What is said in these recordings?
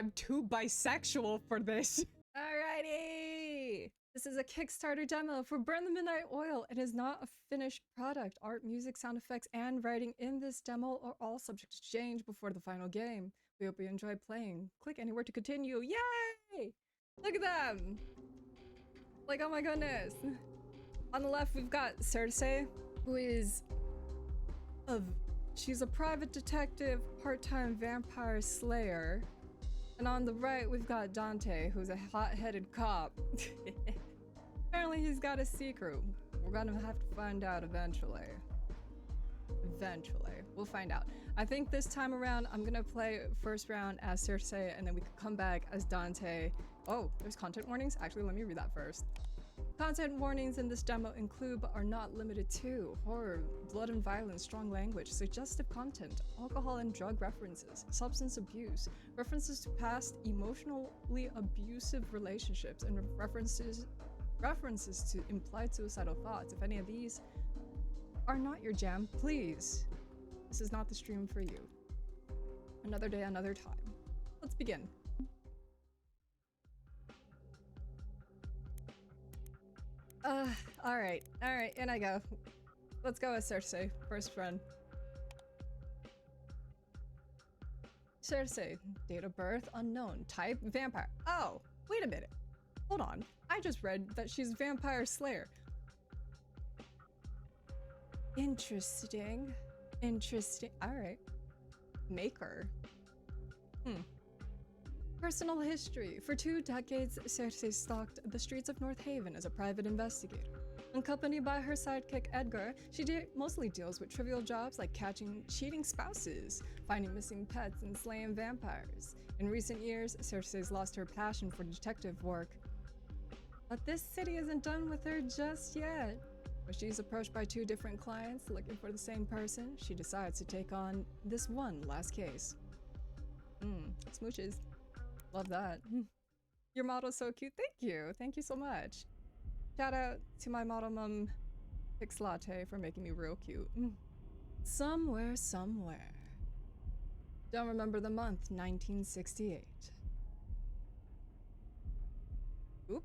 I'm too bisexual for this. Alrighty! This is a Kickstarter demo for Burn the Midnight Oil. It is not a finished product. Art, music, sound effects, and writing in this demo are all subject to change before the final game. We hope you enjoy playing. Click anywhere to continue. Yay! Look at them! Like, oh my goodness. On the left, we've got Circe, who is she's a private detective, part-time vampire slayer. And on the right, we've got Dante, who's a hot-headed cop. Apparently he's got a secret. We're gonna have to find out eventually. Eventually. We'll find out. I think this time around, I'm gonna play first round as Circe, and then we could come back as Dante. Oh, there's content warnings? Actually, let me read that first. Content warnings in this demo include, but are not limited to, horror, blood and violence, strong language, suggestive content, alcohol and drug references, substance abuse, references to past emotionally abusive relationships, and references to implied suicidal thoughts. If any of these are not your jam, please, this is not the stream for you. Another day, another time. Let's begin. Alright, in I go. Let's go with Circe, first friend. Circe, date of birth, unknown, type, vampire. Oh, wait a minute. Hold on, I just read that she's vampire slayer. Interesting. Alright. Maker. Personal history. For 2 decades, Circe stalked the streets of North Haven as a private investigator. Accompanied by her sidekick Edgar, she mostly deals with trivial jobs like catching cheating spouses, finding missing pets, and slaying vampires. In recent years, Circe's lost her passion for detective work. But this city isn't done with her just yet. When she's approached by 2 different clients looking for the same person, she decides to take on this one last case. Smooches. Love that. Your model's so cute. Thank you so much. Shout out to my model mom, Pix Latte, for making me real cute. Somewhere. Don't remember the month, 1968. Oop.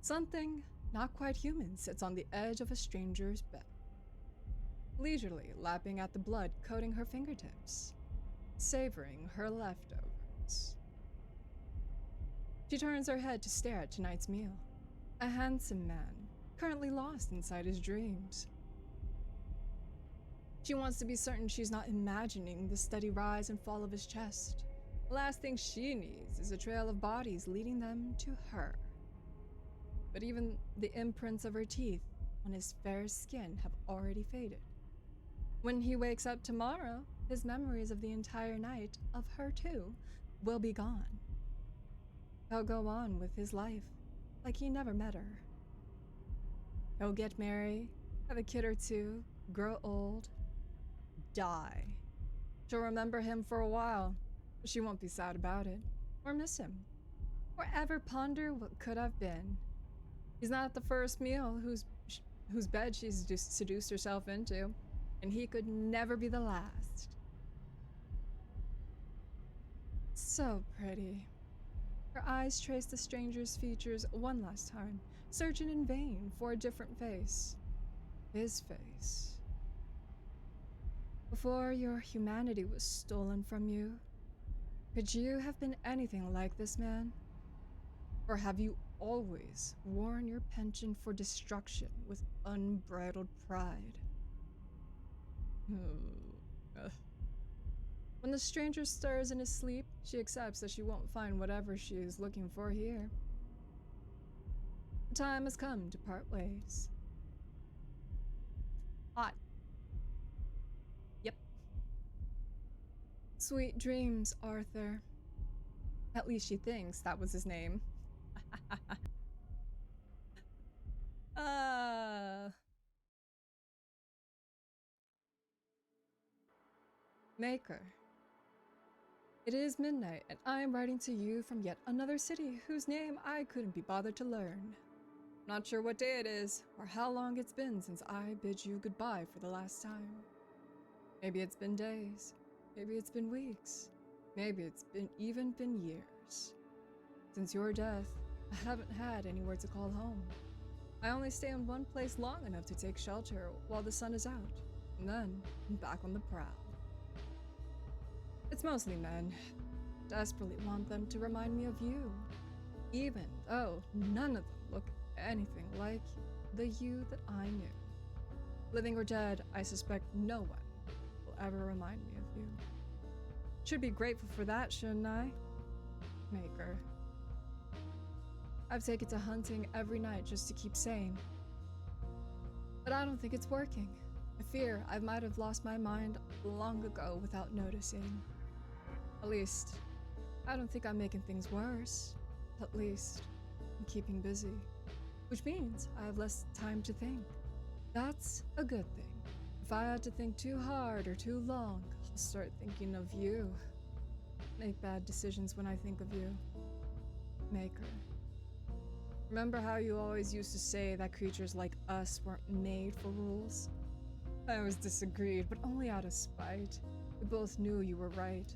Something not quite human sits on the edge of a stranger's bed, leisurely lapping at the blood coating her fingertips, savoring her leftovers. She turns her head to stare at tonight's meal. A handsome man, currently lost inside his dreams. She wants to be certain she's not imagining the steady rise and fall of his chest. The last thing she needs is a trail of bodies leading them to her. But even the imprints of her teeth on his fair skin have already faded. When he wakes up tomorrow, his memories of the entire night, of her too, will be gone. He'll go on with his life, like he never met her. He'll get married, have a kid or 2, grow old, die. She'll remember him for a while, but she won't be sad about it, or miss him, or ever ponder what could have been. He's not the first meal whose bed she's seduced herself into, and he could never be the last. So pretty. Her eyes trace the stranger's features one last time, searching in vain for a different face. His face. Before your humanity was stolen from you, could you have been anything like this man? Or have you always worn your penchant for destruction with unbridled pride? When the stranger stirs in his sleep, she accepts that she won't find whatever she is looking for here. The time has come to part ways. Hot. Yep. Sweet dreams, Arthur. At least she thinks that was his name. Maker. It is midnight, and I am writing to you from yet another city whose name I couldn't be bothered to learn. Not sure what day it is, or how long it's been since I bid you goodbye for the last time. Maybe it's been days, maybe it's been weeks, Maybe it's been years. Since your death, I haven't had anywhere to call home. I only stay in one place long enough to take shelter while the sun is out, and then I'm back on the prowl. It's mostly men. Desperately want them to remind me of you, even though none of them look anything like the you that I knew. Living or dead, I suspect no one will ever remind me of you. Should be grateful for that, shouldn't I? Maker. I've taken to hunting every night just to keep sane. But I don't think it's working. I fear I might have lost my mind long ago without noticing. At least, I don't think I'm making things worse. At least, I'm keeping busy. Which means I have less time to think. That's a good thing. If I had to think too hard or too long, I'll start thinking of you. Make bad decisions when I think of you. Maker. Remember how you always used to say that creatures like us weren't made for rules? I always disagreed, but only out of spite. We both knew you were right.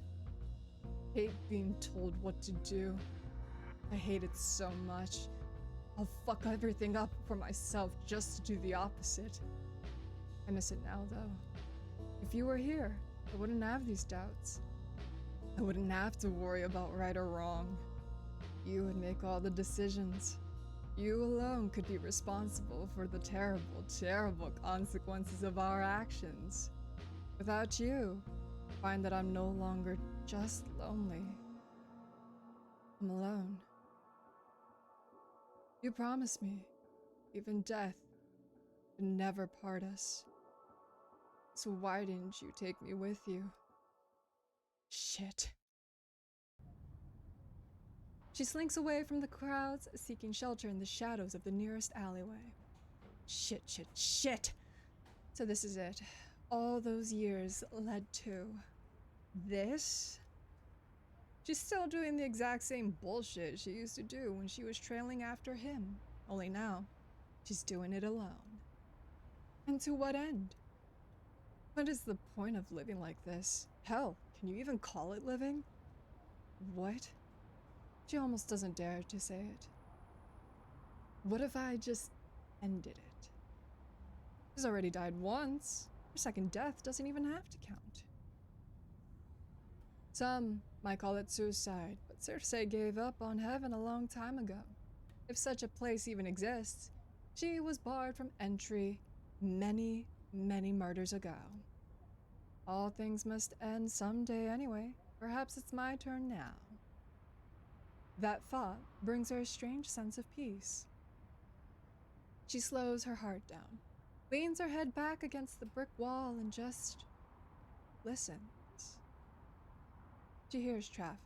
Hate being told what to do. I hate it so much. I'll fuck everything up for myself just to do the opposite. I miss it now, though. If you were here, I wouldn't have these doubts. I wouldn't have to worry about right or wrong. You would make all the decisions. You alone could be responsible for the terrible, terrible consequences of our actions. Without you, I find that I'm no longer just lonely. I'm alone. You promised me, even death would never part us. So why didn't you take me with you? Shit. She slinks away from the crowds, seeking shelter in the shadows of the nearest alleyway. Shit, shit, shit! So this is it. All those years led to this? She's still doing the exact same bullshit she used to do when she was trailing after him. Only now, she's doing it alone. And to what end? What is the point of living like this? Hell, can you even call it living? What? She almost doesn't dare to say it. What if I just ended it? She's already died once. Her second death doesn't even have to count. Some might call it suicide, but Circe gave up on heaven a long time ago. If such a place even exists, she was barred from entry many, many murders ago. All things must end someday anyway. Perhaps it's my turn now. That thought brings her a strange sense of peace. She slows her heart down, leans her head back against the brick wall, and just listens. She hears traffic.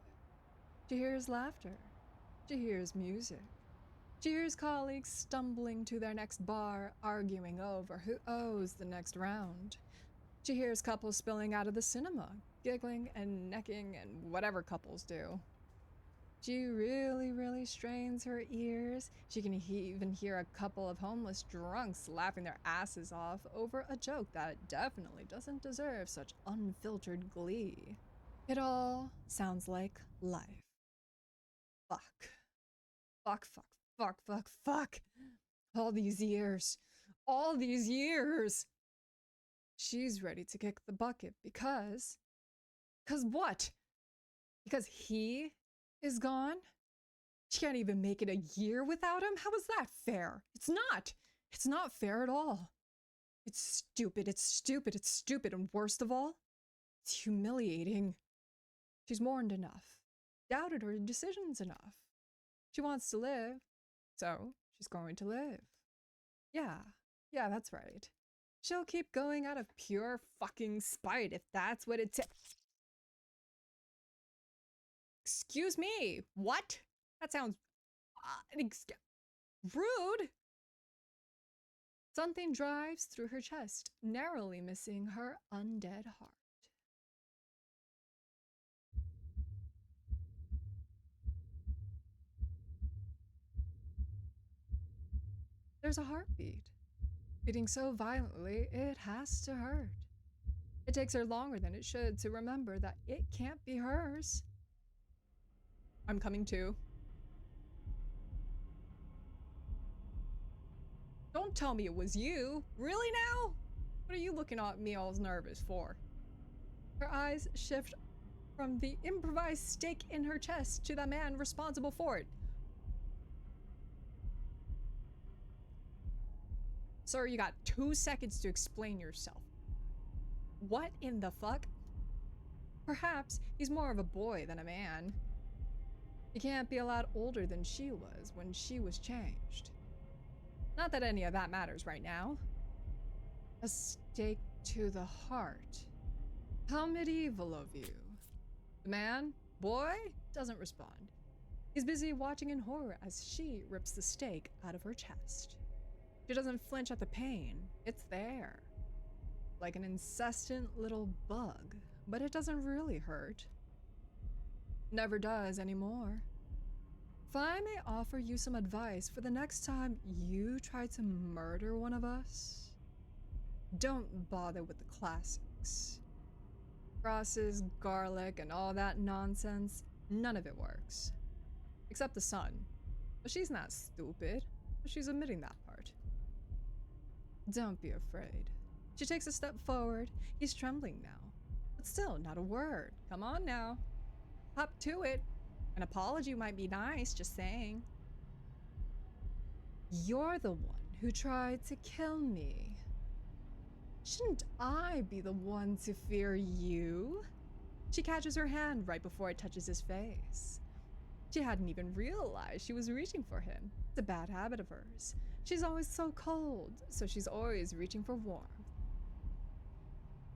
She hears laughter. She hears music. She hears colleagues stumbling to their next bar, arguing over who owes the next round. She hears couples spilling out of the cinema, giggling and necking and whatever couples do. She really, really strains her ears. She can even hear a couple of homeless drunks laughing their asses off over a joke that definitely doesn't deserve such unfiltered glee. It all sounds like life. Fuck. Fuck, fuck, fuck, fuck, fuck. All these years. All these years. She's ready to kick the bucket because... Because what? Because he is gone? She can't even make it a year without him? How is that fair? It's not. It's not fair at all. It's stupid, it's stupid, it's stupid, and worst of all, it's humiliating. She's mourned enough, doubted her decisions enough. She wants to live, so she's going to live. Yeah, that's right. She'll keep going out of pure fucking spite if that's what it takes. Excuse me, what? That sounds rude. Something drives through her chest, narrowly missing her undead heart. There's a heartbeat, beating so violently it has to hurt. It It takes her longer than it should to remember that it can't be hers. I'm coming too. Don't tell me it was you. Really now? What are you looking at me all nervous for? Her eyes shift from the improvised stake in her chest to the man responsible for it. Sir, you got 2 seconds to explain yourself. What in the fuck? Perhaps he's more of a boy than a man. He can't be a lot older than she was when she was changed. Not that any of that matters right now. A stake to the heart. How medieval of you. The man, boy, doesn't respond. He's busy watching in horror as she rips the stake out of her chest. She doesn't flinch at the pain. It's there. Like an incessant little bug, but it doesn't really hurt. Never does anymore. If I may offer you some advice for the next time you try to murder one of us, don't bother with the classics. Crosses, garlic, and all that nonsense, none of it works. Except the sun. But she's not stupid. She's admitting that part. Don't be afraid. She takes a step forward. He's trembling now. But still, not a word. Come on now. Hop to it. An apology might be nice, just saying. You're the one who tried to kill me. Shouldn't I be the one to fear you? She catches her hand right before it touches his face. She hadn't even realized she was reaching for him. It's a bad habit of hers. She's always so cold, so she's always reaching for warmth.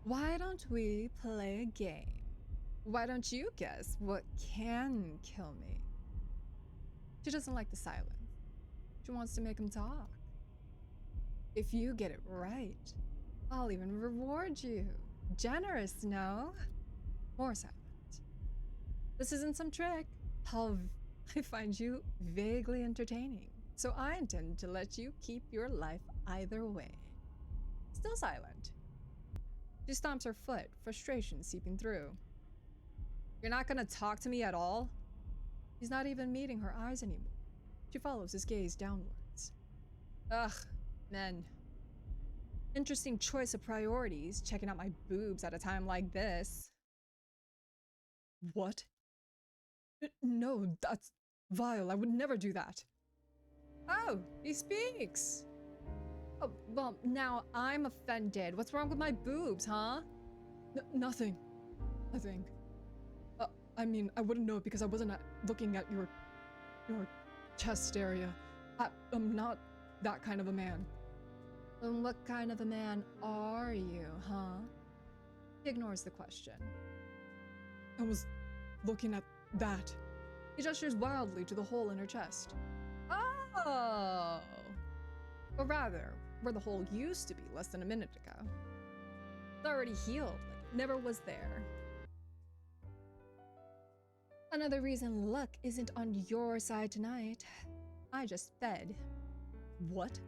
Why don't we play a game? Why don't you guess what can kill me? She doesn't like the silence. She wants to make him talk. If you get it right, I'll even reward you. Generous, no? More silence. This isn't some trick. I find you vaguely entertaining, so I intend to let you keep your life either way. Still silent. She stomps her foot, frustration seeping through. You're not gonna talk to me at all? He's not even meeting her eyes anymore. She follows his gaze downwards. Ugh, men. Interesting choice of priorities, checking out my boobs at a time like this. What? No, that's vile. I would never do that. Oh, he speaks. Oh, well, now I'm offended. What's wrong with my boobs, huh? Nothing. Nothing. I mean, I wouldn't know because I wasn't looking at your chest area. I'm not that kind of a man. Then what kind of a man are you, huh? He ignores the question. I was looking at that. He gestures wildly to the hole in her chest. Oh! Or rather, where the hole used to be less than a minute ago. It's already healed, like it never was there. Another reason luck isn't on your side tonight. I just fed. What?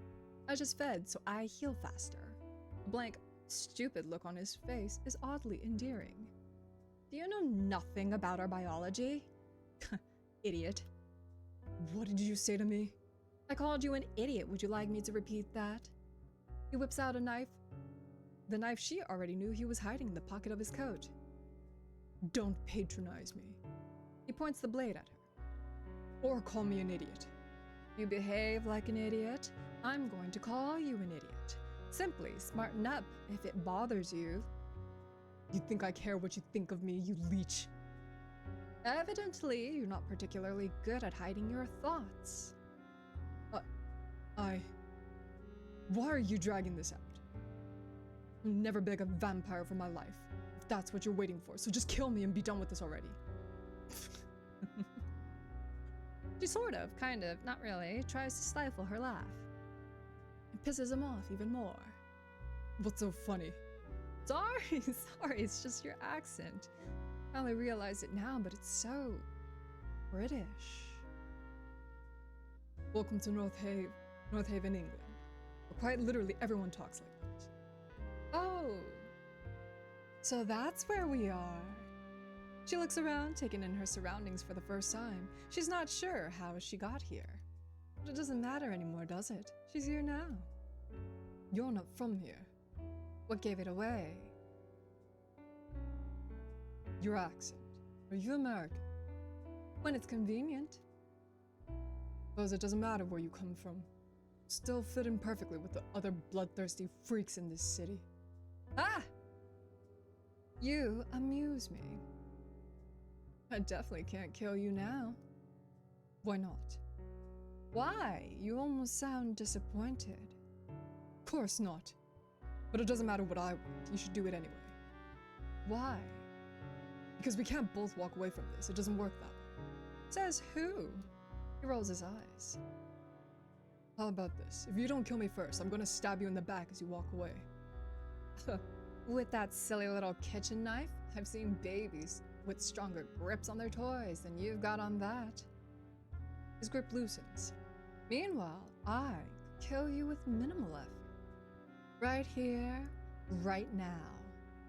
I just fed, so I heal faster. The blank, stupid look on his face is oddly endearing. Do you know nothing about our biology? Idiot. What did you say to me? I called you an idiot. Would you like me to repeat that? He whips out a knife. The knife she already knew he was hiding in the pocket of his coat. Don't patronize me. He points the blade at her. Or call me an idiot. You behave like an idiot, I'm going to call you an idiot. Simply smarten up if it bothers you. You think I care what you think of me, you leech? Evidently, you're not particularly good at hiding your thoughts. Why are you dragging this out? I'll never beg a vampire for my life, if that's what you're waiting for, so just kill me and be done with this already. She sort of, kind of, not really, tries to stifle her laugh. It pisses him off even more. What's so funny? Sorry, it's just your accent. I only realize it now, but it's so British. Welcome to North Haven, England. Where quite literally everyone talks like that. Oh. So that's where we are. She looks around, taking in her surroundings for the first time. She's not sure how she got here. But it doesn't matter anymore, does it? She's here now. You're not from here. What gave it away? Your accent. Are you American? When it's convenient. Suppose it doesn't matter where you come from. Still fit in perfectly with the other bloodthirsty freaks in this city. Ah! You amuse me. I definitely can't kill you now. Why not? Why? You almost sound disappointed. Of course not. But it doesn't matter what I want. You should do it anyway. Why? Because we can't both walk away from this. It doesn't work that way. Says who? He rolls his eyes. How about this? If you don't kill me first, I'm gonna stab you in the back as you walk away. With that silly little kitchen knife? I've seen babies with stronger grips on their toys than you've got on that. His grip loosens. Meanwhile, I kill you with minimal effort. Right here, right now.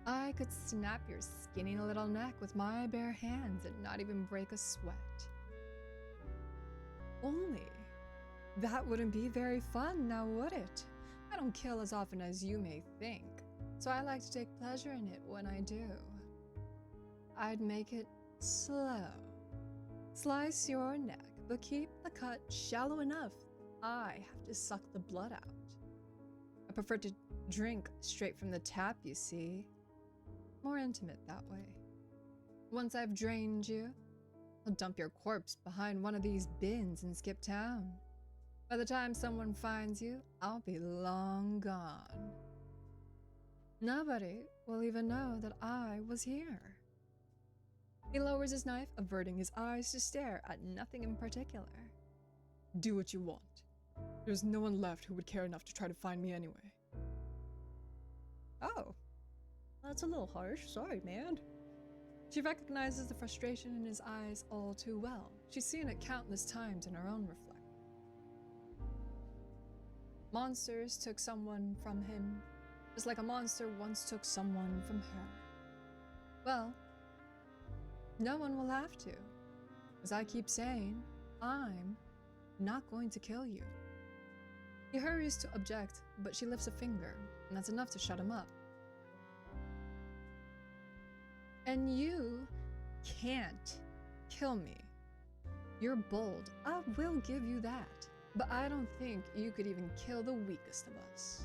I could snap your skinny little neck with my bare hands and not even break a sweat. Only, that wouldn't be very fun, now would it? I don't kill as often as you may think, so I like to take pleasure in it when I do. I'd make it slow. Slice your neck, but keep the cut shallow enough. I have to suck the blood out. I prefer to drink straight from the tap, you see. More intimate that way. Once I've drained you, I'll dump your corpse behind one of these bins and skip town. By the time someone finds you, I'll be long gone. Nobody will even know that I was here. He lowers his knife, averting his eyes to stare at nothing in particular. Do what you want. There's no one left who would care enough to try to find me anyway. Oh, that's a little harsh. Sorry, man. She recognizes the frustration in his eyes all too well. She's seen it countless times in her own reflection. Monsters took someone from him, just like a monster once took someone from her. Well, no one will have to. As I keep saying, I'm not going to kill you. He hurries to object, but she lifts a finger, and that's enough to shut him up. And you can't kill me. You're bold, I will give you that. But I don't think you could even kill the weakest of us.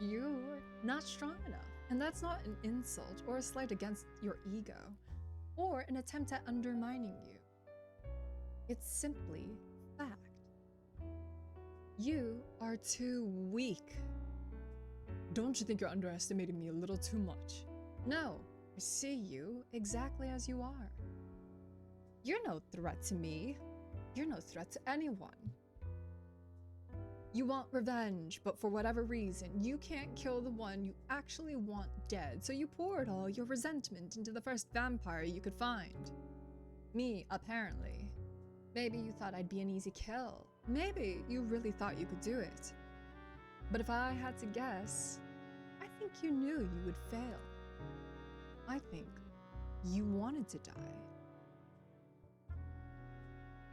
You're not strong enough. And that's not an insult or a slight against your ego, or an attempt at undermining you. It's simply fact. You are too weak. Don't you think you're underestimating me a little too much? No, I see you exactly as you are. You're no threat to me. You're no threat to anyone. You want revenge, but for whatever reason, you can't kill the one you actually want dead, so you poured all your resentment into the first vampire you could find. Me, apparently. Maybe you thought I'd be an easy kill. Maybe you really thought you could do it. But if I had to guess, I think you knew you would fail. I think you wanted to die.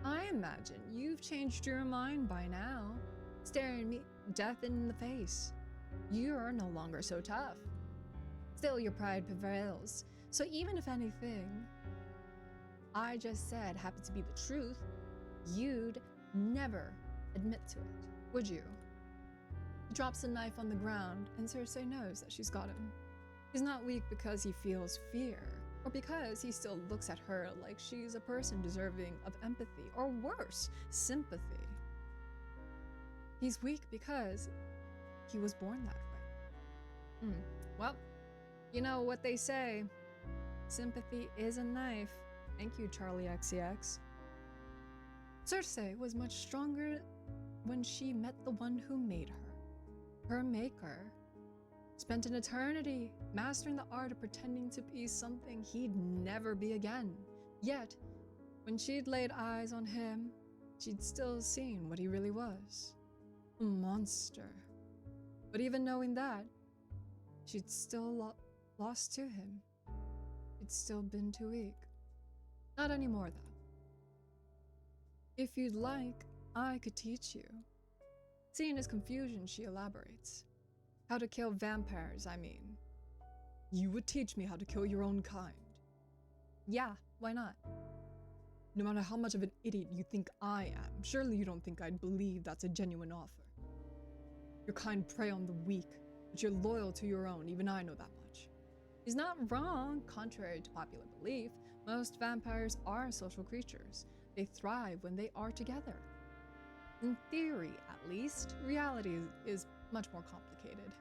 I imagine you've changed your mind by now. Staring me death in the face. You're no longer so tough. Still, your pride prevails. So even if anything I just said happened to be the truth, you'd never admit to it, would you? He drops the knife on the ground, and Circe knows that she's got him. He's not weak because he feels fear, or because he still looks at her like she's a person deserving of empathy, or worse, sympathy. He's weak because he was born that way. Well, you know what they say. Sympathy is a knife. Thank you, Charlie XCX. Circe was much stronger when she met the one who made her. Her maker spent an eternity mastering the art of pretending to be something he'd never be again. Yet, when she'd laid eyes on him, she'd still seen what he really was. A monster. But even knowing that, she'd still lost to him. She'd still been too weak. Not anymore, though. If you'd like, I could teach you. Seeing his confusion, she elaborates. How to kill vampires, I mean. You would teach me how to kill your own kind. Yeah, why not? No matter how much of an idiot you think I am, surely you don't think I'd believe that's a genuine offer. Your kind prey on the weak, but you're loyal to your own, even I know that much. He's not wrong. Contrary to popular belief, most vampires are social creatures. They thrive when they are together. In theory, at least, reality is much more complicated.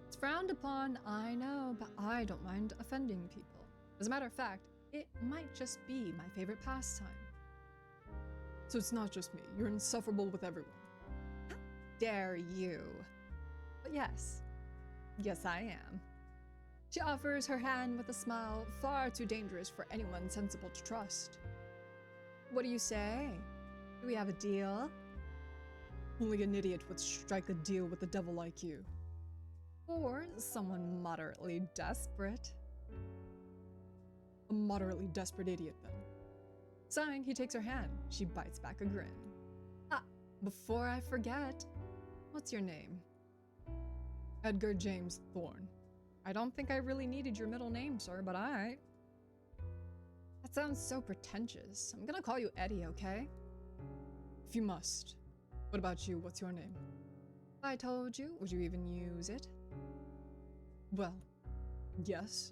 It's frowned upon, I know, but I don't mind offending people. As a matter of fact, it might just be my favorite pastime. So it's not just me. You're insufferable with everyone. How dare you? But yes, I am. She offers her hand with a smile far too dangerous for anyone sensible to trust. What do you say? Do we have a deal? Only an idiot would strike a deal with a devil like you. Or someone moderately desperate. A moderately desperate idiot, then. Sighing, he takes her hand. She bites back a grin. Ah, before I forget, what's your name? Edgar James Thorne. I don't think I really needed your middle name, sir, but I. That sounds so pretentious. I'm gonna call you Eddie, okay? If you must. What about you? What's your name? If I told you, would you even use it? Well, yes.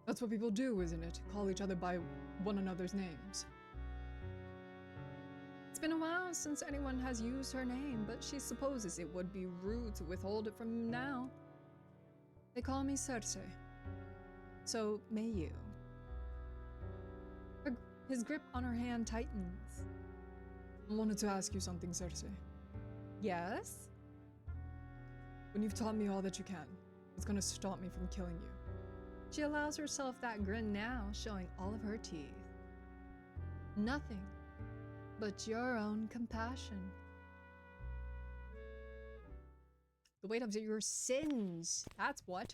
That's what people do, isn't it? Call each other by one another's names. It's been a while since anyone has used her name, but she supposes it would be rude to withhold it from him now. They call me Circe. So may you. His grip on her hand tightens. I wanted to ask you something, Circe. Yes? When you've taught me all that you can, what's gonna stop me from killing you? She allows herself that grin now, showing all of her teeth. Nothing but your own compassion. The weight of your sins, that's what.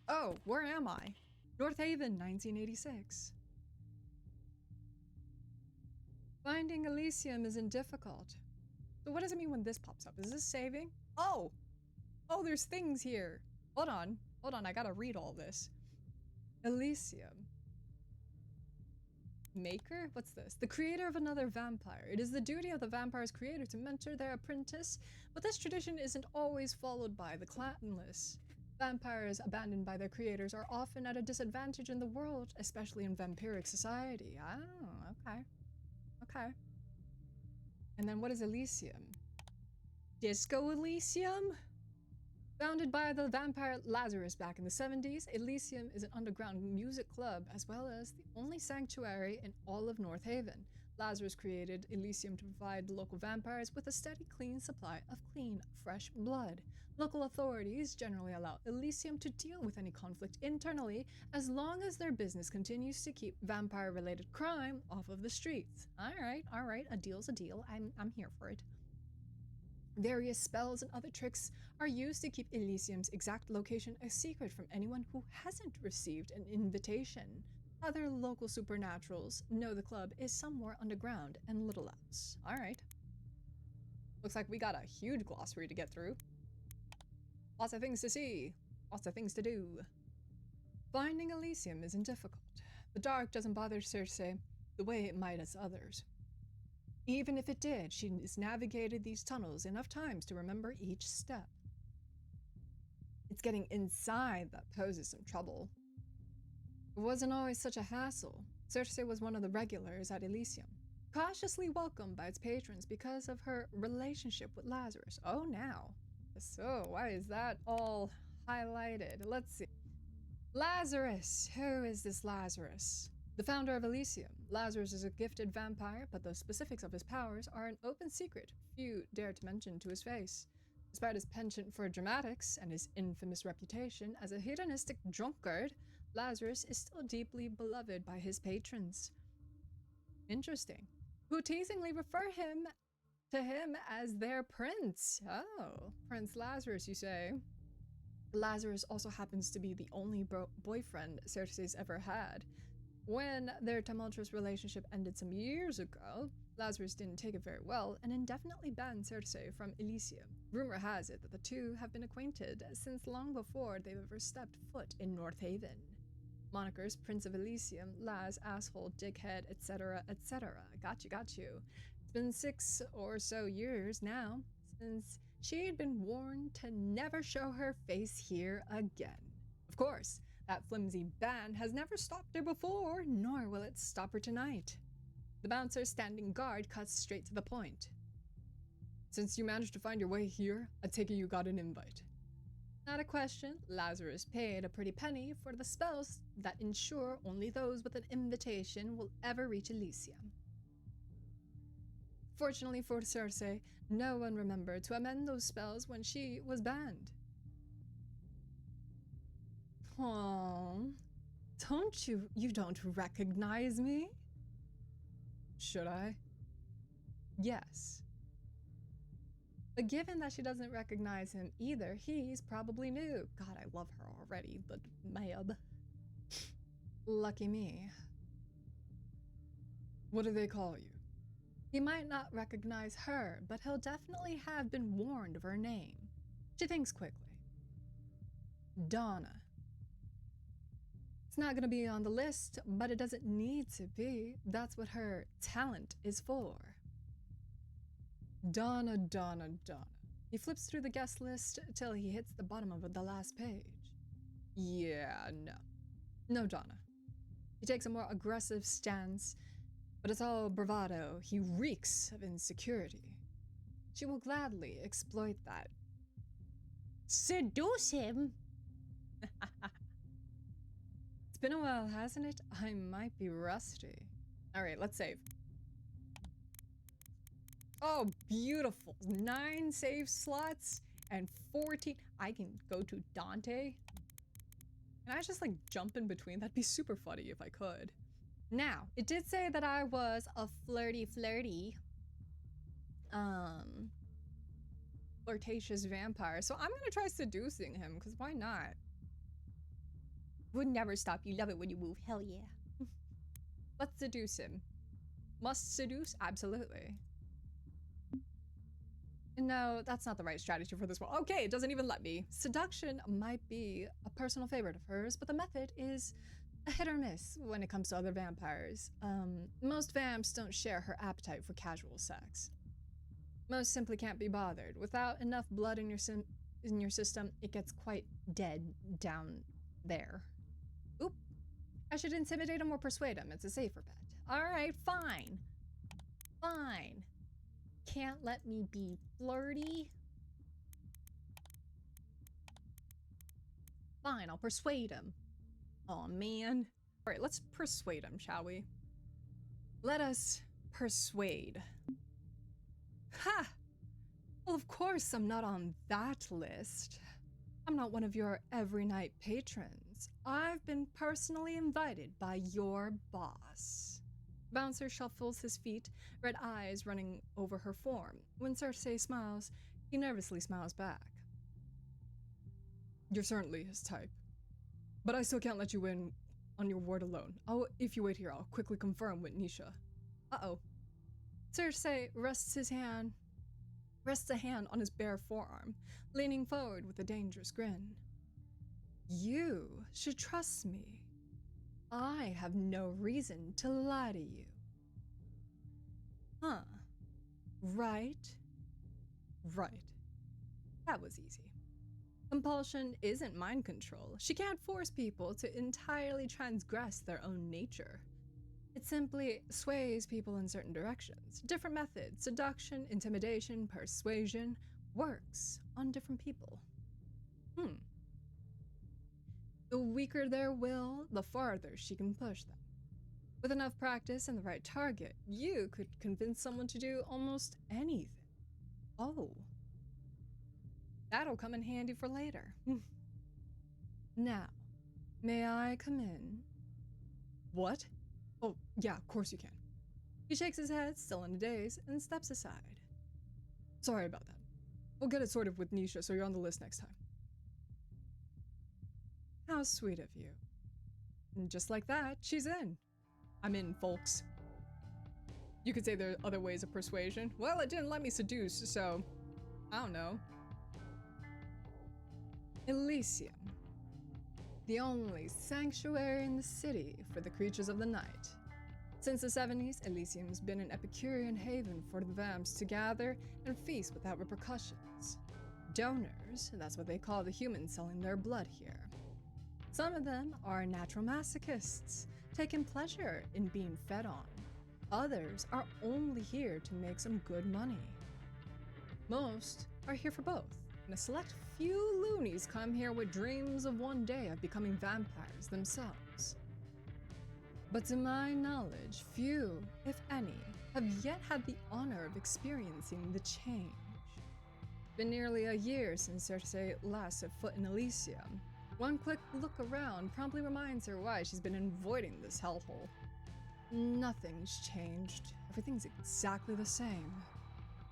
Oh, where am I? North Haven, 1986. Finding Elysium isn't difficult. So what does it mean when this pops up? Is this saving? Oh, there's things here. Hold on, I gotta read all this. Elysium. Maker? What's this? The creator of another vampire. It is the duty of the vampire's creator to mentor their apprentice, but this tradition isn't always followed by the clanless. Vampires abandoned by their creators are often at a disadvantage in the world, especially in vampiric society. Oh, okay. Okay. And then what is Elysium? Disco Elysium? Founded by the vampire Lazarus back in the 70s, Elysium is an underground music club as well as the only sanctuary in all of North Haven. Lazarus created Elysium to provide local vampires with a steady, clean supply of clean, fresh blood. Local authorities generally allow Elysium to deal with any conflict internally as long as their business continues to keep vampire-related crime off of the streets. All right, a deal's a deal. I'm here for it. Various spells and other tricks are used to keep Elysium's exact location a secret from anyone who hasn't received an invitation. Other local supernaturals know the club is somewhere underground and little else. All right. Looks like we got a huge glossary to get through. Lots of things to see. Lots of things to do. Finding Elysium isn't difficult. The dark doesn't bother Circe the way it might as others. Even if it did, she has navigated these tunnels enough times to remember each step. It's getting inside that poses some trouble. It wasn't always such a hassle. Circe was one of the regulars at Elysium, cautiously welcomed by its patrons because of her relationship with Lazarus. Oh, now. So, why is that all highlighted? Let's see. Lazarus! Who is this Lazarus? The founder of Elysium. Lazarus is a gifted vampire, but the specifics of his powers are an open secret few dare to mention to his face. Despite his penchant for dramatics and his infamous reputation as a hedonistic drunkard, Lazarus is still deeply beloved by his patrons. Interesting. Who teasingly refer to him as their prince. Oh, Prince Lazarus, you say? Lazarus also happens to be the only boyfriend Circe's ever had. When their tumultuous relationship ended some years ago, Lazarus didn't take it very well and indefinitely banned Circe from Elysium. Rumor has it that the two have been acquainted since long before they've ever stepped foot in North Haven. Monikers Prince of Elysium, Laz, asshole, dickhead, etc., etc. Got you. It's been 6 or so years now since she'd been warned to never show her face here again. Of course, that flimsy ban has never stopped her before, nor will it stop her tonight. The bouncer standing guard cuts straight to the point. Since you managed to find your way here, I take it you got an invite. Not a question, Lazarus paid a pretty penny for the spells that ensure only those with an invitation will ever reach Elysium. Fortunately for Circe, no one remembered to amend those spells when she was banned. Oh, you don't recognize me? Should I? Yes. But given that she doesn't recognize him either, he's probably new. God, I love her already, the mab. Lucky me. What do they call you? He might not recognize her, but he'll definitely have been warned of her name. She thinks quickly. Donna. It's not gonna be on the list, but it doesn't need to be. That's what her talent is for. Donna. He flips through the guest list till he hits the bottom of the last page. Yeah, no. No Donna. He takes a more aggressive stance, but it's all bravado. He reeks of insecurity. She will gladly exploit that. Seduce him? It's been a while, hasn't it? I might be rusty. Alright, let's save. Oh, beautiful. 9 save slots and 14. I can go to Dante. Can I just like jump in between? That'd be super funny if I could. Now, it did say that I was a flirtatious vampire. So I'm gonna try seducing him, because why not? Would never stop. You love it when you move. Hell yeah. Let's seduce him. Must seduce? Absolutely. No, that's not the right strategy for this one. Okay, it doesn't even let me. Seduction might be a personal favorite of hers, but the method is a hit or miss when it comes to other vampires. Most vamps don't share her appetite for casual sex. Most simply can't be bothered. Without enough blood in your system, it gets quite dead down there. Oop. I should intimidate him or persuade him. It's a safer bet. All right, fine. Fine. Can't let me be flirty? Fine, I'll persuade him. Aw, man. All right, let's persuade him, shall we? Let us persuade. Ha! Well, of course I'm not on that list. I'm not one of your every night patrons. I've been personally invited by your boss. Bouncer shuffles his feet, red eyes running over her form. When Circe smiles, he nervously smiles back. You're certainly his type. But I still can't let you in on your word alone. If you wait here, I'll quickly confirm with Nisha. Uh-oh. Circe rests a hand on his bare forearm, leaning forward with a dangerous grin. You should trust me. I have no reason to lie to you. Huh. Right? Right. That was easy. Compulsion isn't mind control. She can't force people to entirely transgress their own nature. It simply sways people in certain directions. Different methods, seduction, intimidation, persuasion, works on different people. The weaker their will, the farther she can push them. With enough practice and the right target, you could convince someone to do almost anything. Oh. That'll come in handy for later. Now, may I come in? What? Oh, yeah, of course you can. He shakes his head, still in a daze, and steps aside. Sorry about that. We'll get it sorted with Nisha so you're on the list next time. How sweet of you. And just like that, she's in. I'm in, folks. You could say there are other ways of persuasion. Well, it didn't let me seduce, so I don't know. Elysium. The only sanctuary in the city for the creatures of the night. Since the 70s, Elysium's been an Epicurean haven for the vamps to gather and feast without repercussions. Donors, that's what they call the humans selling their blood here. Some of them are natural masochists, taking pleasure in being fed on. Others are only here to make some good money. Most are here for both, and a select few loonies come here with dreams of one day of becoming vampires themselves. But to my knowledge, few, if any, have yet had the honor of experiencing the change. Been nearly a year since Circe last set foot in Elysium. One quick look around promptly reminds her why she's been avoiding this hellhole. Nothing's changed. Everything's exactly the same.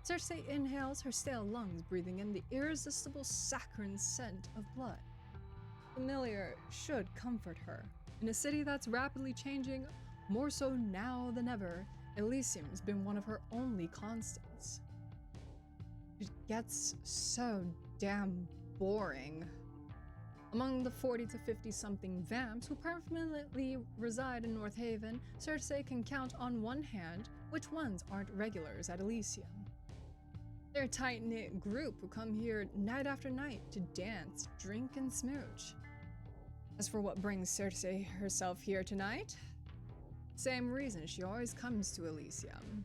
Circe inhales her stale lungs, breathing in the irresistible saccharine scent of blood. Familiar should comfort her. In a city that's rapidly changing, more so now than ever, Elysium's been one of her only constants. It gets so damn boring. Among the 40 to 50-something vamps who permanently reside in North Haven, Circe can count on one hand which ones aren't regulars at Elysium. They're a tight-knit group who come here night after night to dance, drink, and smooch. As for what brings Circe herself here tonight, same reason she always comes to Elysium.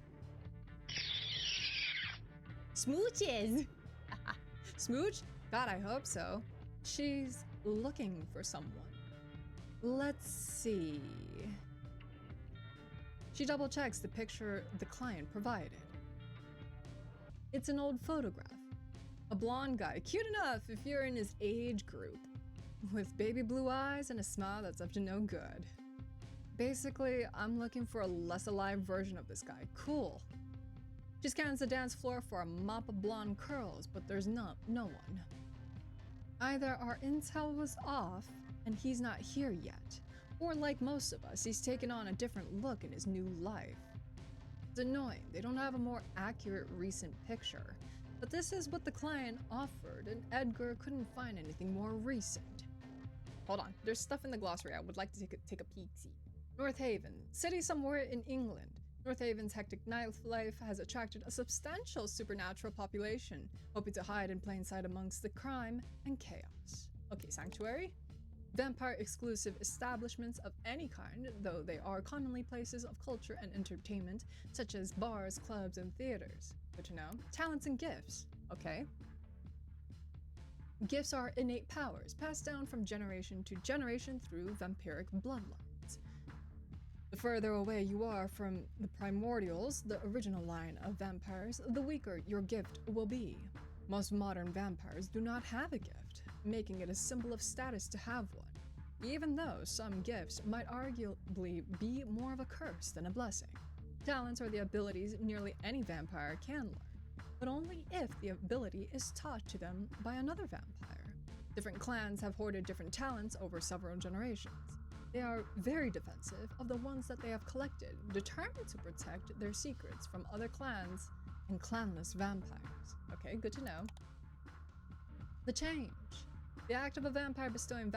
Smooches! Smooch? God, I hope so. She's looking for someone. Let's see. She double checks the picture the client provided. It's an old photograph. A blonde guy, cute enough if you're in his age group, with baby blue eyes and a smile that's up to no good. Basically, I'm looking for a less alive version of this guy. Cool. She scans the dance floor for a mop of blonde curls, but there's no one. Either our intel was off and he's not here yet, or like most of us, he's taken on a different look in his new life. It's annoying, they don't have a more accurate recent picture, but this is what the client offered and Edgar couldn't find anything more recent. Hold on, there's stuff in the glossary I would like to take a peek-see. North Haven, city somewhere in England. North Haven's hectic nightlife has attracted a substantial supernatural population, hoping to hide in plain sight amongst the crime and chaos. Okay, sanctuary? Vampire-exclusive establishments of any kind, though they are commonly places of culture and entertainment, such as bars, clubs, and theaters. Good to know. Talents and gifts. Okay. Gifts are innate powers, passed down from generation to generation through vampiric bloodlines. The further away you are from the primordials, the original line of vampires, the weaker your gift will be. Most modern vampires do not have a gift, making it a symbol of status to have one, even though some gifts might arguably be more of a curse than a blessing. Talents are the abilities nearly any vampire can learn, but only if the ability is taught to them by another vampire. Different clans have hoarded different talents over several generations. They are very defensive of the ones that they have collected, determined to protect their secrets from other clans and clanless vampires. Okay, good to know. The change. The act of a vampire bestowing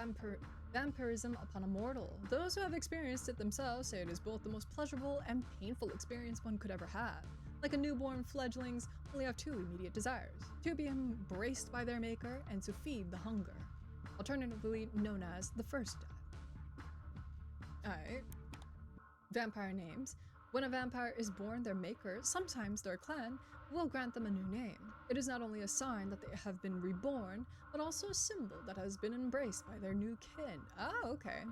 vampirism upon a mortal. Those who have experienced it themselves say it is both the most pleasurable and painful experience one could ever have. Like a newborn, fledglings only have two immediate desires: to be embraced by their maker and to feed the hunger, alternatively known as the first death. Alright. Vampire names. When a vampire is born, their maker, sometimes their clan, will grant them a new name. It is not only a sign that they have been reborn, but also a symbol that has been embraced by their new kin. Oh, okay.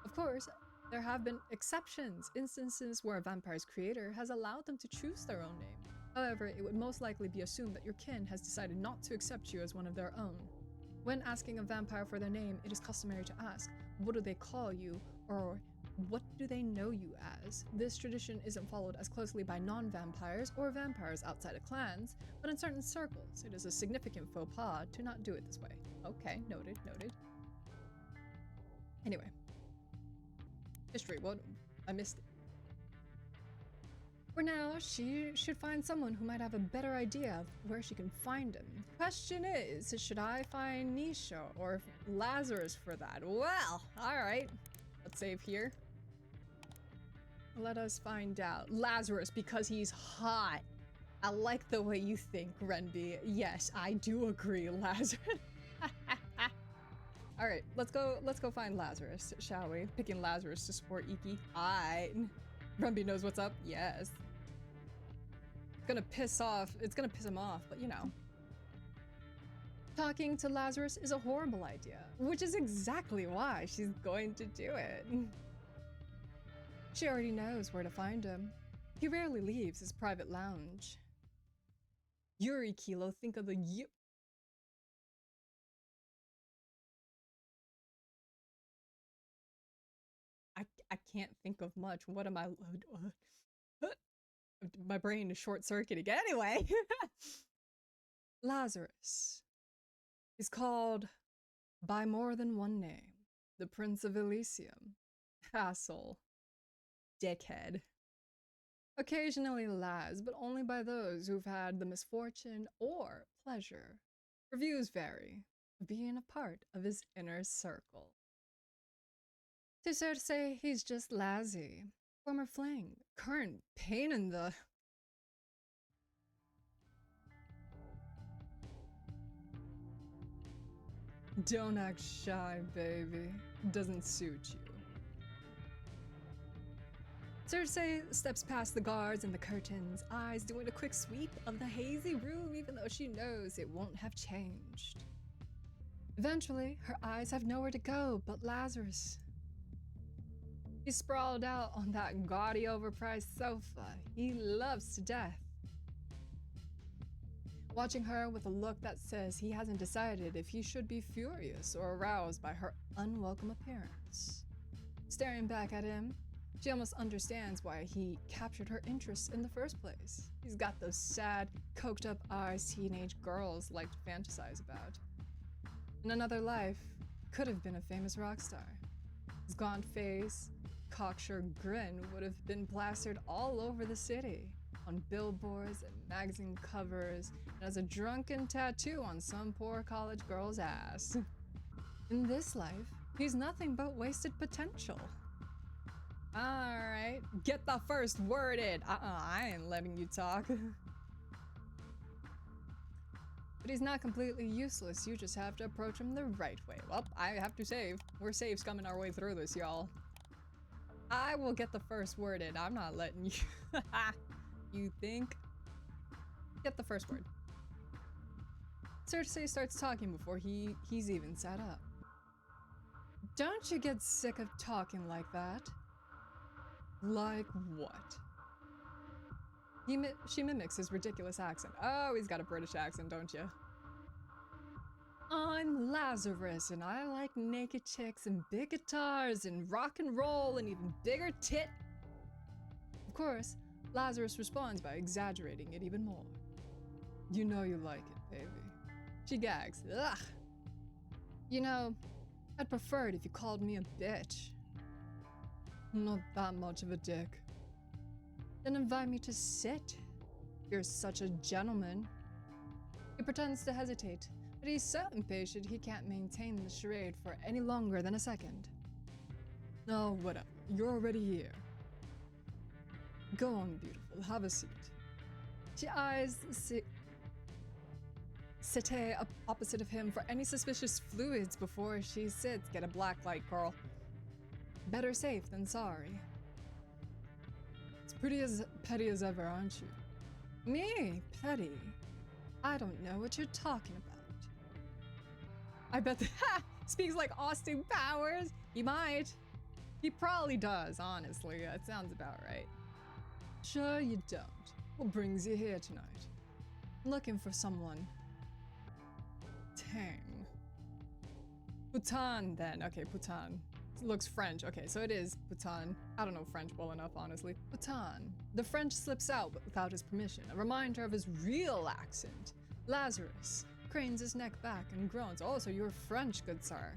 Of course, there have been exceptions, instances where a vampire's creator has allowed them to choose their own name. However, it would most likely be assumed that your kin has decided not to accept you as one of their own. When asking a vampire for their name, it is customary to ask, what do they call you, or what do they know you as? This tradition isn't followed as closely by non-vampires or vampires outside of clans, but in certain circles, it is a significant faux pas to not do it this way. Okay, noted, noted. Anyway. History, what? I missed it. For now, she should find someone who might have a better idea of where she can find him. The question is, should I find Nisha or Lazarus for that? Well, alright. Let's save here. Let us find out. Lazarus, because he's hot. I like the way you think, Renby. Yes, I do agree, Lazarus. Alright, let's go find Lazarus, shall we? Picking Lazarus to support Iki. Aight. Renby knows what's up. Yes. It's gonna piss him off, but you know. Talking to Lazarus is a horrible idea, which is exactly why she's going to do it. She already knows where to find him. He rarely leaves his private lounge. Yuri Kilo, think of the I can't think of much. What am I? My brain is short-circuiting. Anyway, Lazarus is called by more than one name. The Prince of Elysium, Hassle, Dickhead. Occasionally Laz, but only by those who've had the misfortune or pleasure. Reviews vary, being a part of his inner circle. To Circe, he's just Lazzy, former fling, current pain in the... Don't act shy, baby. Doesn't suit you. Circe steps past the guards and the curtains, eyes doing a quick sweep of the hazy room even though she knows it won't have changed. Eventually, her eyes have nowhere to go but Lazarus. He's sprawled out on that gaudy overpriced sofa he loves to death. Watching her with a look that says he hasn't decided if he should be furious or aroused by her unwelcome appearance. Staring back at him, she almost understands why he captured her interest in the first place. He's got those sad, coked-up eyes teenage girls like to fantasize about. In another life, could have been a famous rock star. His gaunt face, cocksure grin would have been plastered all over the city, on billboards and magazine covers, and as a drunken tattoo on some poor college girl's ass. In this life, he's nothing but wasted potential. Alright, get the first word in. I ain't letting you talk. But he's not completely useless, you just have to approach him the right way. Well, I have to save. We're save scumming our way through this, y'all. I will get the first word in. I'm not letting you. You think? Get the first word. Circe starts talking before he's even sat up. Don't you get sick of talking like that? Like what? She mimics his ridiculous accent. Oh, he's got a British accent, don't you? I'm Lazarus, and I like naked chicks and big guitars and rock and roll and even bigger tit. Of course, Lazarus responds by exaggerating it even more. You know you like it, baby. She gags. Ugh. You know, I'd prefer it if you called me a bitch. Not that much of a dick. Then invite me to sit. You're such a gentleman. He pretends to hesitate, but he's so impatient he can't maintain the charade for any longer than a second. No, whatever. You're already here. Go on, beautiful. Have a seat. She eyes Sete up opposite of him for any suspicious fluids before she sits. Get a black light, girl. Better safe than sorry. As petty as ever, aren't you? Me? Petty? I don't know what you're talking about. I bet speaks like Austin Powers. He might. He probably does, honestly. That sounds about right. Sure you don't. What brings you here tonight? I'm looking for someone. Tang. Bhutan, then. Okay, Bhutan. Looks French. Okay, so it is Bhutan. I don't know French well enough, honestly. Bhutan. The French slips out without his permission, a reminder of his real accent. Lazarus cranes his neck back and groans. Oh, so you're French, good sir.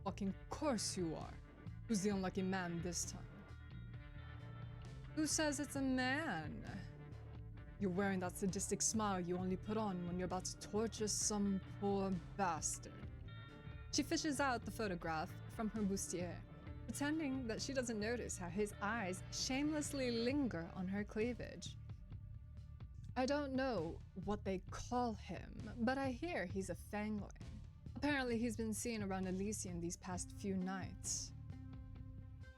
Fucking course you are. Who's the unlucky man this time? Who says it's a man? You're wearing that sadistic smile you only put on when you're about to torture some poor bastard. She fishes out the photograph from her bustier, pretending that she doesn't notice how his eyes shamelessly linger on her cleavage. I don't know what they call him, but I hear he's a fangling. Apparently he's been seen around Elysium these past few nights.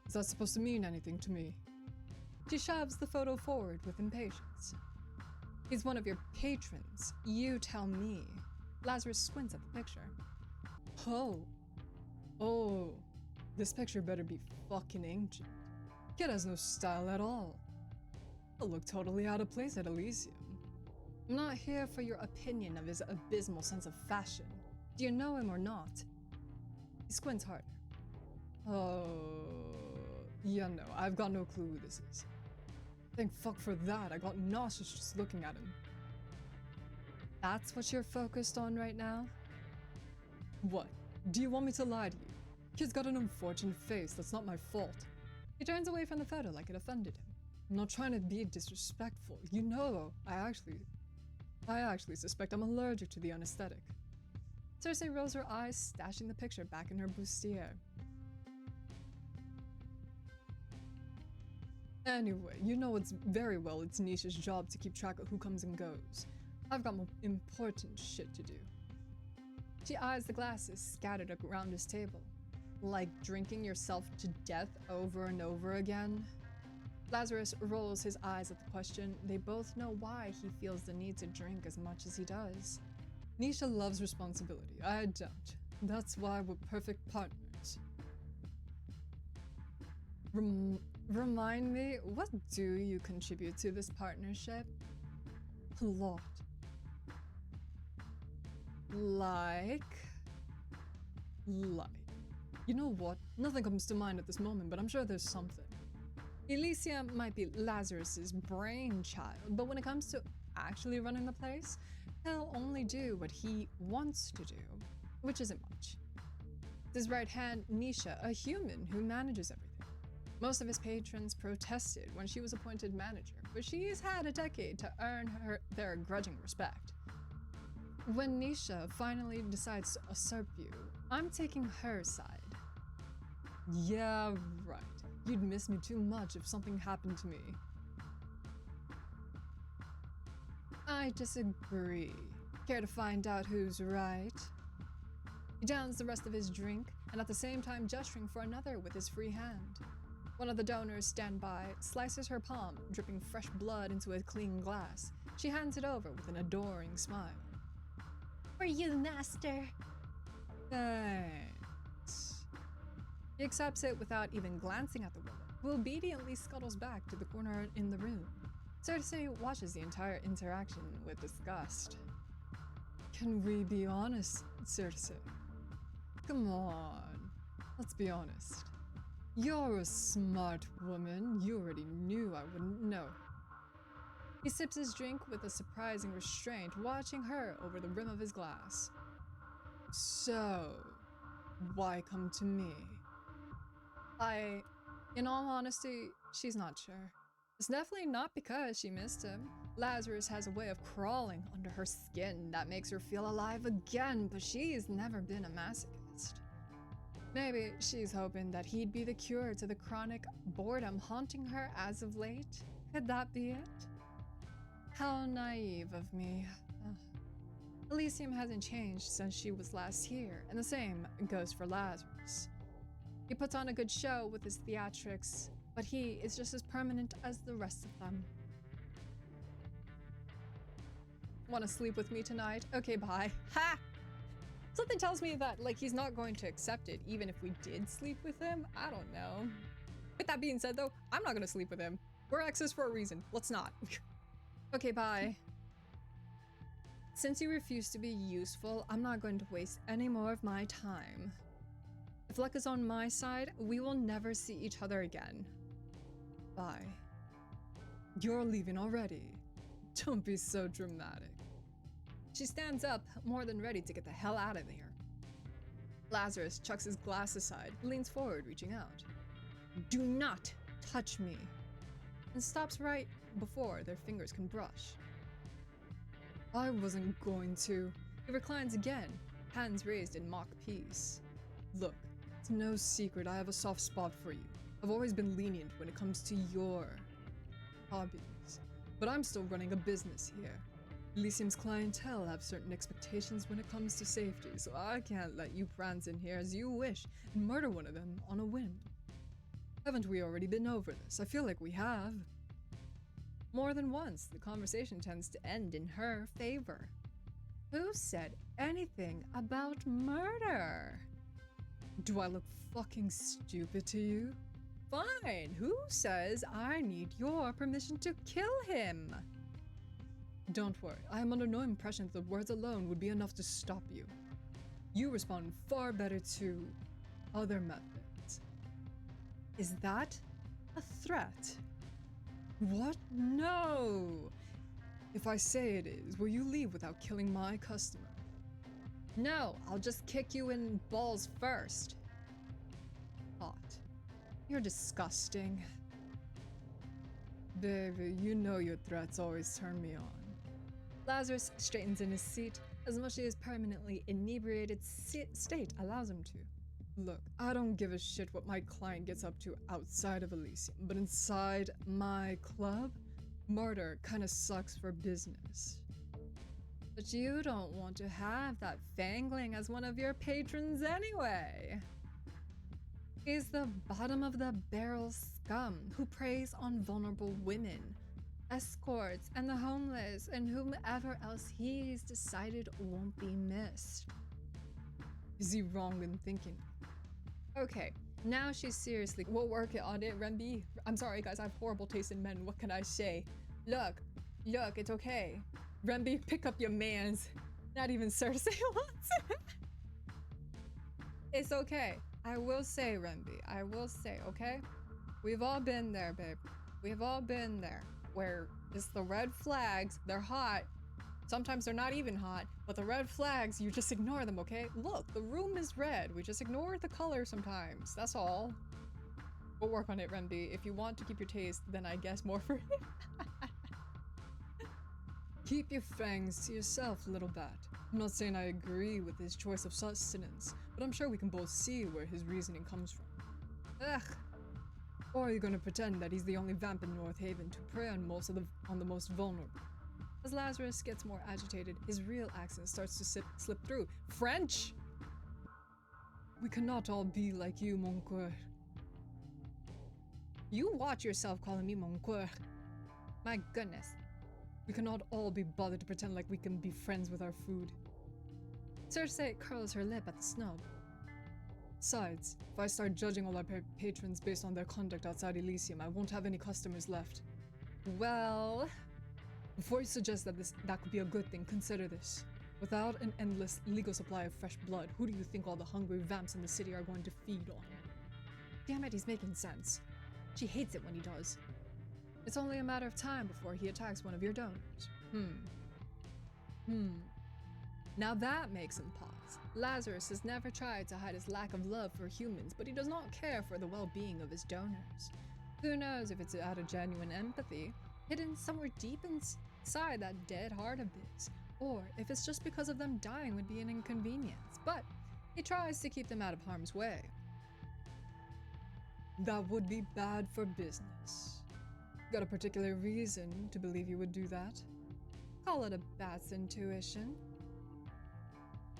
Is that supposed to mean anything to me? She shoves the photo forward with impatience. He's one of your patrons. You tell me. Lazarus squints at the picture. Oh, this picture better be fucking ancient. Kid has no style at all. He'll look totally out of place at Elysium. I'm not here for your opinion of his abysmal sense of fashion. Do you know him or not? He squints harder. Yeah, no, I've got no clue who this is. Thank fuck for that, I got nauseous just looking at him. That's what you're focused on right now? What? Do you want me to lie to you? Kid's got an unfortunate face, that's not my fault. He turns away from the photo like it offended him. I'm not trying to be disrespectful. You know, I actually suspect I'm allergic to the anesthetic. Circe rolls her eyes, stashing the picture back in her bustier. Anyway, you know it's very well it's Nisha's job to keep track of who comes and goes. I've got more important shit to do. She eyes the glasses scattered around his table. Like drinking yourself to death over and over again? Lazarus rolls his eyes at the question. They both know why he feels the need to drink as much as he does. Nisha loves responsibility. I don't. That's why we're perfect partners. Remind me, what do you contribute to this partnership? A lot. Like. You know what? Nothing comes to mind at this moment, but I'm sure there's something. Elysium might be Lazarus's brainchild, but when it comes to actually running the place, he'll only do what he wants to do, which isn't much. His right hand, Nisha, a human who manages everything. Most of his patrons protested when she was appointed manager, but she's had a decade to earn their grudging respect. When Nisha finally decides to usurp you, I'm taking her side. Yeah, right. You'd miss me too much if something happened to me. I disagree. Care to find out who's right? He downs the rest of his drink, and at the same time gesturing for another with his free hand. One of the donors stand by, slices her palm, dripping fresh blood into a clean glass. She hands it over with an adoring smile. For you, master. Thanks. He accepts it without even glancing at the woman, who obediently scuttles back to the corner in the room. Circe watches the entire interaction with disgust. Can we be honest, Circe? Come on, let's be honest. You're a smart woman. You already knew I wouldn't know. He sips his drink with a surprising restraint, watching her over the rim of his glass. So, why come to me? In all honesty, she's not sure. It's definitely not because she missed him. Lazarus has a way of crawling under her skin that makes her feel alive again, but she's never been a masochist. Maybe she's hoping that he'd be the cure to the chronic boredom haunting her as of late. Could that be it? How naive of me. Elysium hasn't changed since she was last here, and the same goes for Lazarus. He puts on a good show with his theatrics, but he is just as permanent as the rest of them. Want to sleep with me tonight? Okay, bye. Ha! Something tells me that, like, he's not going to accept it, even if we did sleep with him. I don't know. With that being said, though, I'm not going to sleep with him. We're exes for a reason. Let's not. Okay, bye. Since you refuse to be useful, I'm not going to waste any more of my time. If luck is on my side, we will never see each other again. Bye. You're leaving already. Don't be so dramatic. She stands up, more than ready to get the hell out of there. Lazarus chucks his glass aside, leans forward, reaching out. Do not touch me, and stops right before their fingers can brush. I wasn't going to. He reclines again, hands raised in mock peace. Look, it's no secret I have a soft spot for you. I've always been lenient when it comes to your hobbies, but I'm still running a business here. Elysium's clientele have certain expectations when it comes to safety, so I can't let you prance in here as you wish and murder one of them on a whim. Haven't we already been over this? I feel like we have. More than once, the conversation tends to end in her favor. Who said anything about murder? Do I look fucking stupid to you? Fine, who says I need your permission to kill him? Don't worry, I am under no impression that words alone would be enough to stop you. You respond far better to other methods. Is that a threat? What? No! If I say it is, will you leave without killing my customer? No, I'll just kick you in balls first. Hot. You're disgusting. Baby, you know your threats always turn me on. Lazarus straightens in his seat, as much as permanently inebriated state allows him to. Look, I don't give a shit what my client gets up to outside of Elysium, but inside my club, murder kinda sucks for business. But you don't want to have that Fangling as one of your patrons anyway. He's the bottom of the barrel scum who preys on vulnerable women, escorts, and the homeless, and whomever else he's decided won't be missed. Is he wrong in thinking? Okay, now she's seriously. We'll work it on it, Remby. I'm sorry, guys, I have horrible taste in men. What can I say? Look, it's okay. Remby, pick up your mans. Not even Circe wants it. It's okay. I will say, Remby, I will say, okay? We've all been there, babe. We've all been there. Where it's the red flags, they're hot. Sometimes they're not even hot, but the red flags, you just ignore them, okay? Look, the room is red. We just ignore the color sometimes. That's all. We'll work on it, Remby. If you want to keep your taste, then I guess more for it. Keep your fangs to yourself, little bat. I'm not saying I agree with his choice of sustenance, but I'm sure we can both see where his reasoning comes from. Ugh. Or are you gonna pretend that he's the only vamp in North Haven to prey on the most vulnerable? As Lazarus gets more agitated, his real accent starts to slip through. French! We cannot all be like you, mon coeur. You watch yourself calling me mon coeur. My goodness. We cannot all be bothered to pretend like we can be friends with our food. Circe curls her lip at the snub. Besides, if I start judging all our patrons based on their conduct outside Elysium, I won't have any customers left. Well, before you suggest that that could be a good thing, consider this. Without an endless legal supply of fresh blood, who do you think all the hungry vamps in the city are going to feed on? Damn it, he's making sense. She hates it when he does. It's only a matter of time before he attacks one of your donors. Now that makes him pause. Lazarus has never tried to hide his lack of love for humans, but he does not care for the well-being of his donors. Who knows if it's out of genuine empathy, hidden somewhere deep inside that dead heart of his, or if it's just because of them dying would be an inconvenience, but he tries to keep them out of harm's way. That would be bad for business. Got a particular reason to believe you would do that? Call it a bat's intuition.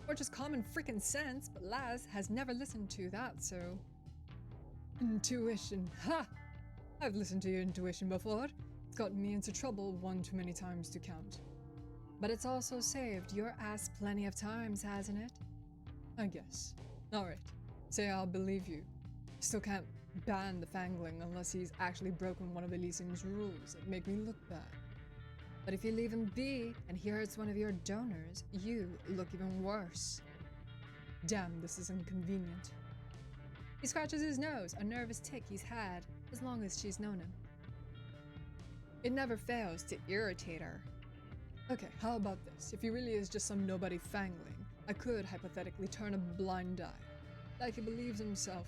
Or just common freaking sense, but Laz has never listened to that, so... Intuition, ha! I've listened to your intuition before. It's gotten me into trouble one too many times to count. But it's also saved your ass plenty of times, hasn't it? I guess. Alright, say I'll believe you. Still can't ban the Fangling unless he's actually broken one of Elysium's rules that make me look bad. But if you leave him be and he hurts one of your donors, you look even worse. Damn, this is inconvenient. He scratches his nose, a nervous tick he's had as long as she's known him. It never fails to irritate her. Okay, how about this? If he really is just some nobody Fangling, I could hypothetically turn a blind eye. like he believes himself.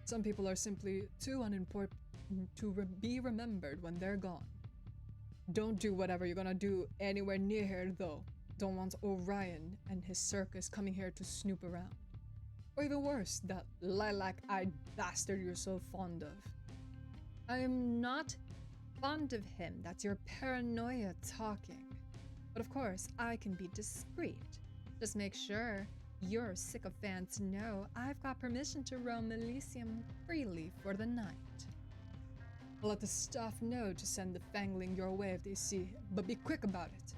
Some people are simply too unimportant to be remembered when they're gone. Don't do whatever you're gonna do anywhere near here, though. Don't want Orion and his circus coming here to snoop around. Or even worse, that lilac-eyed bastard you're so fond of. I am not fond of him. That's your paranoia talking. But of course, I can be discreet. Just make sure your sycophants know I've got permission to roam Elysium freely for the night. I'll let the staff know to send the Fangling your way if they see him, but be quick about it.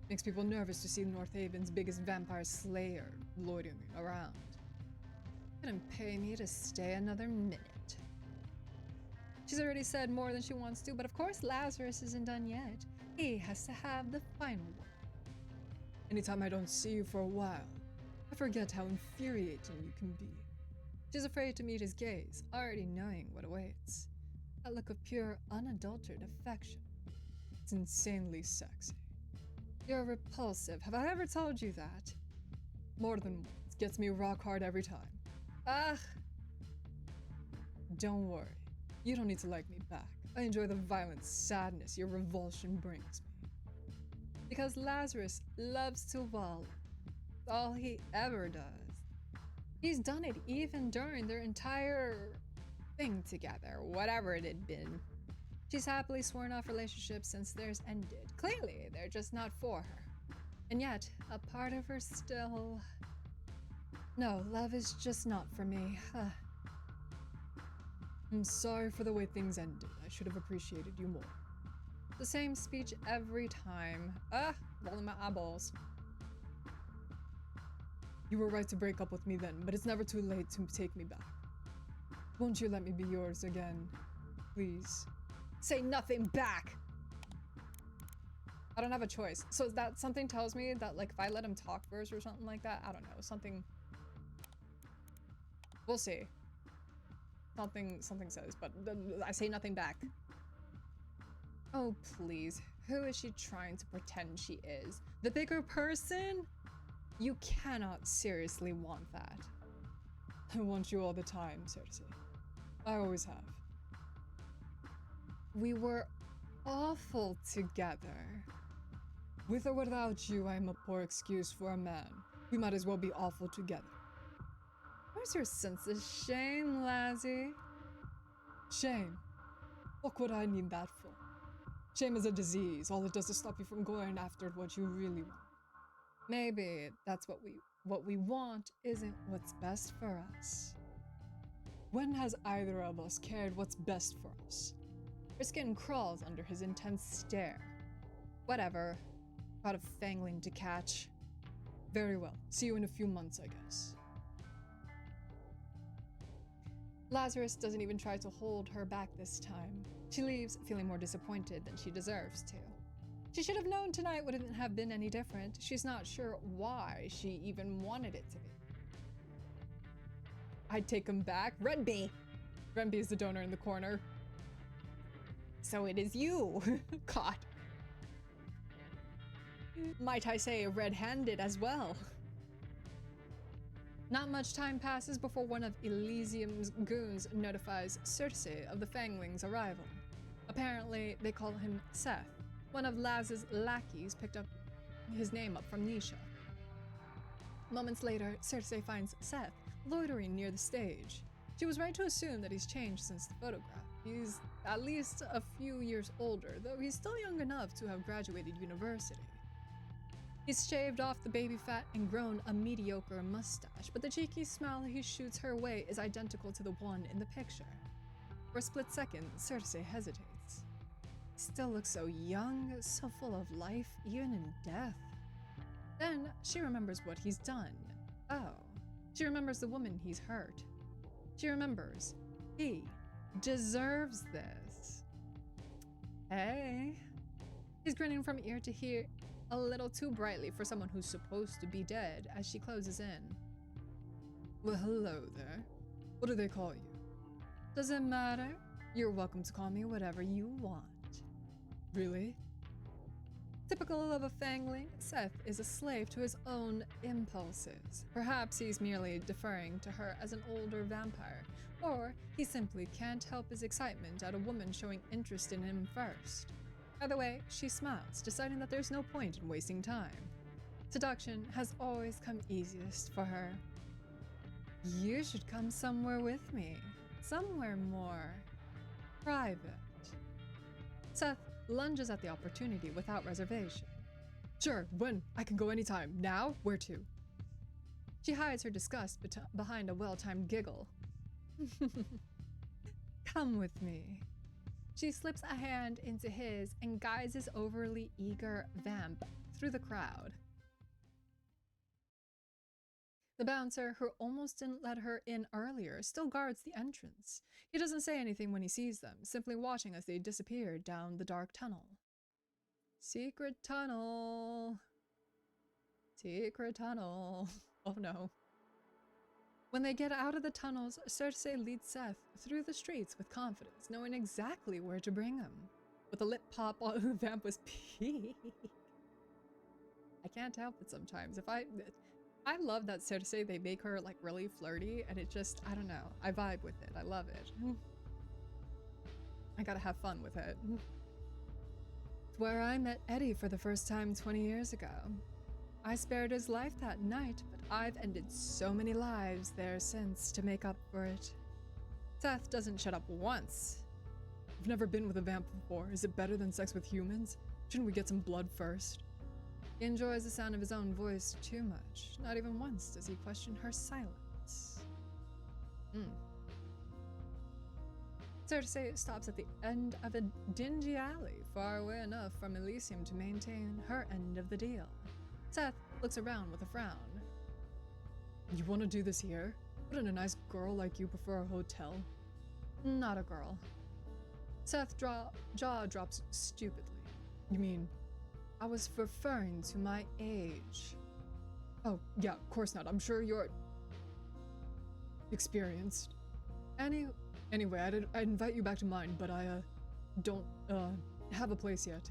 Makes people nervous to see North Haven's biggest vampire slayer loitering around. Couldn't pay me to stay another minute. She's already said more than she wants to, but of course Lazarus isn't done yet. He has to have the final word. Anytime I don't see you for a while, I forget how infuriating you can be. She's afraid to meet his gaze, already knowing what awaits. That look of pure, unadulterated affection. It's insanely sexy. You're repulsive. Have I ever told you that? More than once. Gets me rock hard every time. Ugh. Don't worry. You don't need to like me back. I enjoy the violent sadness your revulsion brings me. Because Lazarus loves to wallow. It's all he ever does. He's done it even during their entire thing together, whatever it had been. She's happily sworn off relationships since theirs ended. Clearly, they're just not for her. And yet, a part of her still... No, love is just not for me. I'm sorry for the way things ended. I should have appreciated you more. The same speech every time. Rolling my eyeballs. You were right to break up with me then, but it's never too late to take me back. Won't you let me be yours again? Please. Say nothing back! I don't have a choice. So that something tells me that, like, if I let him talk first or something like that, I don't know, something... We'll see. Something says, but I say nothing back. Oh, please. Who is she trying to pretend she is? The bigger person? You cannot seriously want that. I want you all the time, Circe. I always have. We were awful together. With or without you, I'm a poor excuse for a man. We might as well be awful together. Where's your sense of shame, Lazzy? Shame? What would I need that for? Shame is a disease. All it does is stop you from going after what you really want. Maybe that's what we want isn't what's best for us. When has either of us cared what's best for us? Her skin crawls under his intense stare. Whatever. Got a Fangling to catch. Very well. See you in a few months, I guess. Lazarus doesn't even try to hold her back this time. She leaves feeling more disappointed than she deserves to. She should have known tonight wouldn't have been any different. She's not sure why she even wanted it to be. I'd take him back. Renby! Renby is the donor in the corner. So it is you. God. Might I say red-handed as well. Not much time passes before one of Elysium's goons notifies Circe of the Fangling's arrival. Apparently, they call him Seth. One of Laz's lackeys picked up his name up from Nisha. Moments later, Circe finds Seth loitering near the stage. She was right to assume that he's changed since the photograph. He's at least a few years older, though he's still young enough to have graduated university. He's shaved off the baby fat and grown a mediocre mustache, but the cheeky smile he shoots her way is identical to the one in the picture. For a split second, Circe hesitates. He still looks so young, so full of life, even in death. Then she remembers what he's done. Oh, she remembers the woman he's hurt. She remembers he deserves this. Hey. He's grinning from ear to ear, a little too brightly for someone who's supposed to be dead as she closes in. Well, hello there. What do they call you? Does it matter? You're welcome to call me whatever you want. Really? Typical Typical of a fangling, Seth is a slave to his own impulses. Perhaps he's merely deferring to her as an older vampire, or he simply can't help his excitement at a woman showing interest in him first. Either way, she smiles, deciding that there's no point in wasting time. Seduction has always come easiest for her. You should come somewhere with me, somewhere more private. Seth lunges at the opportunity without reservation. Sure, when? I can go anytime. Now? Where to? She hides her disgust behind a well-timed giggle. Come with me. She slips a hand into his and guides his overly eager vamp through the crowd. The bouncer, who almost didn't let her in earlier, still guards the entrance. He doesn't say anything when he sees them, simply watching as they disappear down the dark tunnel. Secret tunnel. Secret tunnel. Oh no. When they get out of the tunnels, Circe leads Seth through the streets with confidence, knowing exactly where to bring him. With a lip pop while the vamp was peeing. I can't help it sometimes. I love that Circe, they make her like really flirty, and it just, I don't know, I vibe with it. I love it. I gotta have fun with it. It's where I met Eddie for the first time 20 years ago. I spared his life that night, but I've ended so many lives there since to make up for it. Seth doesn't shut up once. I've never been with a vamp before. Is it better than sex with humans? Shouldn't we get some blood first? He enjoys the sound of his own voice too much. Not even once does he question her silence. Circe stops at the end of a dingy alley, far away enough from Elysium to maintain her end of the deal. Seth looks around with a frown. You want to do this here? Wouldn't a nice girl like you prefer a hotel? Not a girl. Seth's jaw drops stupidly. You mean, I was referring to my age. Oh, yeah, of course not. I'm sure you're experienced. Anyway, I'd invite you back to mine, but I don't have a place yet.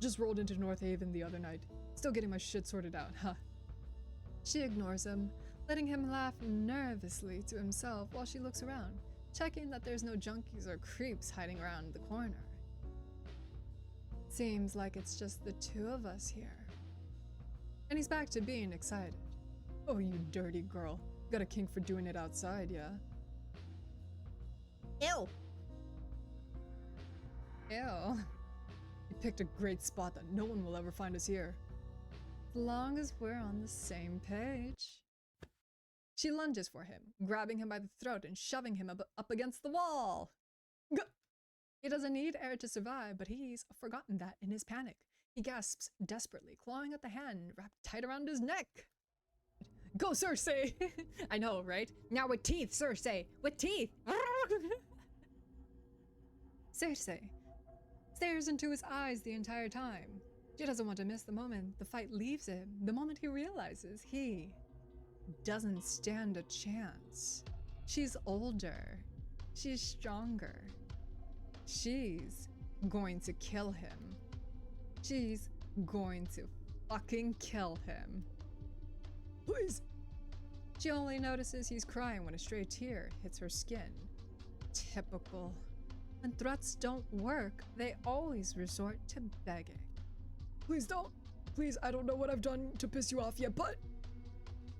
Just rolled into North Haven the other night. Still getting my shit sorted out, huh? She ignores him, letting him laugh nervously to himself while she looks around, checking that there's no junkies or creeps hiding around the corner. Seems like it's just the two of us here. And he's back to being excited. Oh, you dirty girl. Got a kink for doing it outside, yeah? Ew. Ew. You picked a great spot that no one will ever find us here. As long as we're on the same page. She lunges for him, grabbing him by the throat and shoving him up against the wall. Gah! He doesn't need air to survive, but he's forgotten that in his panic. He gasps desperately, clawing at the hand wrapped tight around his neck. Go, Circe! I know, right? Now with teeth, Circe! With teeth! Circe stares into his eyes the entire time. She doesn't want to miss the moment the fight leaves him, the moment he realizes he doesn't stand a chance. She's older. She's stronger. She's going to kill him. She's going to fucking kill him. Please. She only notices he's crying when a stray tear hits her skin. Typical. When threats don't work, they always resort to begging. Please don't. Please, I don't know what I've done to piss you off yet, but...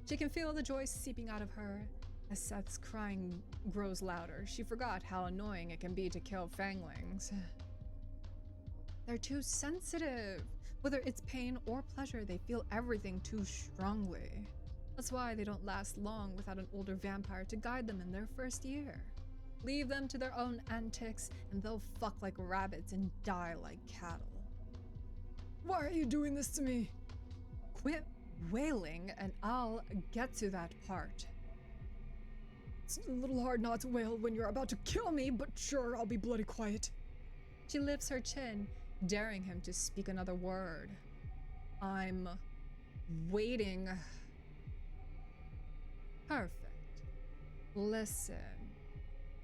She can feel the joy seeping out of her as Seth's crying grows louder. She forgot how annoying it can be to kill fanglings. They're too sensitive. Whether it's pain or pleasure, they feel everything too strongly. That's why they don't last long without an older vampire to guide them in their first year. Leave them to their own antics, and they'll fuck like rabbits and die like cattle. Why are you doing this to me? Quit wailing, and I'll get to that part. It's a little hard not to wail when you're about to kill me, but sure, I'll be bloody quiet. She lifts her chin, daring him to speak another word. I'm waiting. Perfect. Listen,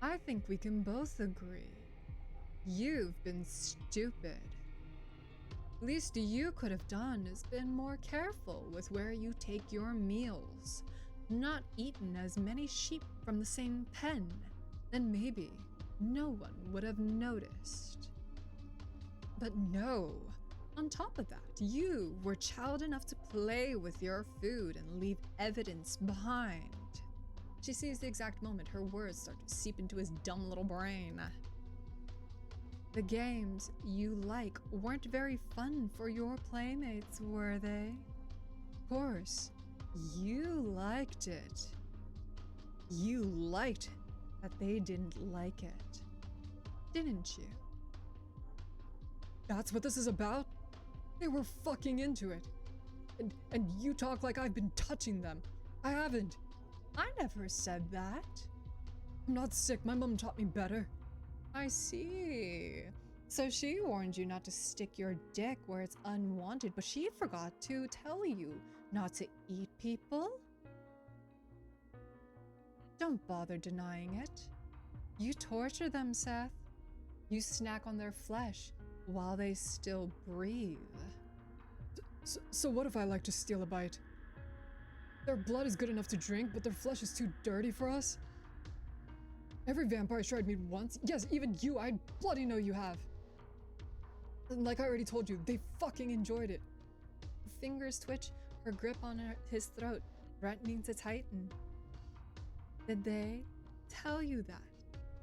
I think we can both agree. You've been stupid. Least you could have done is been more careful with where you take your meals. Not eaten as many sheep from the same pen. Then maybe no one would have noticed. But no. On top of that, you were child enough to play with your food and leave evidence behind. She sees the exact moment her words start to seep into his dumb little brain. The games you like weren't very fun for your playmates, were they? Of course, you liked it. You liked that they didn't like it, didn't you? That's what this is about? They were fucking into it. And you talk like I've been touching them. I haven't. I never said that. I'm not sick. My mom taught me better. I see. So she warned you not to stick your dick where it's unwanted, but she forgot to tell you not to eat people? Don't bother denying it. You torture them, Seth. You snack on their flesh while they still breathe. So what if I like to steal a bite? Their blood is good enough to drink, but their flesh is too dirty for us? Every vampire tried me once. Yes, even you, I bloody know you have. And like I already told you, they fucking enjoyed it. Her fingers twitch, her grip on his throat, threatening to tighten. Did they tell you that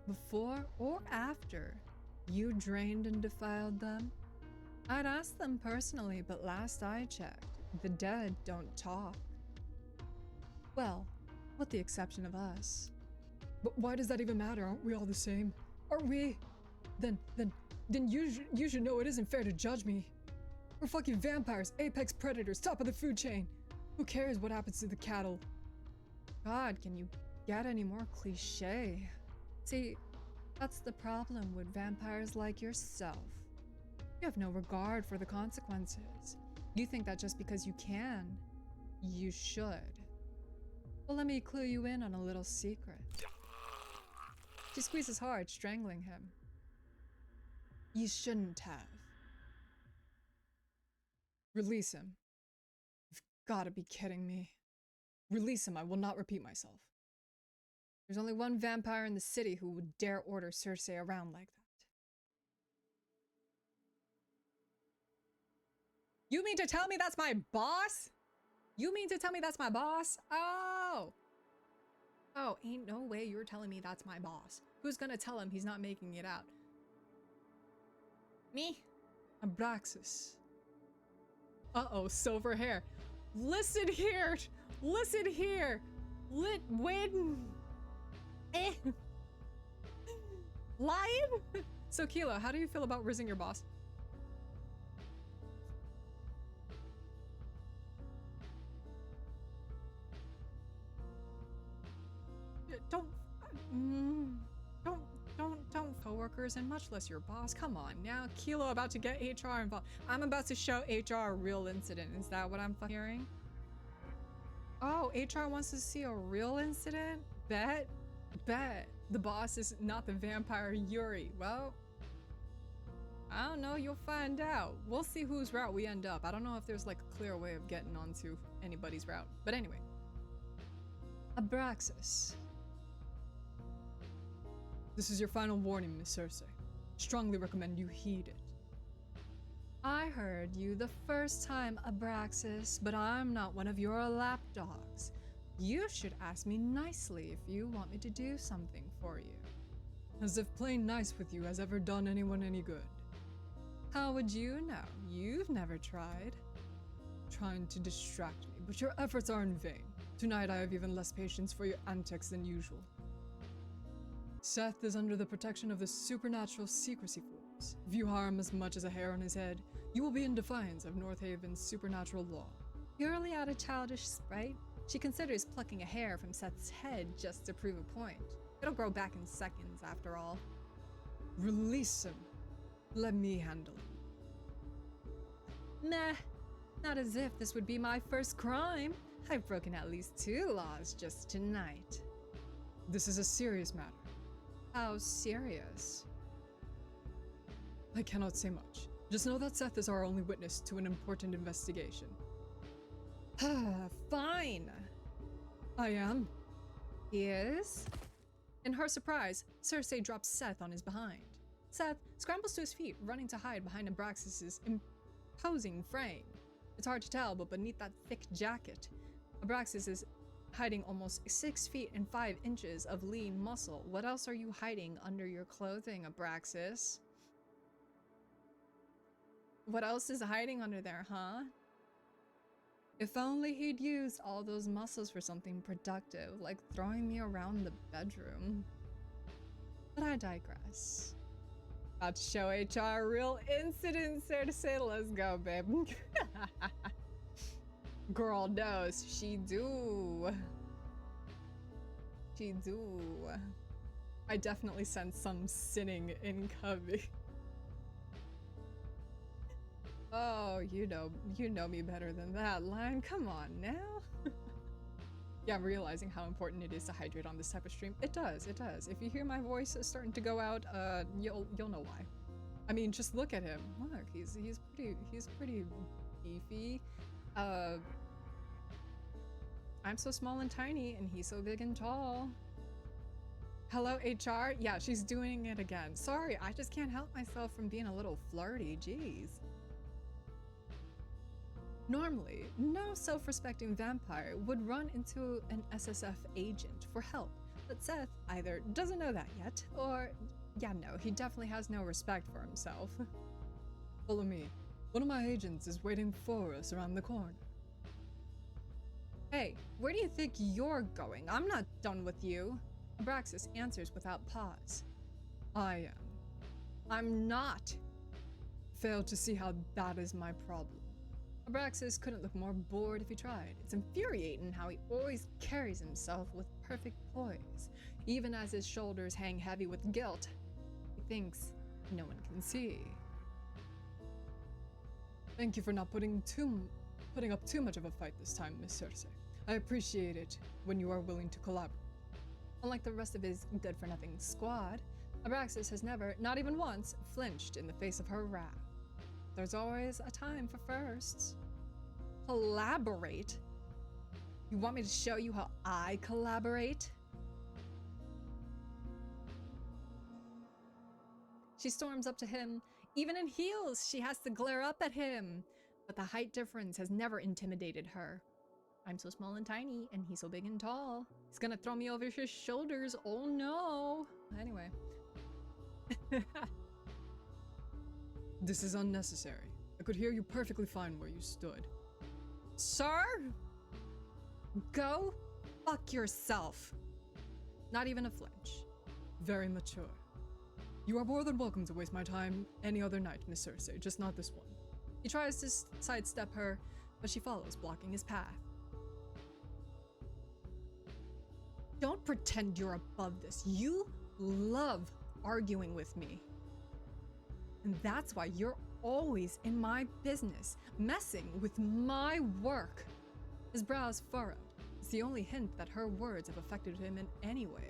before or after you drained and defiled them? I'd ask them personally, but last I checked, the dead don't talk. Well, with the exception of us. But why does that even matter? Aren't we all the same? Aren't we? Then you should know it isn't fair to judge me. We're fucking vampires, apex predators, top of the food chain. Who cares what happens to the cattle? God, can you get any more cliche? See, that's the problem with vampires like yourself. You have no regard for the consequences. You think that just because you can, you should. Well, let me clue you in on a little secret. She squeezes hard, strangling him. You shouldn't have. Release him. You've gotta be kidding me. Release him, I will not repeat myself. There's only one vampire in the city who would dare order Circe around like that. You mean to tell me that's my boss? You mean to tell me that's my boss? Oh, ain't no way you're telling me that's my boss. Who's gonna tell him he's not making it out? Me? Abraxas. Uh-oh, silver hair. Listen here! Listen here! Lying? So Kilo, how do you feel about rizzing your boss? Don't coworkers and much less your boss. Come on now, Kilo about to get HR involved. I'm about to show HR a real incident. Is that what I'm hearing? Oh, HR wants to see a real incident? Bet. The boss is not the vampire Yuri. Well, I don't know. You'll find out. We'll see whose route we end up. I don't know if there's like a clear way of getting onto anybody's route. But anyway. Abraxas. This is your final warning, Miss Circe. Strongly recommend you heed it. I heard you the first time, Abraxas, but I'm not one of your lapdogs. You should ask me nicely if you want me to do something for you. As if playing nice with you has ever done anyone any good. How would you know? You've never tried. Trying to distract me, but your efforts are in vain. Tonight I have even less patience for your antics than usual. Seth is under the protection of the supernatural secrecy force. If you harm as much as a hair on his head, you will be in defiance of North Haven's supernatural law. Purely out of childish spite, she considers plucking a hair from Seth's head just to prove a point. It'll grow back in seconds, after all. Release him. Let me handle him. Meh. Not as if this would be my first crime. I've broken at least 2 laws just tonight. This is a serious matter. How serious? I cannot say much. Just know that Seth is our only witness to an important investigation. Fine. I am. He is? In her surprise, Circe drops Seth on his behind. Seth scrambles to his feet, running to hide behind Abraxas's imposing frame. It's hard to tell, but beneath that thick jacket, Abraxas is hiding almost 6 feet and 5 inches of lean muscle. What else are you hiding under your clothing, Abraxas? What else is hiding under there, huh? If only he'd used all those muscles for something productive, like throwing me around the bedroom. But I digress. About to show HR real incidents there to say, let's go, babe. Girl knows, she do. She do. I definitely sense some sinning incoming. Oh, you know me better than that line. Come on now. Yeah, I'm realizing how important it is to hydrate on this type of stream. It does, it does. If you hear my voice starting to go out, you'll know why. I mean, just look at him. Look, he's pretty beefy. I'm so small and tiny, and he's so big and tall. Hello, HR? Yeah, she's doing it again. Sorry, I just can't help myself from being a little flirty. Jeez. Normally, no self-respecting vampire would run into an SSF agent for help, but Seth either doesn't know that yet, or, yeah, no, he definitely has no respect for himself. Follow me. One of my agents is waiting for us around the corner. Hey, where do you think you're going? I'm not done with you. Abraxas answers without pause. I am. I'm not. Failed to see how that is my problem. Abraxas couldn't look more bored if he tried. It's infuriating how he always carries himself with perfect poise, even as his shoulders hang heavy with guilt. He thinks no one can see. Thank you for not putting up too much of a fight this time, Miss Circe. I appreciate it when you are willing to collaborate. Unlike the rest of his good-for-nothing squad, Abraxas has never, not even once, flinched in the face of her wrath. There's always a time for firsts. Collaborate? You want me to show you how I collaborate? She storms up to him. Even in heels, she has to glare up at him. But the height difference has never intimidated her. I'm so small and tiny, and he's so big and tall. He's gonna throw me over his shoulders. Oh no. Anyway. This is unnecessary. I could hear you perfectly fine where you stood. Sir? Go fuck yourself. Not even a flinch. Very mature. You are more than welcome to waste my time any other night, Miss Circe, just not this one. He tries to sidestep her, but she follows, blocking his path. Don't pretend you're above this. You love arguing with me. And that's why you're always in my business, messing with my work. His brows furrowed. It's the only hint that her words have affected him in any way.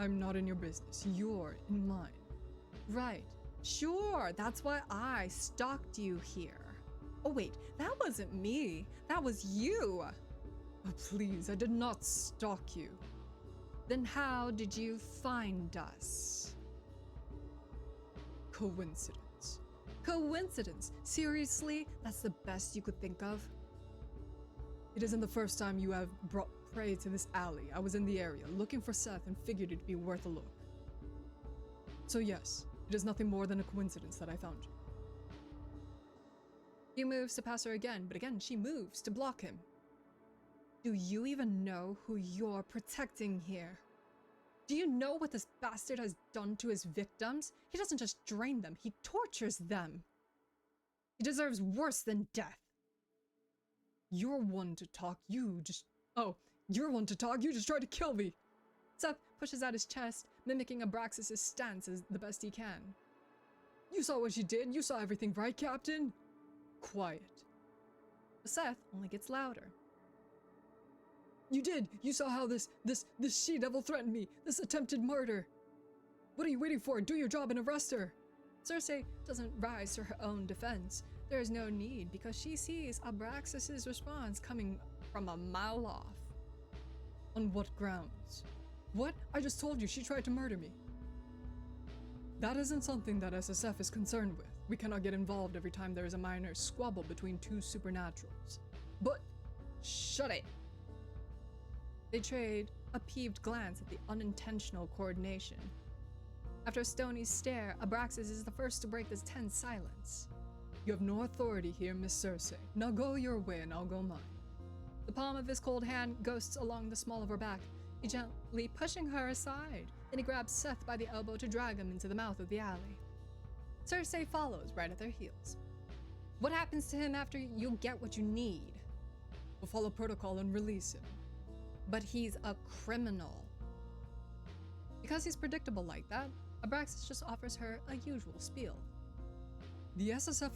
I'm not in your business. You're in mine. Right. Sure, that's why I stalked you here. Oh wait, that wasn't me. That was you. Oh please, I did not stalk you. Then how did you find us? Coincidence. Coincidence? Seriously? That's the best you could think of? It isn't the first time you have brought prey to this alley. I was in the area, looking for Seth and figured it'd be worth a look. So yes, it is nothing more than a coincidence that I found you. He moves to pass her again, but again she moves to block him. Do you even know who you're protecting here? Do you know what this bastard has done to his victims? He doesn't just drain them, he tortures them. He deserves worse than death. You're one to talk, you just tried to kill me. Seth pushes out his chest, mimicking Abraxas' stance as the best he can. You saw what she did, you saw everything, right, Captain? Quiet. But Seth only gets louder. You did! You saw how this she-devil threatened me! This attempted murder! What are you waiting for? Do your job and arrest her! Circe doesn't rise to her own defense. There is no need because she sees Abraxas's response coming from a mile off. On what grounds? What? I just told you she tried to murder me. That isn't something that SSF is concerned with. We cannot get involved every time there is a minor squabble between two supernaturals. But shut it! They trade a peeved glance at the unintentional coordination. After a stony stare, Abraxas is the first to break this tense silence. You have no authority here, Miss Circe. Now go your way and I'll go mine. The palm of his cold hand ghosts along the small of her back, he gently pushing her aside. Then he grabs Seth by the elbow to drag him into the mouth of the alley. Circe follows right at their heels. What happens to him after you get what you need? We'll follow protocol and release him. But he's a criminal. Because he's predictable like that, Abraxas just offers her a usual spiel. The SSF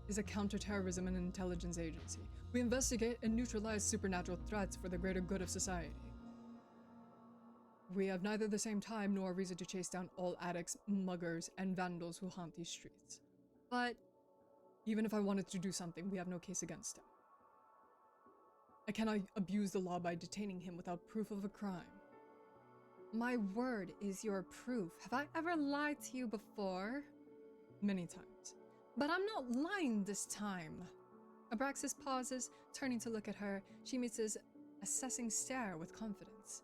is a counterterrorism and intelligence agency. We investigate and neutralize supernatural threats for the greater good of society. We have neither the same time nor reason to chase down all addicts, muggers, and vandals who haunt these streets. But even if I wanted to do something, we have no case against him. I cannot abuse the law by detaining him without proof of a crime. My word is your proof. Have I ever lied to you before? Many times. But I'm not lying this time. Abraxas pauses, turning to look at her. She meets his assessing stare with confidence.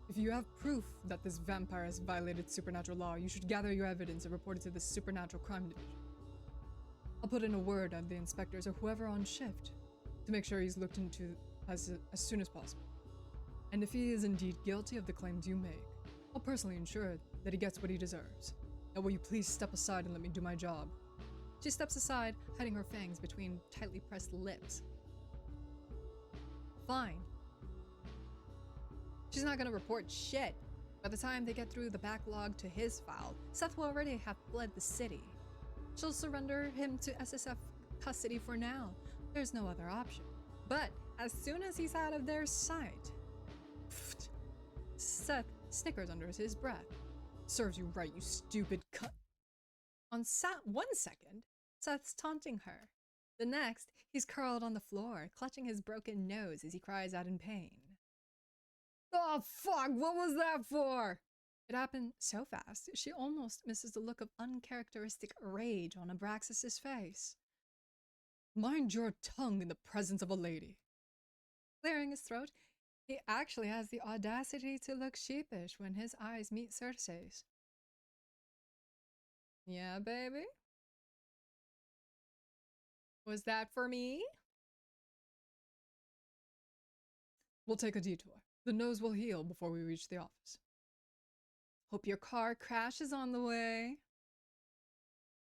If you have proof that this vampire has violated supernatural law, you should gather your evidence and report it to the Supernatural Crime Division. I'll put in a word on the inspectors or whoever on shift to make sure he's looked into as soon as possible. And if he is indeed guilty of the claims you make, I'll personally ensure that he gets what he deserves. Now will you please step aside and let me do my job? She steps aside, hiding her fangs between tightly pressed lips. Fine. She's not gonna report shit. By the time they get through the backlog to his file, Seth will already have fled the city. She'll surrender him to SSF custody for now. There's no other option. But as soon as he's out of their sight, Seth snickers under his breath. Serves you right, you stupid cut. On 1 second, Seth's taunting her. The next, he's curled on the floor, clutching his broken nose as he cries out in pain. Oh fuck, what was that for? It happened so fast, she almost misses the look of uncharacteristic rage on Abraxas's face. Mind your tongue in the presence of a lady. Clearing his throat, he actually has the audacity to look sheepish when his eyes meet Circe's. Yeah, baby? Was that for me? We'll take a detour. The nose will heal before we reach the office. Hope your car crashes on the way.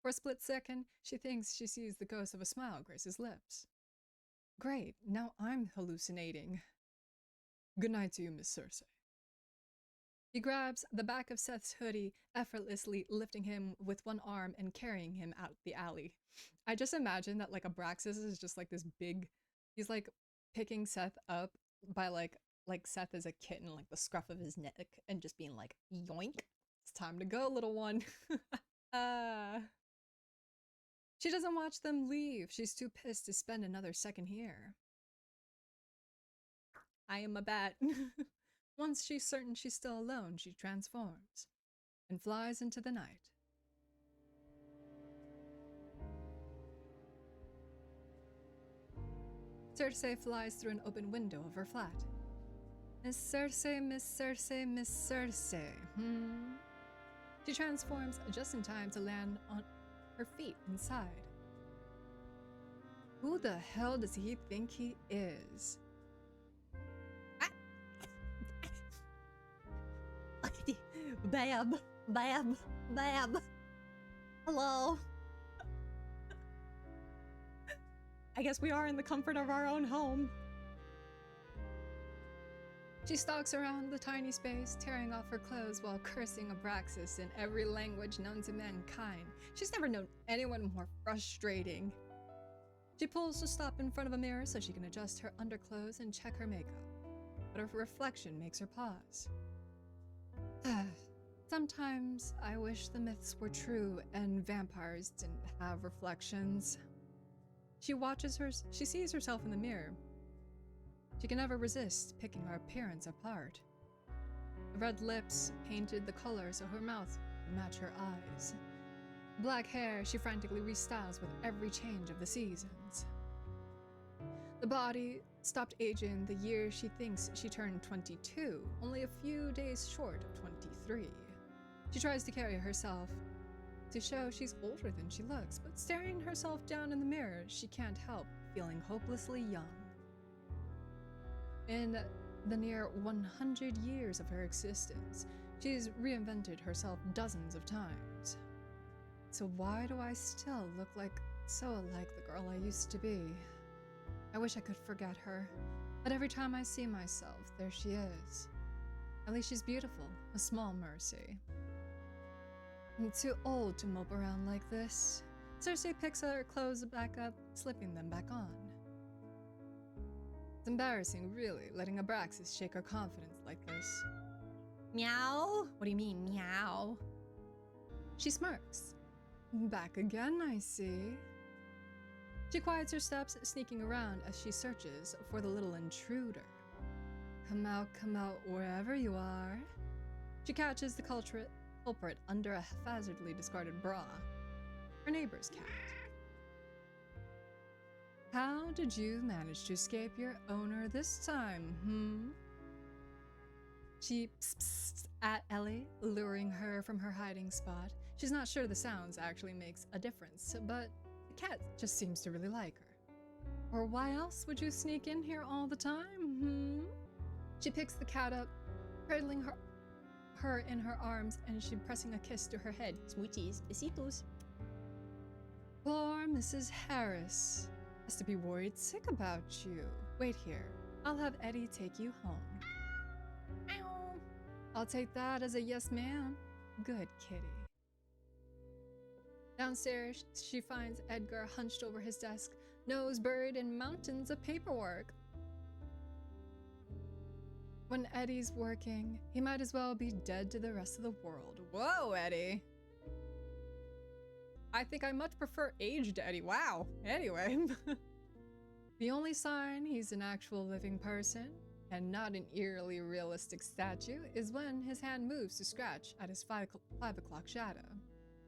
For a split second, she thinks she sees the ghost of a smile grace his lips. Great, now I'm hallucinating. Good night to you, Miss Circe. He grabs the back of Seth's hoodie, effortlessly lifting him with one arm and carrying him out the alley. I just imagine that like Abraxas is just like this big, he's like picking Seth up by like Seth is a kitten, like the scruff of his neck, and just being like, yoink, it's time to go, little one. She doesn't watch them leave. She's too pissed to spend another second here. I am a bat. Once she's certain she's still alone, she transforms and flies into the night. Circe flies through an open window of her flat. Miss Circe, Miss Circe, Miss Circe. She transforms just in time to land on her feet inside. Who the hell does he think he is? Bab, bab, bab. Hello. I guess we are in the comfort of our own home. She stalks around the tiny space, tearing off her clothes while cursing Abraxas in every language known to mankind. She's never known anyone more frustrating. She pulls to stop in front of a mirror so she can adjust her underclothes and check her makeup. but a reflection makes her pause. Sometimes I wish the myths were true and vampires didn't have reflections. She sees herself in the mirror. She can never resist picking her appearance apart. The red lips painted the color so her mouth would match her eyes. Black hair she frantically restyles with every change of the seasons. The body stopped aging the year she thinks she turned 22, only a few days short of 23. She tries to carry herself to show she's older than she looks, but staring herself down in the mirror, she can't help feeling hopelessly young. In the near 100 years of her existence, she's reinvented herself dozens of times. So why do I still look so like the girl I used to be? I wish I could forget her, but every time I see myself, there she is. At least she's beautiful, a small mercy. I'm too old to mope around like this. Circe picks her clothes back up, slipping them back on. It's embarrassing, really, letting Abraxas shake her confidence like this. Meow? What do you mean, meow? She smirks. Back again, I see. She quiets her steps, sneaking around as she searches for the little intruder. Come out, wherever you are. She catches the culprit under a haphazardly discarded bra. Her neighbor's cat. How did you manage to escape your owner this time, She pssts at Ellie, luring her from her hiding spot. She's not sure the sounds actually makes a difference, but the cat just seems to really like her. Or why else would you sneak in here all the time, She picks the cat up, cradling her in her arms, and she pressing a kiss to her head. Smoochies, besitos. Poor Mrs. Harris has to be worried sick about you. Wait here. I'll have Eddie take you home. Ow. I'll take that as a yes, ma'am. Good kitty. Downstairs, she finds Edgar hunched over his desk, nose buried in mountains of paperwork. When Eddie's working, he might as well be dead to the rest of the world. Whoa, Eddie. I think I much prefer aged Eddie. Wow. Anyway. The only sign he's an actual living person, and not an eerily realistic statue, is when his hand moves to scratch at his 5 o'clock shadow.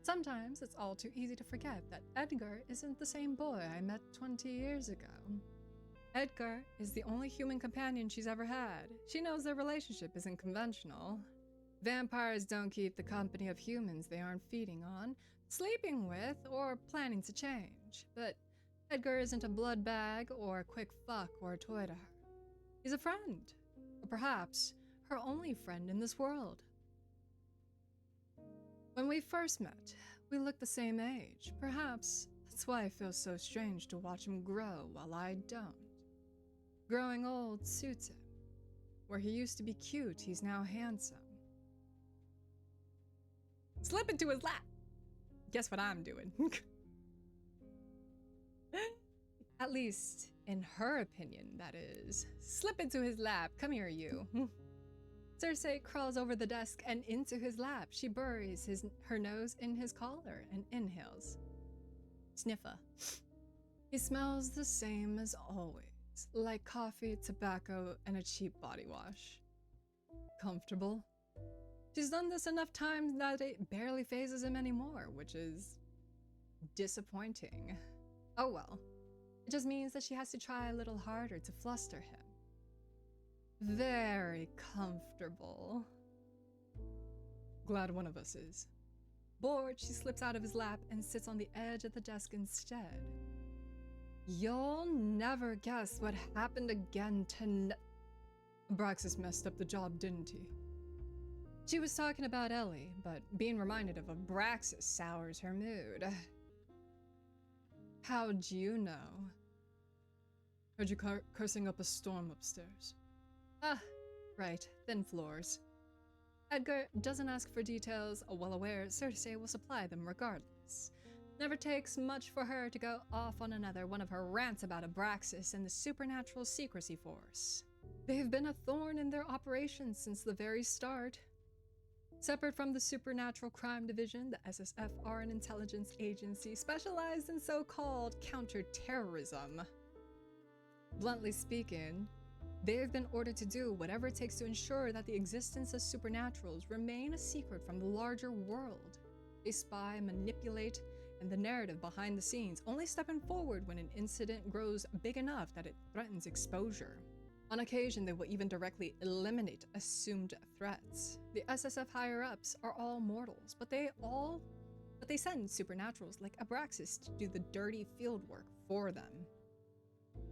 Sometimes it's all too easy to forget that Edgar isn't the same boy I met 20 years ago. Edgar is the only human companion she's ever had. She knows their relationship isn't conventional. Vampires don't keep the company of humans they aren't feeding on, sleeping with, or planning to change. But Edgar isn't a blood bag or a quick fuck or a toy to her. He's a friend, or perhaps her only friend in this world. When we first met, we looked the same age. Perhaps that's why it feels so strange to watch him grow while I don't. Growing old suits him. Where he used to be cute, he's now handsome. Slip into his lap. Guess what I'm doing? At least, in her opinion, that is. Slip into his lap. Come here, you. Circe crawls over the desk and into his lap. She buries her nose in his collar and inhales. Sniffer. He smells the same as always. Like coffee, tobacco, and a cheap body wash. Comfortable. She's done this enough times that it barely phases him anymore, which is disappointing. Oh well. It just means that she has to try a little harder to fluster him. Very comfortable. Glad one of us is. Bored, she slips out of his lap and sits on the edge of the desk instead. You'll never guess what happened again tonight. Abraxas messed up the job, didn't he? She was talking about Ellie, but being reminded of Abraxas sours her mood. How'd you know? Heard you cursing up a storm upstairs. Ah, right, thin floors. Edgar doesn't ask for details, well aware Circe will supply them regardless. Never takes much for her to go off on another one of her rants about Abraxas and the supernatural secrecy force. They have been a thorn in their operations since the very start. Separate from the Supernatural Crime Division, the SSF are an intelligence agency specialized in so-called counterterrorism. Bluntly speaking, they have been ordered to do whatever it takes to ensure that the existence of supernaturals remain a secret from the larger world. They spy, manipulate, and the narrative behind the scenes, only stepping forward when an incident grows big enough that it threatens exposure. On occasion, they will even directly eliminate assumed threats. The SSF higher-ups are all mortals, but they send supernaturals like Abraxas to do the dirty fieldwork for them.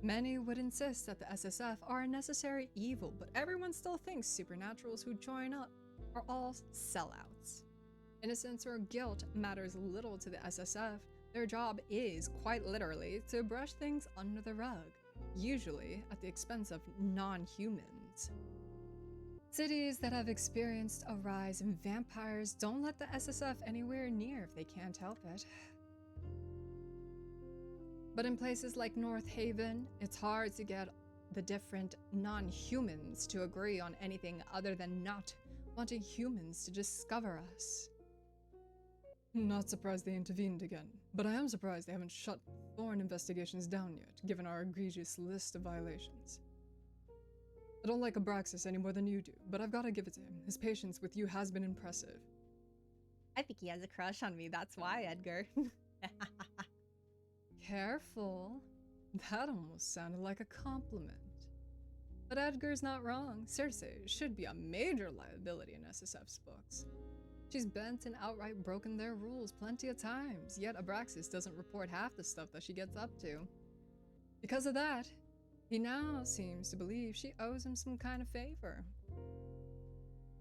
Many would insist that the SSF are a necessary evil, but everyone still thinks supernaturals who join up are all sellouts. Innocence or guilt matters little to the SSF. Their job is, quite literally, to brush things under the rug, usually at the expense of non-humans. Cities that have experienced a rise in vampires don't let the SSF anywhere near if they can't help it. But in places like North Haven, it's hard to get the different non-humans to agree on anything other than not wanting humans to discover us. Not surprised they intervened again, but I am surprised they haven't shut Thorn investigations down yet, given our egregious list of violations. I don't like Abraxas any more than you do, but I've got to give it to him. His patience with you has been impressive. I think he has a crush on me, that's why, Edgar. Careful. That almost sounded like a compliment. But Edgar's not wrong. Circe should be a major liability in SSF's books. She's bent and outright broken their rules plenty of times, yet Abraxas doesn't report half the stuff that she gets up to. Because of that, he now seems to believe she owes him some kind of favor.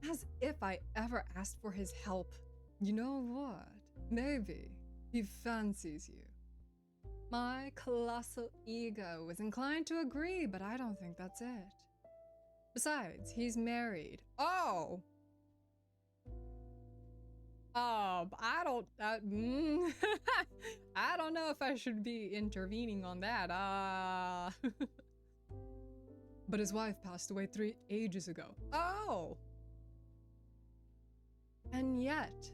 As if I ever asked for his help. You know what? Maybe he fancies you. My colossal ego is inclined to agree, but I don't think that's it. Besides, he's married. Oh! I don't know if I should be intervening on that. But his wife passed away 3 ages ago. Oh! And yet,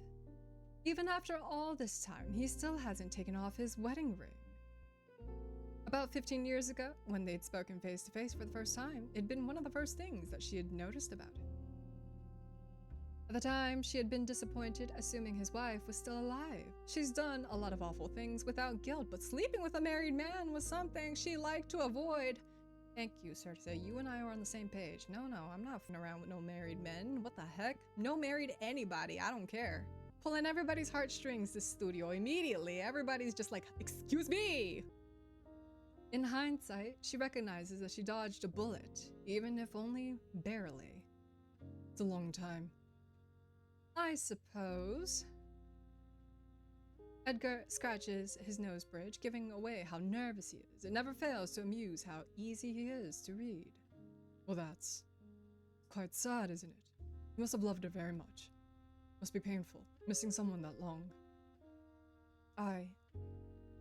even after all this time, he still hasn't taken off his wedding ring. About 15 years ago, when they'd spoken face to face for the first time, it'd been one of the first things that she had noticed about him. At the time, she had been disappointed, assuming his wife was still alive. She's done a lot of awful things without guilt, but sleeping with a married man was something she liked to avoid. Thank you, Circe. You and I are on the same page. No, I'm not fooling around with no married men. What the heck? No married anybody. I don't care. Pulling everybody's heartstrings, this studio. Immediately, everybody's just like, excuse me! In hindsight, she recognizes that she dodged a bullet, even if only barely. It's a long time. I suppose. Edgar scratches his nose bridge, giving away how nervous he is. It never fails to amuse how easy he is to read. Well, that's quite sad, isn't it? You must have loved her very much. Must be painful, missing someone that long. I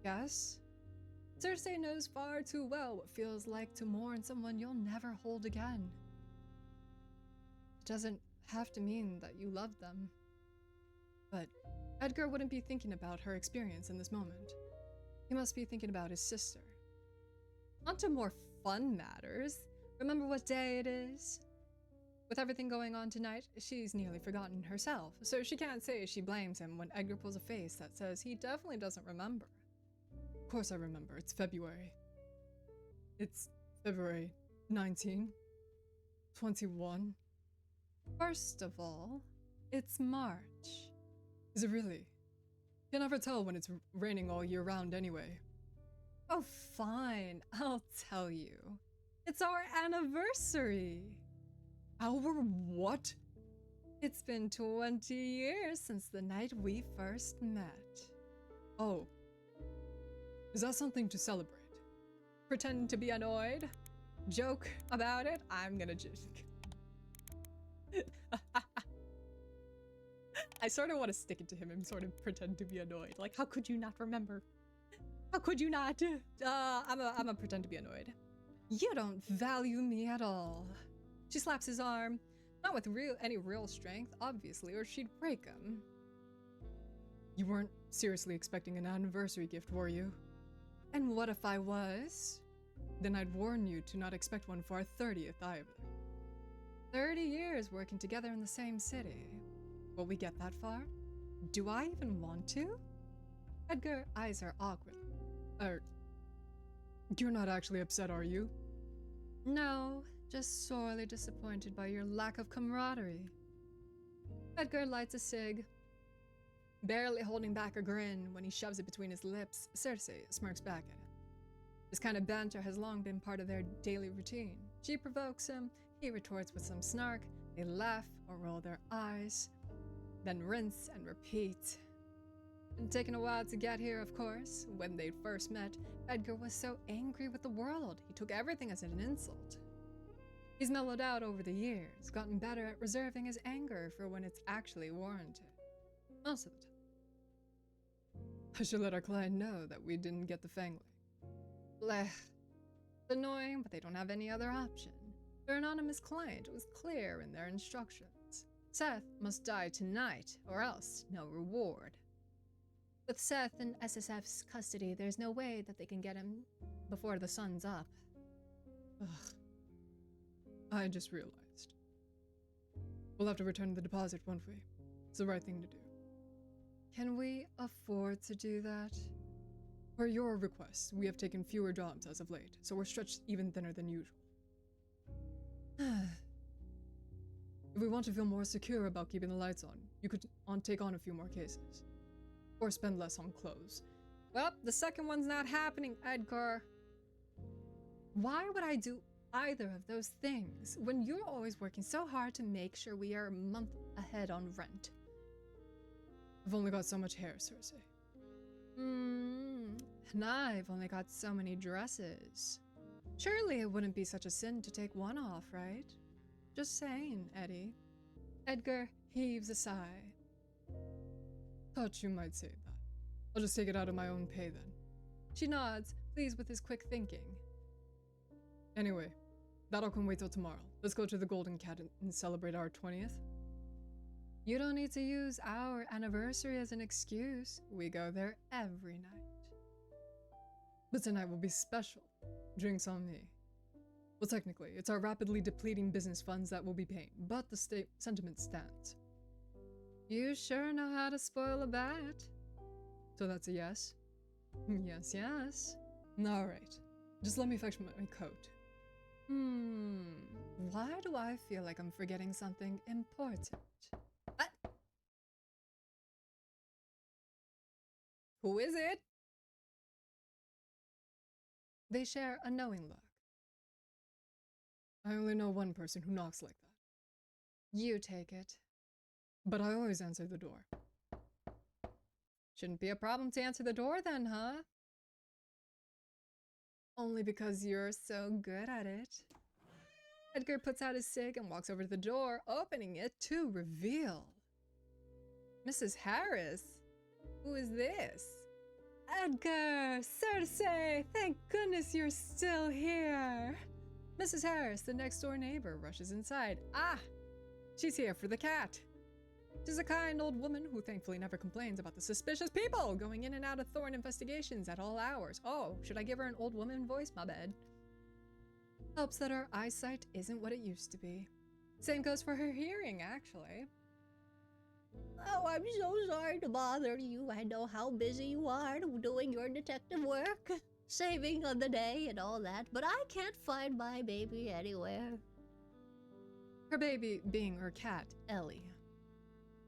guess. Circe knows far too well what feels like to mourn someone you'll never hold again. It doesn't have to mean that you love them. But Edgar wouldn't be thinking about her experience in this moment. He must be thinking about his sister. On to more fun matters. Remember what day it is? With everything going on tonight, she's nearly forgotten herself, so she can't say she blames him when Edgar pulls a face that says he definitely doesn't remember. Of course I remember. It's February. It's February 19, 21. First of all, it's March. Is it really? You can never tell when it's raining all year round anyway. Oh, fine. I'll tell you. It's our anniversary. Our what? It's been 20 years since the night we first met. Oh. Is that something to celebrate? Pretend to be annoyed? Joke about it? I'm gonna just... I sort of want to stick it to him and sort of pretend to be annoyed. Like, how could you not remember? How could you not? I'm a pretend to be annoyed. You don't value me at all. She slaps his arm, not with any real strength, obviously, or she'd break him. You weren't seriously expecting an anniversary gift, were you? And what if I was? Then I'd warn you to not expect one for our 30th either. 30 years working together in the same city. Will we get that far? Do I even want to? Edgar eyes her awkwardly. You're not actually upset, are you? No, just sorely disappointed by your lack of camaraderie. Edgar lights a cig, barely holding back a grin when he shoves it between his lips. Circe smirks back at him. This kind of banter has long been part of their daily routine. She provokes him, he retorts with some snark, they laugh or roll their eyes, then rinse and repeat. It's taken a while to get here, of course. When they'd first met, Edgar was so angry with the world, he took everything as an insult. He's mellowed out over the years, gotten better at reserving his anger for when it's actually warranted. Most of the time. I should let our client know that we didn't get the Fangling. Blech. It's annoying, but they don't have any other option. Their anonymous client was clear in their instructions. Seth must die tonight, or else no reward. With Seth in SSF's custody, there's no way that they can get him before the sun's up. Ugh. I just realized. We'll have to return the deposit, won't we? It's the right thing to do. Can we afford to do that? Per your request, we have taken fewer jobs as of late, so we're stretched even thinner than usual. If we want to feel more secure about keeping the lights on, you could take on a few more cases. Or spend less on clothes. Well, the second one's not happening, Edgar. Why would I do either of those things when you're always working so hard to make sure we are a month ahead on rent? I've only got so much hair, Circe. And I've only got so many dresses. Surely it wouldn't be such a sin to take one off, right? Just saying, Eddie. Edgar heaves a sigh. Thought you might say that. I'll just take it out of my own pay then. She nods, pleased with his quick thinking. Anyway, that'll come wait till tomorrow. Let's go to the Golden Cat and celebrate our 20th. You don't need to use our anniversary as an excuse. We go there every night. But tonight will be special. Drinks on me. Well, technically, it's our rapidly depleting business funds that will be paying, but the sentiment stands. You sure know how to spoil a bat. So that's a yes? Yes, yes. Alright. Just let me fetch my coat. Why do I feel like I'm forgetting something important? What? Who is it? They share a knowing look. I only know one person who knocks like that. You take it. But I always answer the door. Shouldn't be a problem to answer the door then, huh? Only because you're so good at it. Edgar puts out his cig and walks over to the door, opening it to reveal. Mrs. Harris? Who is this? Edgar! Circe! Thank goodness you're still here! Mrs. Harris, the next door neighbor, rushes inside. Ah! She's here for the cat. She's a kind old woman who thankfully never complains about the suspicious people going in and out of Thorn investigations at all hours. Oh, should I give her an old woman voice? My bad. Helps that her eyesight isn't what it used to be. Same goes for her hearing, actually. Oh, I'm so sorry to bother you. I know how busy you are doing your detective work, saving on the day and all that, but I can't find my baby anywhere. Her baby being her cat, Ellie.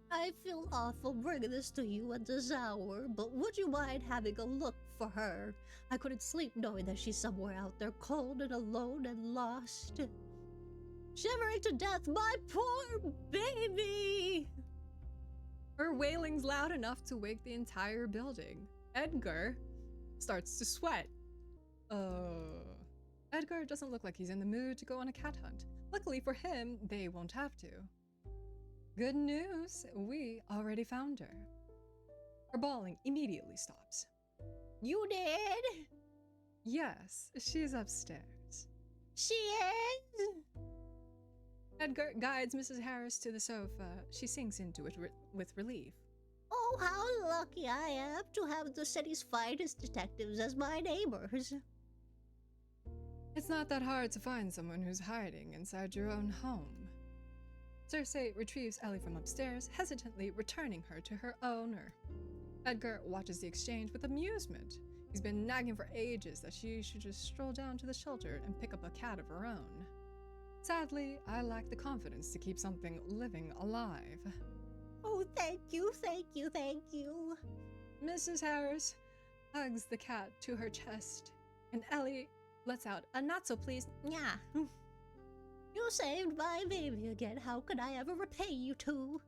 I feel awful bringing this to you at this hour, but would you mind having a look for her? I couldn't sleep knowing that she's somewhere out there cold and alone and lost. Shivering to death, my poor baby! Her wailing's loud enough to wake the entire building. Edgar starts to sweat. Edgar doesn't look like he's in the mood to go on a cat hunt. Luckily for him, they won't have to. Good news, we already found her. Her bawling immediately stops. You did? Yes, she's upstairs. She is! Edgar guides Mrs. Harris to the sofa. She sinks into it with relief. Oh, how lucky I am to have the city's finest detectives as my neighbors. It's not that hard to find someone who's hiding inside your own home. Circe retrieves Ellie from upstairs, hesitantly returning her to her owner. Edgar watches the exchange with amusement. He's been nagging for ages that she should just stroll down to the shelter and pick up a cat of her own. Sadly, I lack the confidence to keep something living alive. Oh, thank you, thank you, thank you. Mrs. Harris hugs the cat to her chest, and Ellie lets out a not-so-pleased "Nya." You saved my baby again. How could I ever repay you two?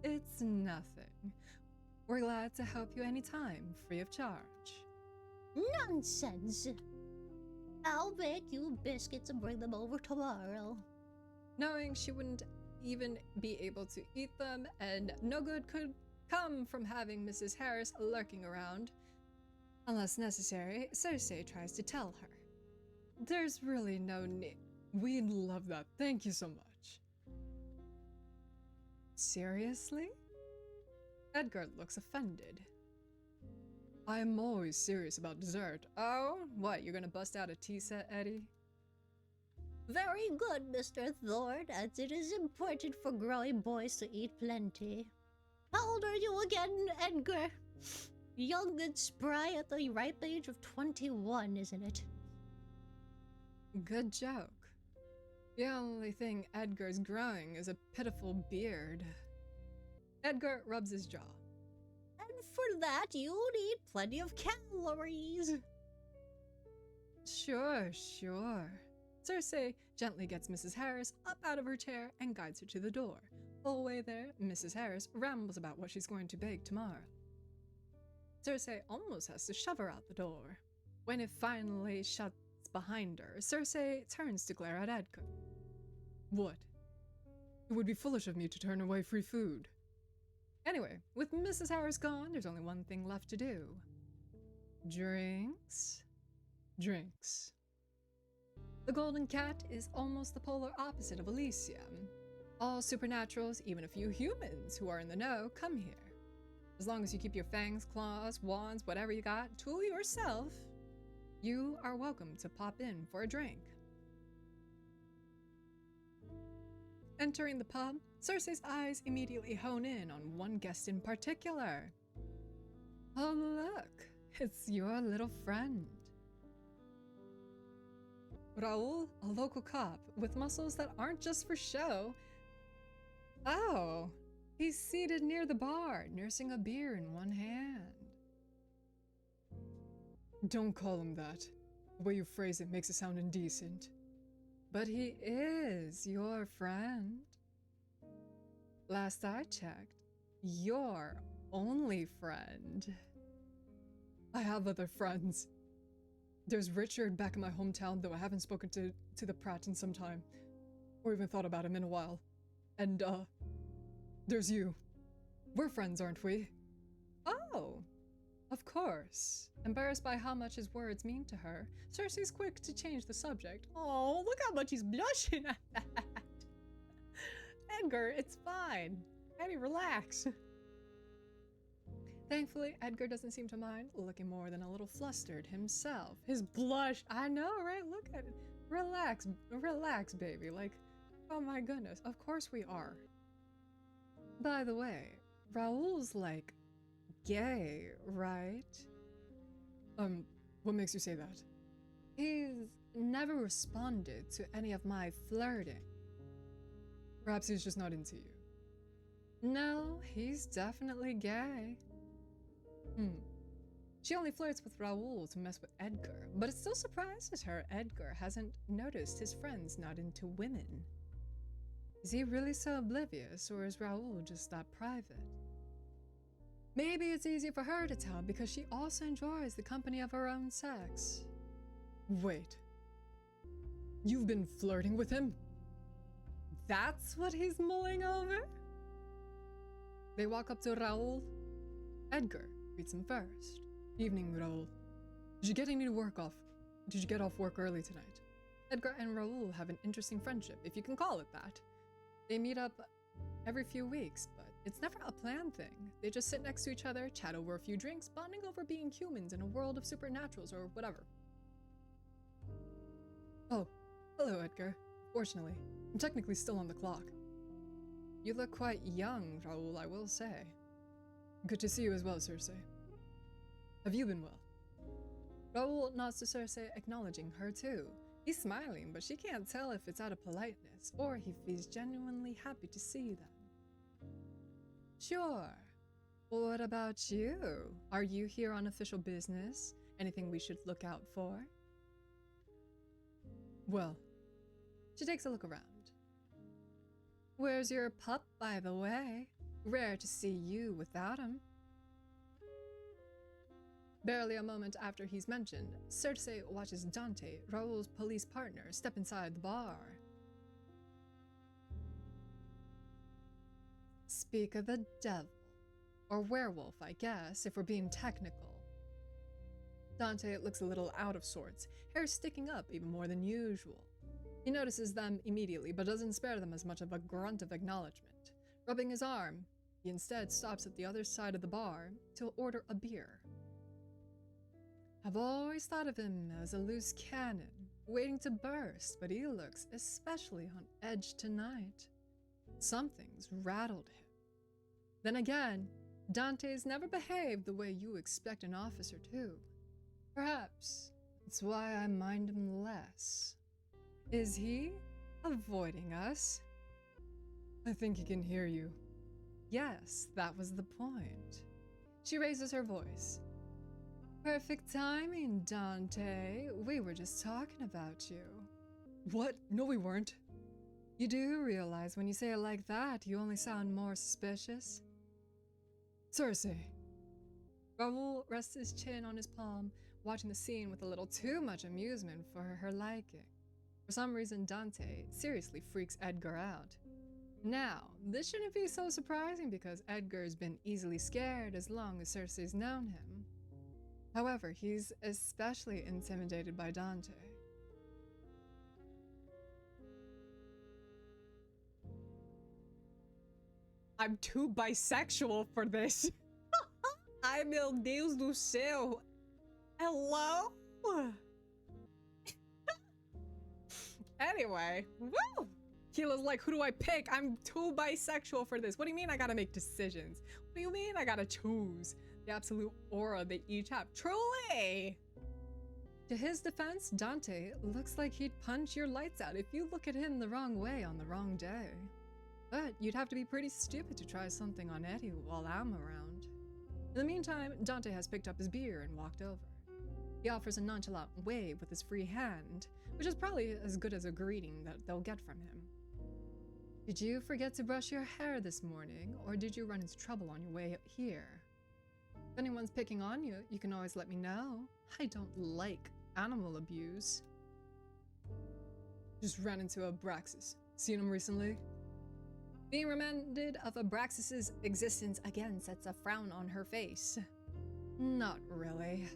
It's nothing. We're glad to help you anytime, free of charge. Nonsense. I'll bake you biscuits and bring them over tomorrow. Knowing she wouldn't even be able to eat them, and no good could come from having Mrs. Harris lurking around, unless necessary, Circe tries to tell her. There's really no need. We'd love that. Thank you so much. Seriously? Edgar looks offended. I am always serious about dessert. Oh, what, you're gonna bust out a tea set, Eddie? Very good, Mr. Thorne, as it is important for growing boys to eat plenty. How old are you again, Edgar? Young and spry at the ripe age of 21, isn't it? Good joke. The only thing Edgar's growing is a pitiful beard. Edgar rubs his jaw. And for that, you need plenty of calories. Sure. Circe gently gets Mrs. Harris up out of her chair and guides her to the door. All the way there, Mrs. Harris rambles about what she's going to bake tomorrow. Circe almost has to shove her out the door. When it finally shuts behind her, Circe turns to glare at Edgar. What? It would be foolish of me to turn away free food. Anyway, with Mrs. Harris gone, there's only one thing left to do. Drinks. The golden cat is almost the polar opposite of Alicia. All supernaturals, even a few humans who are in the know, come here. As long as you keep your fangs, claws, wands, whatever you got, to yourself, you are welcome to pop in for a drink. Entering the pub, Circe's eyes immediately hone in on one guest in particular. Oh look, it's your little friend. Raul, a local cop with muscles that aren't just for show. Oh, he's seated near the bar, nursing a beer in one hand. Don't call him that. The way you phrase it makes it sound indecent. But he is your friend. Last I checked, your only friend. I have other friends. There's Richard back in my hometown, though I haven't spoken to the Pratt in some time, or even thought about him in a while. And, there's you. We're friends, aren't we? Oh, of course. Embarrassed by how much his words mean to her, Circe's quick to change the subject. Oh, look how much he's blushing at that. Edgar, it's fine. Eddie, relax. Thankfully, Edgar doesn't seem to mind, looking more than a little flustered himself. His blush, I know, right? Look at it. Relax, baby. Like, oh my goodness, of course we are. By the way, Raul's like, gay, right? What makes you say that? He's never responded to any of my flirting. Perhaps he's just not into you. No, he's definitely gay. She only flirts with Raul to mess with Edgar, but it still surprises her Edgar hasn't noticed his friend's not into women. Is he really so oblivious, or is Raul just that private? Maybe it's easy for her to tell because she also enjoys the company of her own sex. Wait. You've been flirting with him? That's what he's mulling over? They walk up to Raul. Edgar greets him first. Evening, Raul. Did you get off work early tonight? Edgar and Raoul have an interesting friendship, if you can call it that. They meet up every few weeks, but it's never a planned thing. They just sit next to each other, chat over a few drinks, bonding over being humans in a world of supernaturals or whatever. Oh, hello, Edgar. Fortunately, I'm technically still on the clock. You look quite young, Raoul, I will say. Good to see you as well, Circe. Have you been well? Raoul nods to Circe, acknowledging her too. He's smiling, but she can't tell if it's out of politeness or if he's genuinely happy to see them. Sure. Well, what about you? Are you here on official business? Anything we should look out for? Well, she takes a look around. Where's your pup, by the way? Rare to see you without him. Barely a moment after he's mentioned, Circe watches Dante, Raoul's police partner, step inside the bar. Speak of the devil. Or werewolf, I guess, if we're being technical. Dante looks a little out of sorts, hair sticking up even more than usual. He notices them immediately, but doesn't spare them as much of a grunt of acknowledgement. Rubbing his arm, he instead stops at the other side of the bar to order a beer. I've always thought of him as a loose cannon, waiting to burst, but he looks especially on edge tonight. Something's rattled him. Then again, Dante's never behaved the way you expect an officer to. Perhaps that's why I mind him less. Is he avoiding us? I think he can hear you. Yes, that was the point. She raises her voice. Perfect timing, Dante. We were just talking about you. What? No, we weren't. You do realize when you say it like that, you only sound more suspicious? Circe. Raoul rests his chin on his palm, watching the scene with a little too much amusement for her liking. For some reason, Dante seriously freaks Edgar out. Now, this shouldn't be so surprising because Edgar's been easily scared as long as Circe's known him. However, he's especially intimidated by Dante. I'm too bisexual for this. Ai, meu Deus do céu. Hello? Anyway, woo! Keela's like, who do I pick? I'm too bisexual for this. What do you mean I gotta make decisions? What do you mean I gotta choose? The absolute aura they each have. Truly! To his defense, Dante looks like he'd punch your lights out if you look at him the wrong way on the wrong day. But you'd have to be pretty stupid to try something on Eddie while I'm around. In the meantime, Dante has picked up his beer and walked over. He offers a nonchalant wave with his free hand, which is probably as good as a greeting that they'll get from him. Did you forget to brush your hair this morning, or did you run into trouble on your way here? If anyone's picking on you, you can always let me know. I don't like animal abuse. Just ran into Abraxas. Seen him recently? Being reminded of Abraxas's existence again sets a frown on her face. Not really.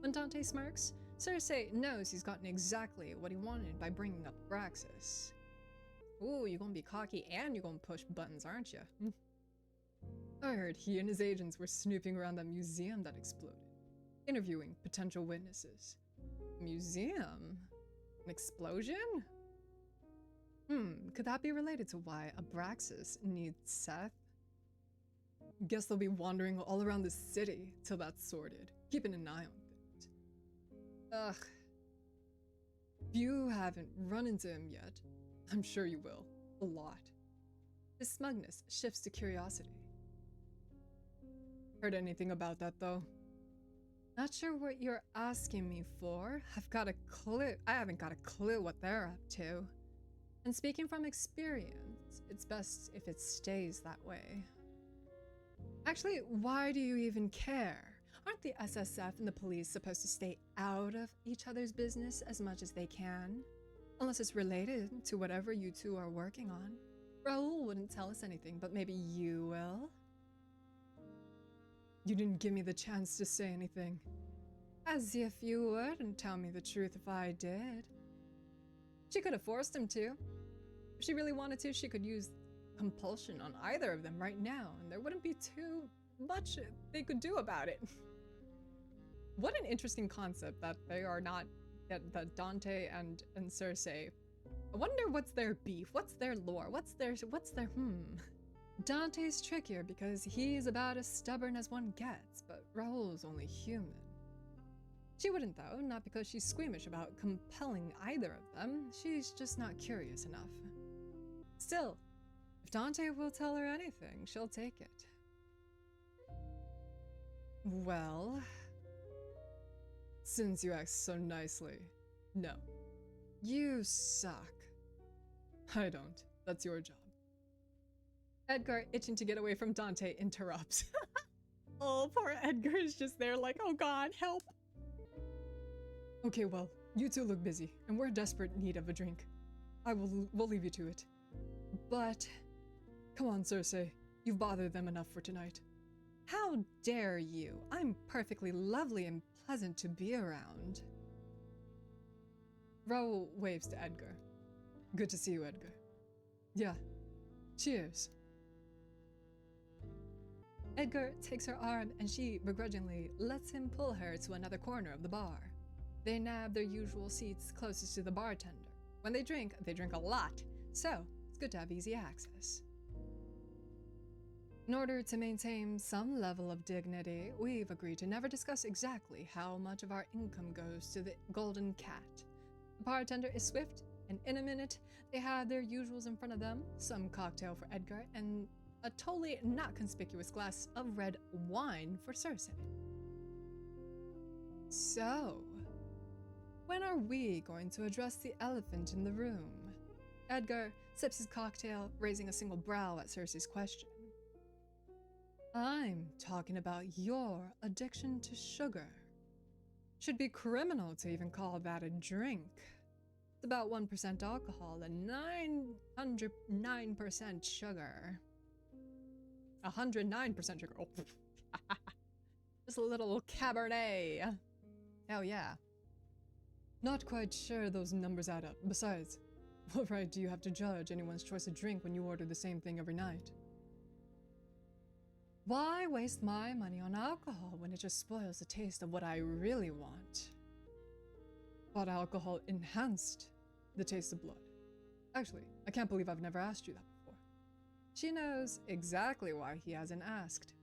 When Dante smirks, Circe knows he's gotten exactly what he wanted by bringing up Abraxas. Ooh, you're gonna be cocky and you're gonna push buttons, aren't you? I heard he and his agents were snooping around that museum that exploded, interviewing potential witnesses. Museum? An explosion? Could that be related to why Abraxas needs Seth? Guess they'll be wandering all around the city till that's sorted, keeping an eye on things. Ugh. If you haven't run into him yet, I'm sure you will. A lot. His smugness shifts to curiosity. Heard anything about that, though? Not sure what you're asking me for. I haven't got a clue what they're up to. And speaking from experience, it's best if it stays that way. Actually, why do you even care? Aren't the SSF and the police supposed to stay out of each other's business as much as they can? Unless it's related to whatever you two are working on. Raoul wouldn't tell us anything, but maybe you will? You didn't give me the chance to say anything. As if you wouldn't tell me the truth if I did. She could have forced him to. If she really wanted to, she could use compulsion on either of them right now, and there wouldn't be too much they could do about it. What an interesting concept that they are not, that Dante and Circe. I wonder what's their beef, what's their lore, what's their Dante's trickier because he's about as stubborn as one gets, but Raoul's only human. She wouldn't though, not because she's squeamish about compelling either of them, she's just not curious enough. Still, if Dante will tell her anything, she'll take it. Well, since you act so nicely, no. You suck. I don't. That's your job. Edgar, itching to get away from Dante, interrupts. Oh, poor Edgar is just there like, oh god, help. Okay, well, you two look busy, and we're in desperate need of a drink. We'll leave you to it. But, come on, Circe, you've bothered them enough for tonight. How dare you? I'm perfectly lovely and pleasant to be around. Raoul waves to Edgar. Good to see you, Edgar. Yeah. Cheers. Edgar takes her arm and she begrudgingly lets him pull her to another corner of the bar. They nab their usual seats closest to the bartender. When they drink a lot, so it's good to have easy access. In order to maintain some level of dignity, we've agreed to never discuss exactly how much of our income goes to the Golden Cat. The bartender is swift, and in a minute, they have their usuals in front of them, some cocktail for Edgar, and a totally not conspicuous glass of red wine for Circe. So, when are we going to address the elephant in the room? Edgar sips his cocktail, raising a single brow at Circe's question. I'm talking about your addiction to sugar. Should be criminal to even call that a drink. It's about 1% alcohol and 909% sugar. 109% sugar. Oh. Just a little Cabernet. Hell yeah. Not quite sure those numbers add up. Besides, what right do you have to judge anyone's choice of drink when you order the same thing every night? Why waste my money on alcohol when it just spoils the taste of what I really want? Thought alcohol enhanced the taste of blood. Actually, I can't believe I've never asked you that before. She knows exactly why he hasn't asked.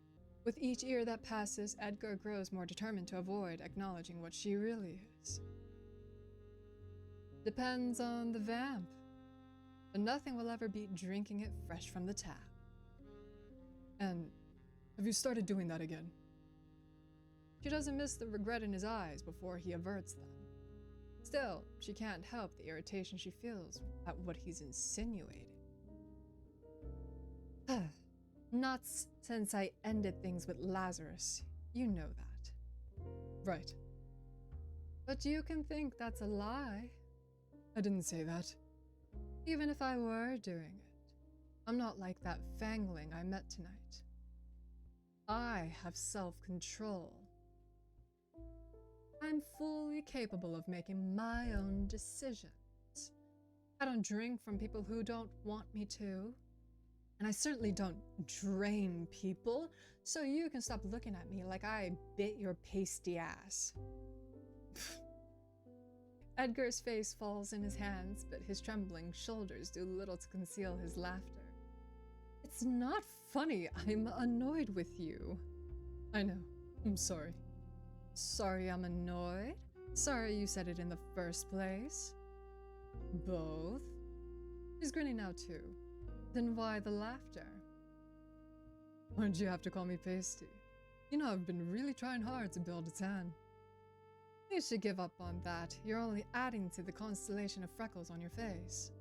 With each year that passes, Edgar grows more determined to avoid acknowledging what she really is. Depends on the vamp, but nothing will ever beat drinking it fresh from the tap. And have you started doing that again? She doesn't miss the regret in his eyes before he averts them. Still, she can't help the irritation she feels at what he's insinuating. Not since I ended things with Lazarus. You know that. Right. But you can think that's a lie. I didn't say that. Even if I were doing it, I'm not like that fangling I met tonight. I have self-control. I'm fully capable of making my own decisions. I don't drink from people who don't want me to. And I certainly don't drain people, so you can stop looking at me like I bit your pasty ass. Edgar's face falls in his hands, but his trembling shoulders do little to conceal his laughter. It's not funny, I'm annoyed with you. I know, I'm sorry. Sorry I'm annoyed? Sorry you said it in the first place? Both? He's grinning now too. Then why the laughter? Why'd you have to call me pasty? You know I've been really trying hard to build a tan. You should give up on that. You're only adding to the constellation of freckles on your face.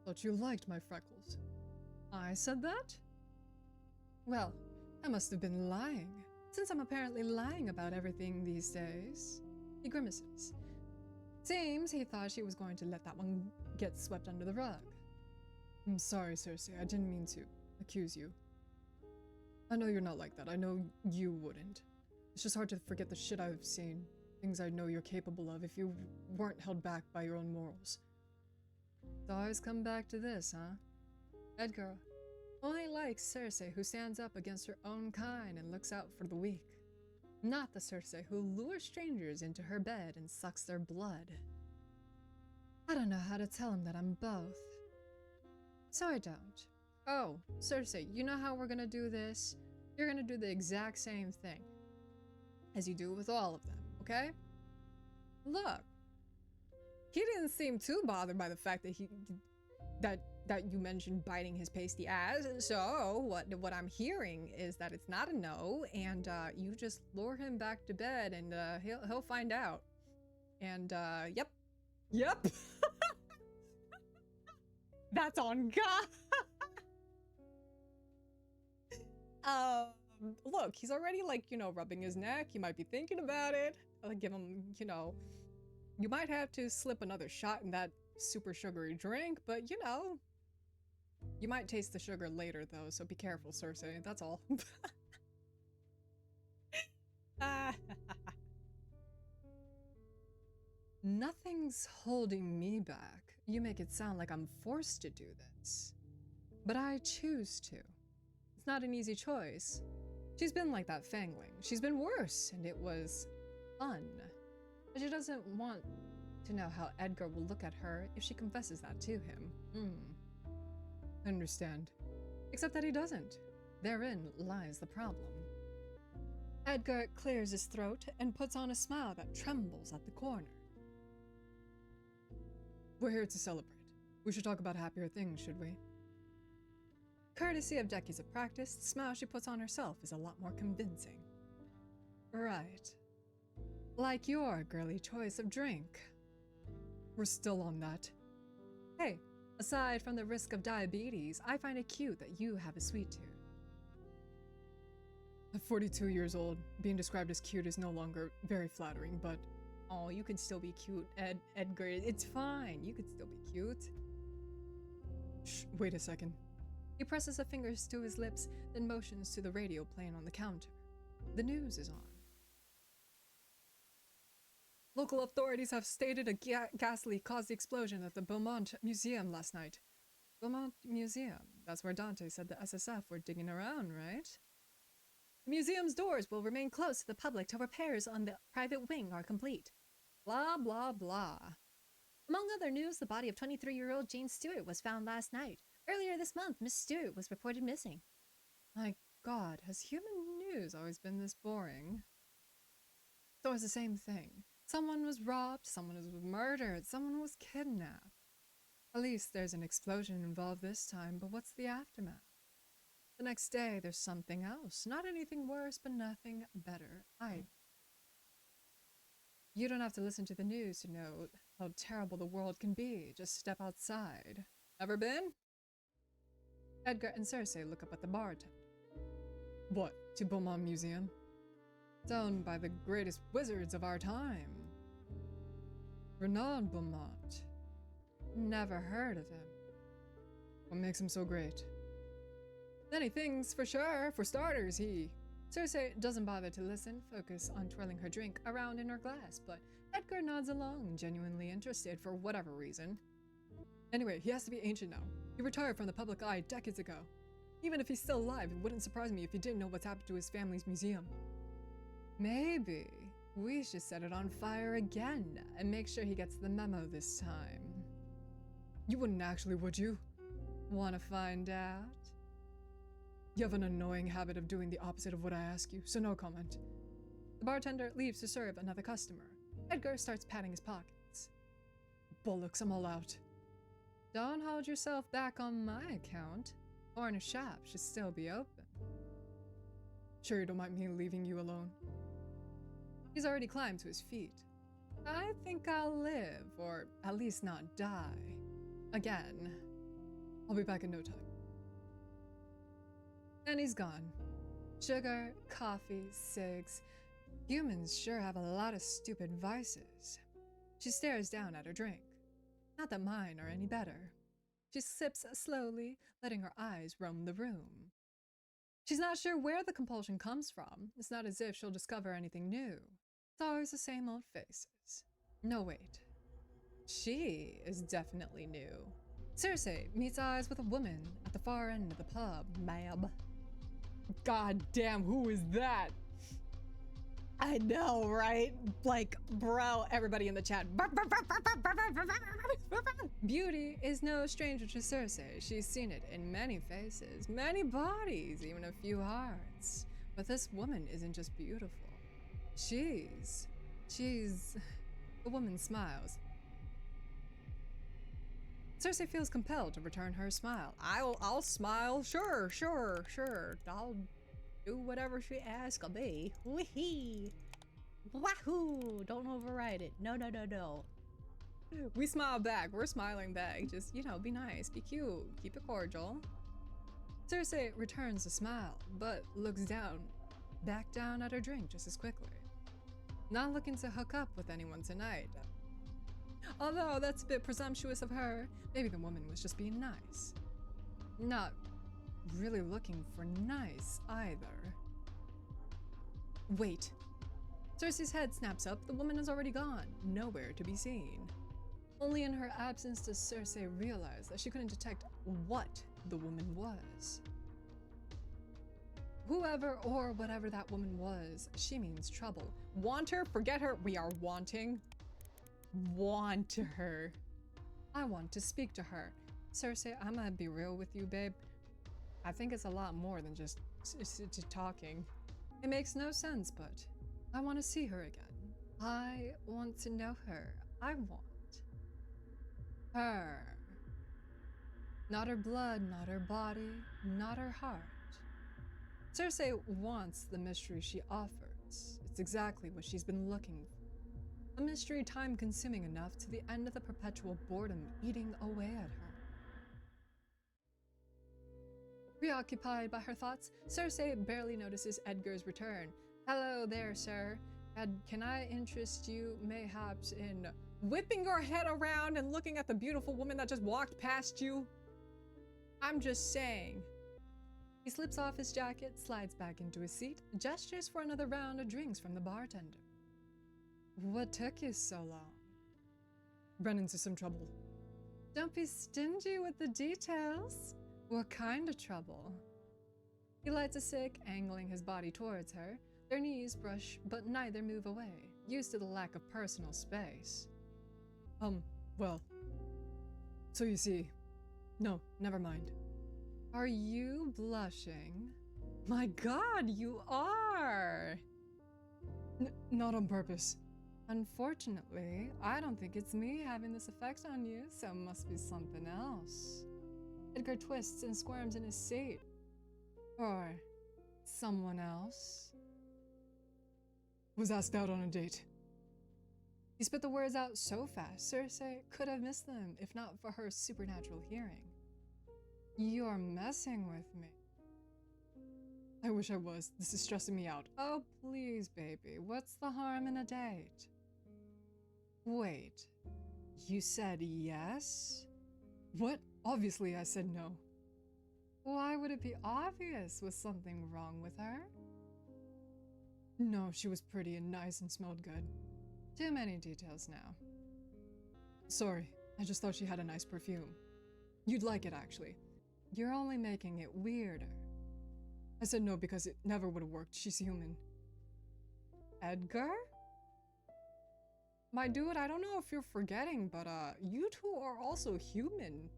Thought you liked my freckles. I said that? Well, I must have been lying, since I'm apparently lying about everything these days. He grimaces. Seems he thought she was going to let that one get swept under the rug. I'm sorry, Circe, I didn't mean to accuse you. I know you're not like that, I know you wouldn't. It's just hard to forget the shit I've seen, things I know you're capable of if you weren't held back by your own morals. It's always come back to this, huh? Edgar only likes Circe, who stands up against her own kind and looks out for the weak. Not the Circe who lures strangers into her bed and sucks their blood. I don't know how to tell him that I'm both. So I don't. Oh, Circe, you know how we're gonna do this? You're gonna do the exact same thing as you do with all of them, okay? Look, he didn't seem too bothered by the fact that that you mentioned biting his pasty ass. So what I'm hearing is that it's not a no, and you just lure him back to bed, and he'll find out. And yep, That's on God. Look, he's already like, rubbing his neck. He might be thinking about it. I'll give him, you might have to slip another shot in that super sugary drink, but you might taste the sugar later though, so be careful, Circe. That's all. Nothing's holding me back. You make it sound like I'm forced to do this. But I choose to. It's not an easy choice. She's been like that Fangling. She's been worse, and it was fun. But she doesn't want to know how Edgar will look at her if she confesses that to him. I understand. Except that he doesn't. Therein lies the problem. Edgar clears his throat and puts on a smile that trembles at the corner. We're here to celebrate. We should talk about happier things, should we? Courtesy of decades of practice, the smile she puts on herself is a lot more convincing. Right. Like your girly choice of drink. We're still on that. Hey, aside from the risk of diabetes, I find it cute that you have a sweet tooth. At 42 years old, being described as cute is no longer very flattering, but... Oh, you can still be cute, Edgar. It's fine. You could still be cute. Shh, wait a second. He presses the fingers to his lips, then motions to the radio playing on the counter. The news is on. Local authorities have stated a gas leak caused the explosion at the Beaumont Museum last night. Beaumont Museum? That's where Dante said the SSF were digging around, right? The museum's doors will remain closed to the public till repairs on the private wing are complete. Blah, blah, blah. Among other news, the body of 23-year-old Jane Stewart was found last night. Earlier this month, Miss Stewart was reported missing. My God, has human news always been this boring? It's always the same thing. Someone was robbed, someone was murdered, someone was kidnapped. At least there's an explosion involved this time, but what's the aftermath? The next day, there's something else. Not anything worse, but nothing better either. You don't have to listen to the news to know how terrible the world can be. Just step outside. Ever been? Edgar and Circe look up at the bartender. What, to Beaumont Museum? It's owned by the greatest wizards of our time. Renaud Beaumont. Never heard of him. What makes him so great? Many things, for sure. For starters, Circe doesn't bother to listen, focus on twirling her drink around in her glass, but Edgar nods along, genuinely interested for whatever reason. Anyway, he has to be ancient now. He retired from the public eye decades ago. Even if he's still alive, it wouldn't surprise me if he didn't know what's happened to his family's museum. Maybe we should set it on fire again and make sure he gets the memo this time. You wouldn't actually, would you? Want to find out? You have an annoying habit of doing the opposite of what I ask you, so no comment. The bartender leaves to serve another customer. Edgar starts patting his pockets. Bollocks, I'm all out. Don't hold yourself back on my account. Corner shop should still be open. Sure you don't mind me leaving you alone? He's already climbed to his feet. I think I'll live, or at least not die. Again. I'll be back in no time. And he's gone. Sugar, coffee, cigs. Humans sure have a lot of stupid vices. She stares down at her drink. Not that mine are any better. She sips slowly, letting her eyes roam the room. She's not sure where the compulsion comes from. It's not as if she'll discover anything new. It's always the same old faces. No, wait. She is definitely new. Circe meets eyes with a woman at the far end of the pub. Ma'am. God damn, who is that? I know, right? Like, bro, everybody in the chat. Beauty is no stranger to Circe. She's seen it in many faces, many bodies, even a few hearts. But this woman isn't just beautiful. She's... The woman smiles. Circe feels compelled to return her smile. I'll smile. Sure. I'll do whatever she asks of me. Wee-hee. Wahoo! Don't override it. No. We smile back. We're smiling back. Just, be nice. Be cute. Keep it cordial. Circe returns the smile, but looks back down at her drink just as quickly. Not looking to hook up with anyone tonight. Although that's a bit presumptuous of her, maybe the woman was just being nice. Not really looking for nice either. Wait. Circe's head snaps up. The woman is already gone, nowhere to be seen. Only in her absence does Circe realize that she couldn't detect what the woman was. Whoever or whatever that woman was, she means trouble. Want her? Forget her. We are wanting. Want her. I want to speak to her. Circe, I'm gonna be real with you, babe. I think it's a lot more than just talking. It makes no sense, but I want to see her again. I want to know her. I want her. Not her blood, not her body, not her heart. Circe wants the mystery she offers. It's exactly what she's been looking for. A mystery time-consuming enough to the end of the perpetual boredom eating away at her. Preoccupied by her thoughts, Circe barely notices Edgar's return. Hello there, sir. Can I interest you mayhaps in whipping your head around and looking at the beautiful woman that just walked past you? I'm just saying. He slips off his jacket, slides back into his seat, gestures for another round of drinks from the bartender. What took you so long? Run into some trouble. Don't be stingy with the details. What kind of trouble? He lights a cig, angling his body towards her. Their knees brush, but neither move away, used to the lack of personal space. Well. So you see. No, never mind. Are you blushing? My God, you are! Not on purpose. Unfortunately, I don't think it's me having this effect on you, so it must be something else. Edgar twists and squirms in his seat. Or someone else. Was asked out on a date. He spit the words out so fast, Circe could have missed them if not for her supernatural hearing. You're messing with me. I wish I was. This is stressing me out. Oh, please, baby. What's the harm in a date? Wait. You said yes? What? Obviously, I said no. Why would it be obvious? Was something wrong with her? No, she was pretty and nice and smelled good. Too many details now. Sorry, I just thought she had a nice perfume. You'd like it, actually. You're only making it weirder. I said no because it never would have worked. She's human. Edgar? My dude, I don't know if you're forgetting, but you two are also human.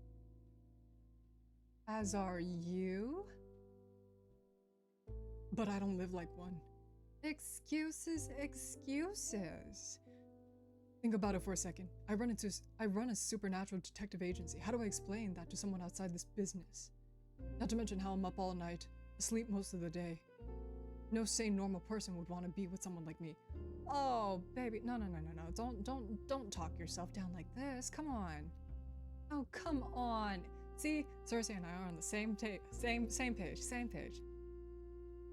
As are you? But I don't live like one. Excuses. Think about it for a second. I run a supernatural detective agency. How do I explain that to someone outside this business? Not to mention how I'm up all night, asleep most of the day. No sane normal person would want to be with someone like me. Oh, baby, no. Don't talk yourself down like this. Come on. Oh, come on. See, Circe and I are on the same page.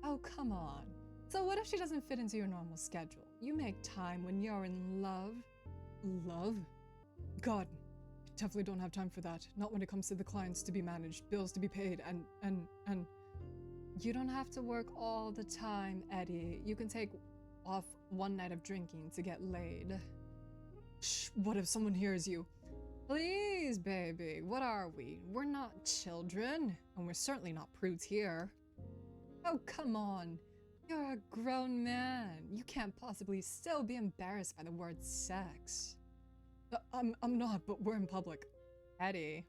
Oh, come on. So what if she doesn't fit into your normal schedule? You make time when you're in love. Love? God, I definitely don't have time for that. Not when it comes to the clients to be managed, bills to be paid, and... You don't have to work all the time, Eddie. You can take off one night of drinking to get laid. Shh, what if someone hears you? Please, baby, what are we? We're not children, and we're certainly not prudes here. Oh, come on. You're a grown man. You can't possibly still be embarrassed by the word sex. I'm not, but we're in public. Eddie,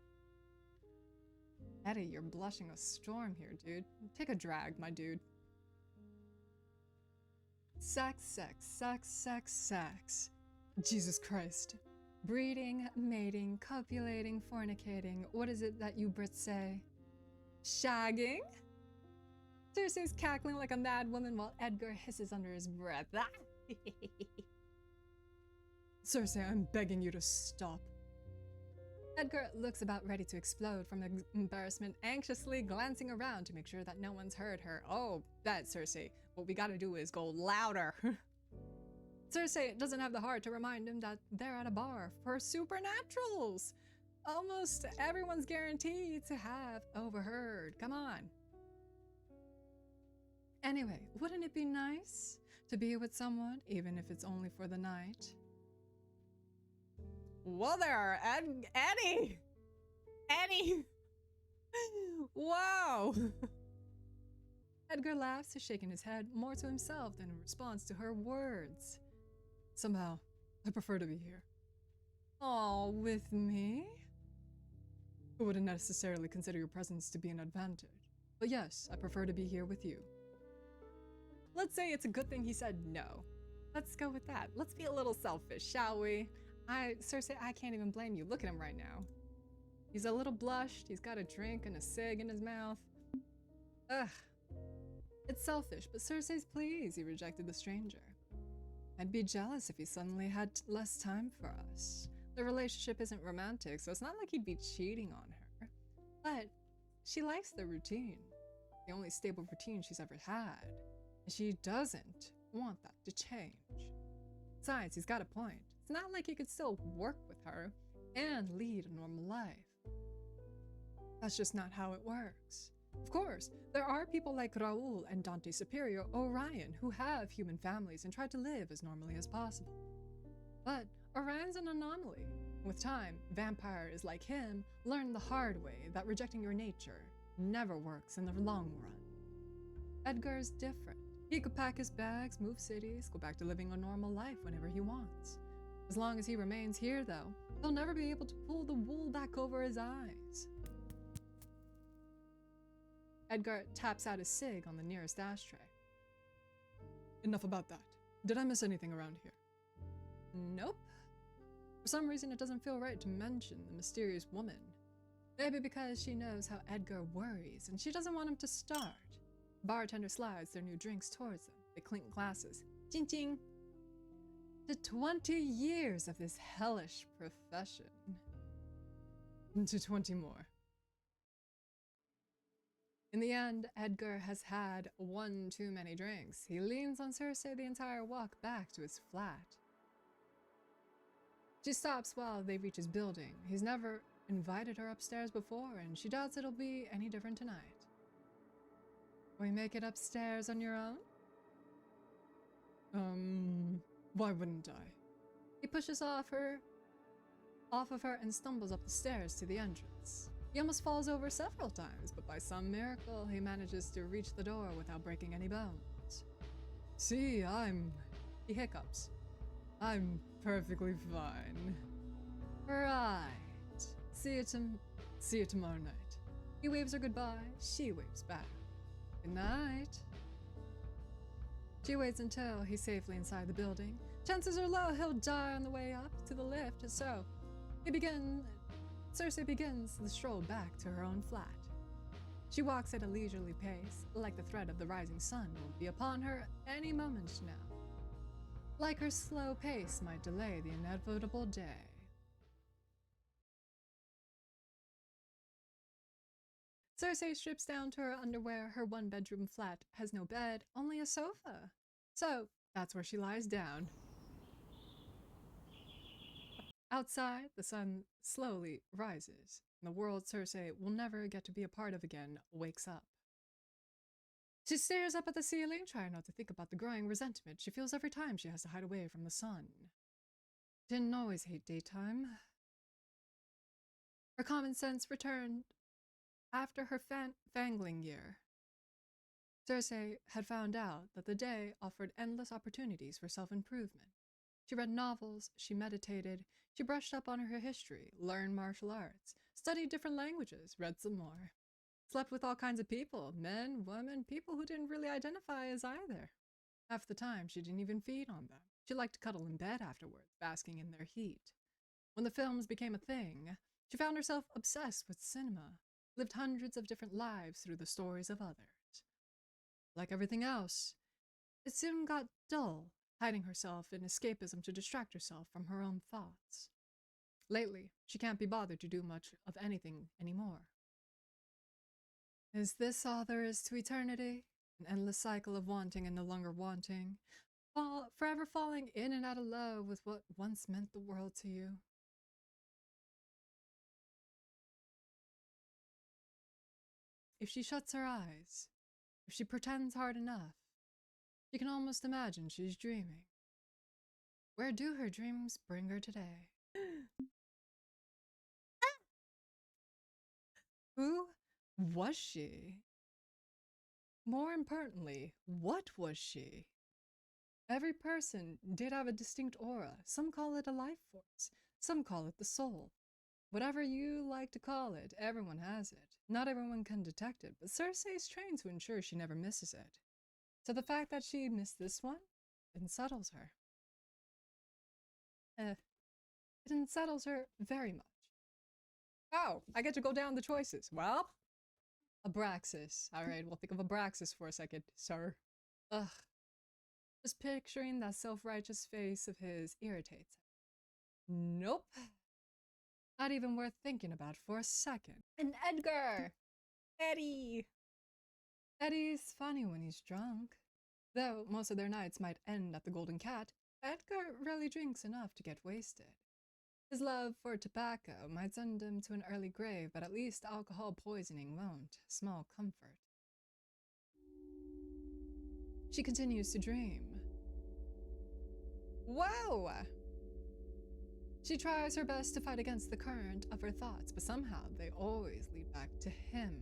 you're blushing a storm here, dude. Take a drag, my dude. Sex, sex, sex, sex, sex. Jesus Christ. Breeding, mating, copulating, fornicating. What is it that you Brits say? Shagging? Circe's cackling like a mad woman while Edgar hisses under his breath. Circe, I'm begging you to stop. Edgar looks about ready to explode from embarrassment, anxiously glancing around to make sure that no one's heard her. Oh, that Circe. What we gotta do is go louder. Circe doesn't have the heart to remind him that they're at a bar for supernaturals. Almost everyone's guaranteed to have overheard. Come on. Anyway, wouldn't it be nice to be with someone, even if it's only for the night? Whoa there, Eddie! Eddie! Wow! Edgar laughs, shaking his head more to himself than in response to her words. Somehow, I prefer to be here. Aw, with me? I wouldn't necessarily consider your presence to be an advantage. But yes, I prefer to be here with you. Let's say it's a good thing he said no. Let's go with that. Let's be a little selfish, shall we? Circe, I can't even blame you. Look at him right now. He's a little blushed. He's got a drink and a cig in his mouth. Ugh. It's selfish, but Circe's pleased he rejected the stranger. I'd be jealous if he suddenly had less time for us. The relationship isn't romantic, so it's not like he'd be cheating on her. But she likes the routine. The only stable routine she's ever had. And she doesn't want that to change. Besides, he's got a point. It's not like he could still work with her and lead a normal life. That's just not how it works. Of course, there are people like Raoul and Dante's superior, Orion, who have human families and try to live as normally as possible. But Orion's an anomaly. With time, vampires like him learn the hard way that rejecting your nature never works in the long run. Edgar's different. He could pack his bags, move cities, go back to living a normal life whenever he wants. As long as he remains here, though, he'll never be able to pull the wool back over his eyes. Edgar taps out his cig on the nearest ashtray. Enough about that. Did I miss anything around here? Nope. For some reason, it doesn't feel right to mention the mysterious woman. Maybe because she knows how Edgar worries and she doesn't want him to start. The bartender slides their new drinks towards them. They clink glasses. Ching ching. To 20 years of this hellish profession. To 20 more. In the end, Edgar has had one too many drinks. He leans on Circe the entire walk back to his flat. She stops while they reach his building. He's never invited her upstairs before, and she doubts it'll be any different tonight. Will you make it upstairs on your own? Why wouldn't I? He pushes off of her and stumbles up the stairs to the entrance. He almost falls over several times, but by some miracle, he manages to reach the door without breaking any bones. See, he hiccups. I'm perfectly fine. Right. See you tomorrow night. He waves her goodbye. She waves back. Good night. She waits until he's safely inside the building. Chances are low he'll die on the way up to the lift, so Circe begins the stroll back to her own flat. She walks at a leisurely pace, like the threat of the rising sun will be upon her any moment now. Like her slow pace might delay the inevitable day. Circe strips down to her underwear. Her one-bedroom flat has no bed, only a sofa. So, that's where she lies down. Outside, the sun slowly rises, and the world Circe will never get to be a part of again wakes up. She stares up at the ceiling, trying not to think about the growing resentment she feels every time she has to hide away from the sun. Didn't always hate daytime. Her common sense returned after her fangling year. Circe had found out that the day offered endless opportunities for self-improvement. She read novels, she meditated, she brushed up on her history, learned martial arts, studied different languages, read some more. Slept with all kinds of people, men, women, people who didn't really identify as either. Half the time, she didn't even feed on them. She liked to cuddle in bed afterwards, basking in their heat. When the films became a thing, she found herself obsessed with cinema, lived hundreds of different lives through the stories of others. Like everything else, it soon got dull, hiding herself in escapism to distract herself from her own thoughts. Lately, she can't be bothered to do much of anything anymore. Is this all there is to eternity? An endless cycle of wanting and no longer wanting, forever falling in and out of love with what once meant the world to you? If she shuts her eyes, if she pretends hard enough, she can almost imagine she's dreaming. Where do her dreams bring her today? Who was she? More importantly, what was she? Every person did have a distinct aura. Some call it a life force. Some call it the soul. Whatever you like to call it, everyone has it. Not everyone can detect it, but Circe is trained to ensure she never misses it. So the fact that she missed this one unsettles her. It unsettles her very much. Oh, I get to go down the choices. Well, Abraxas. All right, we'll think of Abraxas for a second, sir. Ugh. Just picturing that self-righteous face of his irritates him. Nope. Not even worth thinking about for a second. And Edgar! Eddie! Eddie's funny when he's drunk. Though most of their nights might end at the Golden Cat, Edgar rarely drinks enough to get wasted. His love for tobacco might send him to an early grave, but at least alcohol poisoning won't. Small comfort. She continues to dream. Whoa! She tries her best to fight against the current of her thoughts, but somehow they always lead back to him.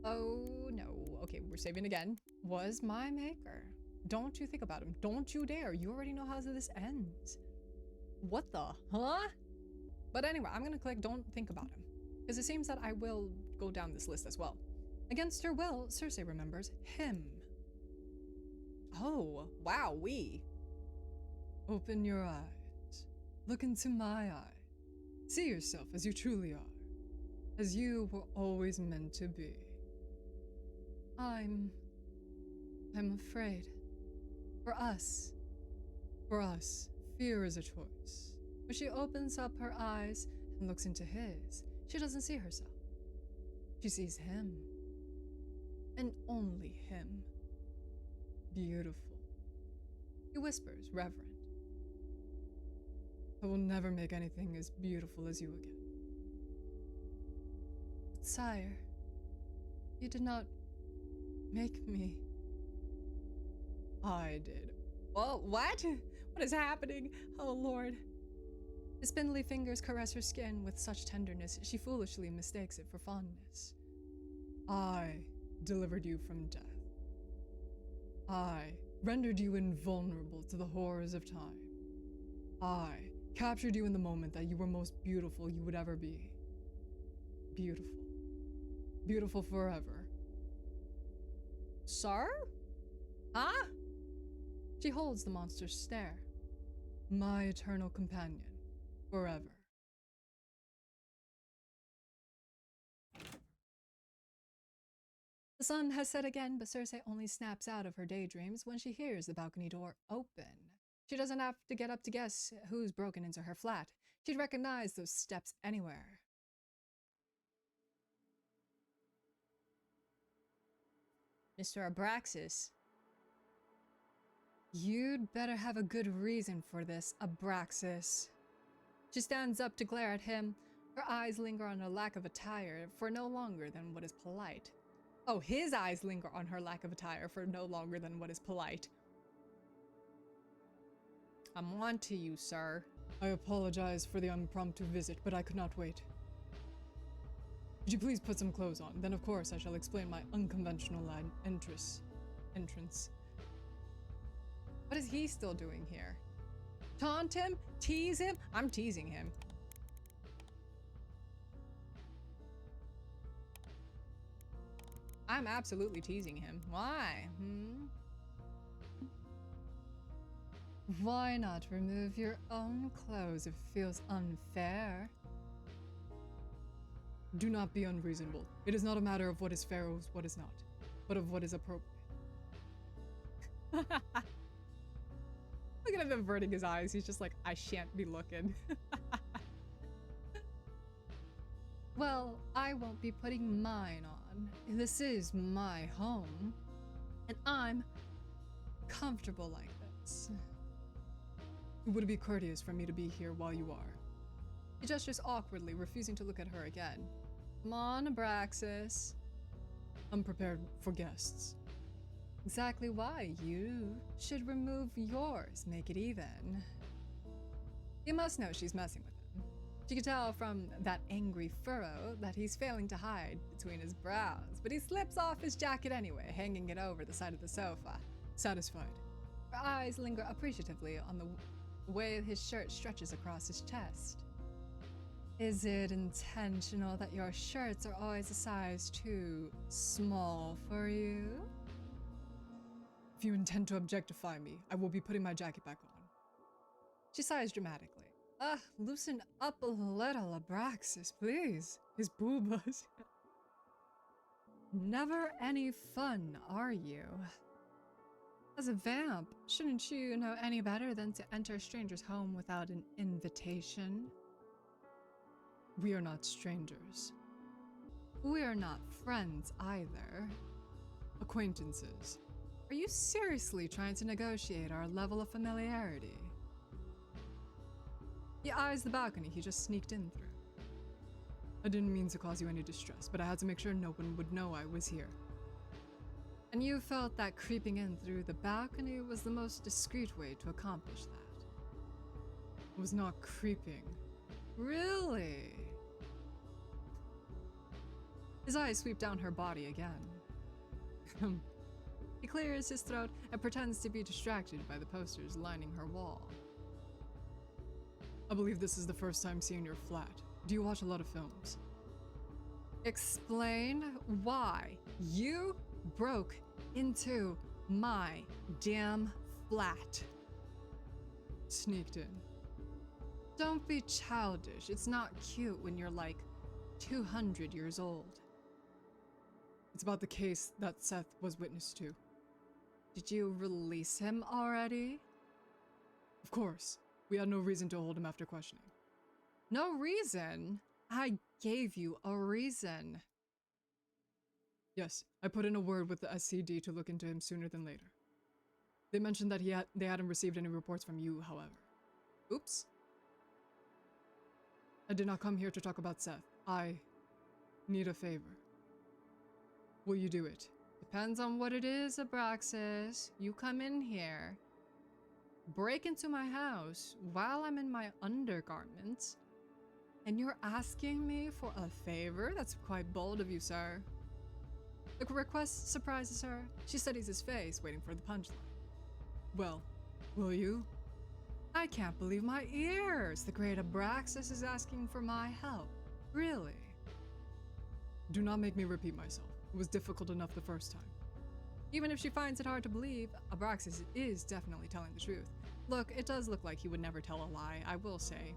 Oh no. Okay, we're saving again. Was my maker. Don't you think about him. Don't you dare. You already know how this ends. What the? Huh? But anyway, I'm gonna click don't think about him, because it seems that I will go down this list as well. Against her will, Circe remembers him. Oh, wow, Open your eyes. Look into my eyes. See yourself as you truly are. As you were always meant to be. I'm afraid. For us, fear is a choice. When she opens up her eyes and looks into his, she doesn't see herself. She sees him. And only him. Beautiful. He whispers, reverent. I will never make anything as beautiful as you again. But sire, you did not make me. I did. Oh, what? What is happening? Oh, Lord. His spindly fingers caress her skin with such tenderness, she foolishly mistakes it for fondness. I delivered you from death. I rendered you invulnerable to the horrors of time. I captured you in the moment that you were most beautiful you would ever be. Beautiful. Beautiful forever. Sir? Huh? She holds the monster's stare. My eternal companion. Forever. The sun has set again, but Circe only snaps out of her daydreams when she hears the balcony door open. She doesn't have to get up to guess who's broken into her flat. She'd recognize those steps anywhere. Mr. Abraxas. You'd better have a good reason for this, Abraxas. She stands up to glare at him. Her eyes linger on her lack of attire for no longer than what is polite. Oh, his eyes linger on her lack of attire for no longer than what is polite. I'm on to you, sir. I apologize for the impromptu visit, but I could not wait. Would you please put some clothes on? Then of course I shall explain my unconventional entrance. What is he still doing here? Taunt him? Tease him? I'm teasing him. I'm absolutely teasing him. Why? Why not remove your own clothes if it feels unfair? Do not be unreasonable. It is not a matter of what is fair or what is not, but of what is appropriate. Look at him averting his eyes. He's just like, I shan't be looking. Well, I won't be putting mine on. This is my home, and I'm comfortable like this. It would be courteous for me to be here while you are. He gestures awkwardly, refusing to look at her again. Come on, Abraxas. I'm prepared for guests. Exactly why you should remove yours, make it even. You must know she's messing with him. She could tell from that angry furrow that he's failing to hide between his brows, but he slips off his jacket anyway, hanging it over the side of the sofa. Satisfied. Her eyes linger appreciatively on the way his shirt stretches across his chest. Is it intentional that your shirts are always a size too small for you? If you intend to objectify me, I will be putting my jacket back on. She sighs dramatically. Loosen up a little, Abraxas, please. His boobas. Never any fun, are you? As a vamp, shouldn't you know any better than to enter a stranger's home without an invitation? We are not strangers. We are not friends either. Acquaintances. Are you seriously trying to negotiate our level of familiarity? He eyes the balcony he just sneaked in through. I didn't mean to cause you any distress, but I had to make sure no one would know I was here. And you felt that creeping in through the balcony was the most discreet way to accomplish that? I was not creeping. Really? His eyes sweep down her body again. He clears his throat and pretends to be distracted by the posters lining her wall. I believe this is the first time seeing your flat. Do you watch a lot of films? Explain why you broke into my damn flat. Sneaked in. Don't be childish. It's not cute when you're like 200 years old. It's about the case that Seth was witness to. Did you release him already? Of course. We had no reason to hold him after questioning. No reason? I gave you a reason. Yes, I put in a word with the SCD to look into him sooner than later. They mentioned that they hadn't received any reports from you, however. Oops. I did not come here to talk about Seth. I need a favor. Will you do it? Depends on what it is, Abraxas. You come in here, break into my house while I'm in my undergarments, and you're asking me for a favor? That's quite bold of you, sir. The request surprises her. She studies his face, waiting for the punchline. Well, will you? I can't believe my ears. The great Abraxas is asking for my help. Really? Do not make me repeat myself. It was difficult enough the first time. Even if she finds it hard to believe, Abraxas is definitely telling the truth. Look, it does look like he would never tell a lie, I will say.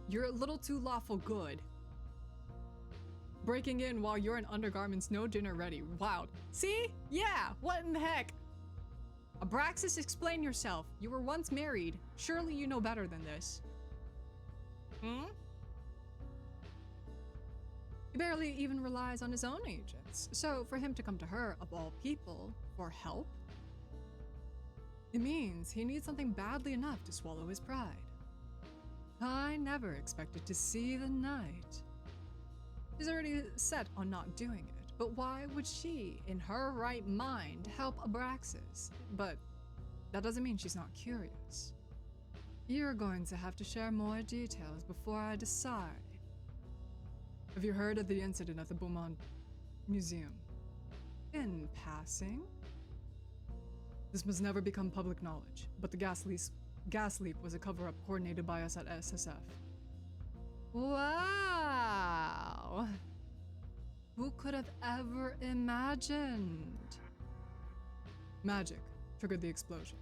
You're a little too lawful good. Breaking in while you're in undergarments, no dinner ready. Wild. See? Yeah, what in the heck? Abraxas, explain yourself. You were once married. Surely you know better than this. He barely even relies on his own agents. So for him to come to her, of all people, for help, it means he needs something badly enough to swallow his pride. I never expected to see the night. She's already set on not doing it, but why would she, in her right mind, help Abraxas? But that doesn't mean she's not curious. You're going to have to share more details before I decide. Have you heard of the incident at the Beaumont Museum? In passing? This must never become public knowledge, but the gas leak was a cover-up coordinated by us at SSF. Wow! Who could have ever imagined? Magic triggered the explosion.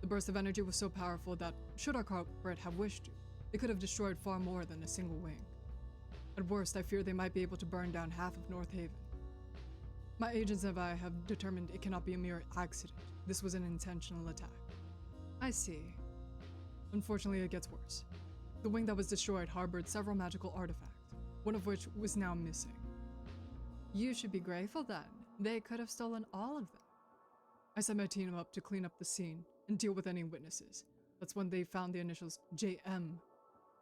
The burst of energy was so powerful that, should our culprit have wished to, they could have destroyed far more than a single wing. At worst, I fear they might be able to burn down half of North Haven. My agents and I have determined it cannot be a mere accident. This was an intentional attack. I see. Unfortunately, it gets worse. The wing that was destroyed harbored several magical artifacts, one of which was now missing. You should be grateful then. They could have stolen all of them. I sent my team up to clean up the scene and deal with any witnesses. That's when they found the initials JM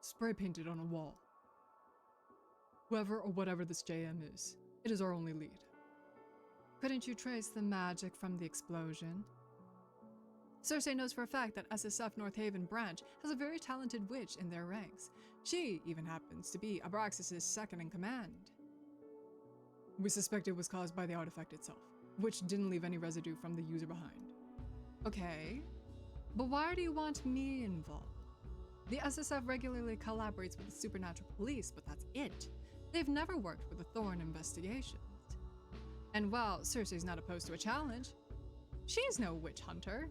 spray painted on a wall. Whoever or whatever this JM is, it is our only lead. Couldn't you trace the magic from the explosion? Circe knows for a fact that SSF North Haven branch has a very talented witch in their ranks. She even happens to be Abraxas' second in command. We suspect it was caused by the artifact itself, which didn't leave any residue from the user behind. Okay, but why do you want me involved? The SSF regularly collaborates with the supernatural police, but that's it. They've never worked with the Thorn investigations. And while Circe's not opposed to a challenge, she's no witch hunter.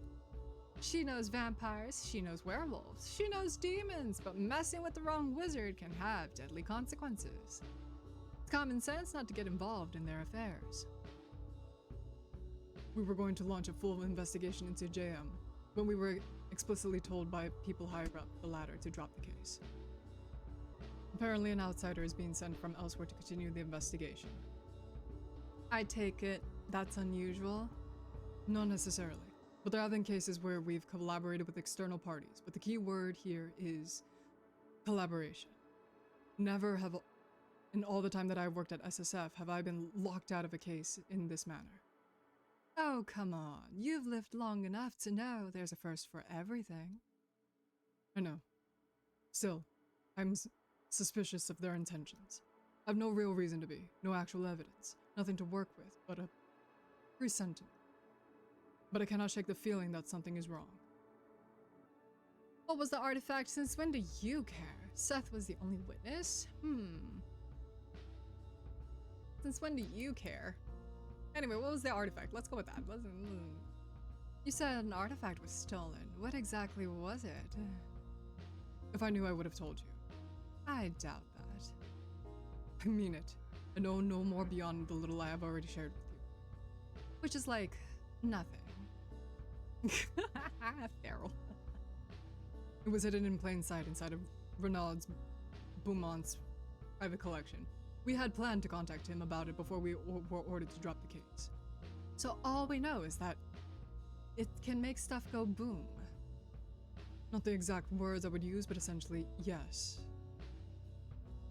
She knows vampires, she knows werewolves, she knows demons, but messing with the wrong wizard can have deadly consequences. It's common sense not to get involved in their affairs. We were going to launch a full investigation into JM, when we were explicitly told by people higher up the ladder to drop the case. Apparently an outsider is being sent from elsewhere to continue the investigation. I take it that's unusual? Not necessarily, but there have been cases where we've collaborated with external parties, but the key word here is collaboration. Never have, in all the time that I've worked at SSF, have I been locked out of a case in this manner. Oh, come on, you've lived long enough to know there's a first for everything. I know. Still, I'm suspicious of their intentions. I've no real reason to be, no actual evidence, nothing to work with, but a presentiment. But I cannot shake the feeling that something is wrong. What was the artifact? Since when do you care? Seth was the only witness? Since when do you care? Anyway, what was the artifact? Let's go with that. You said an artifact was stolen. What exactly was it? If I knew, I would have told you. I doubt that. I mean it. I know no more beyond the little I have already shared with you. Which is like nothing. Feral. It was hidden in plain sight inside of Renaud's Beaumont's private collection. We had planned to contact him about it before we were ordered to drop the case. So all we know is that it can make stuff go boom. Not the exact words I would use, but essentially, yes.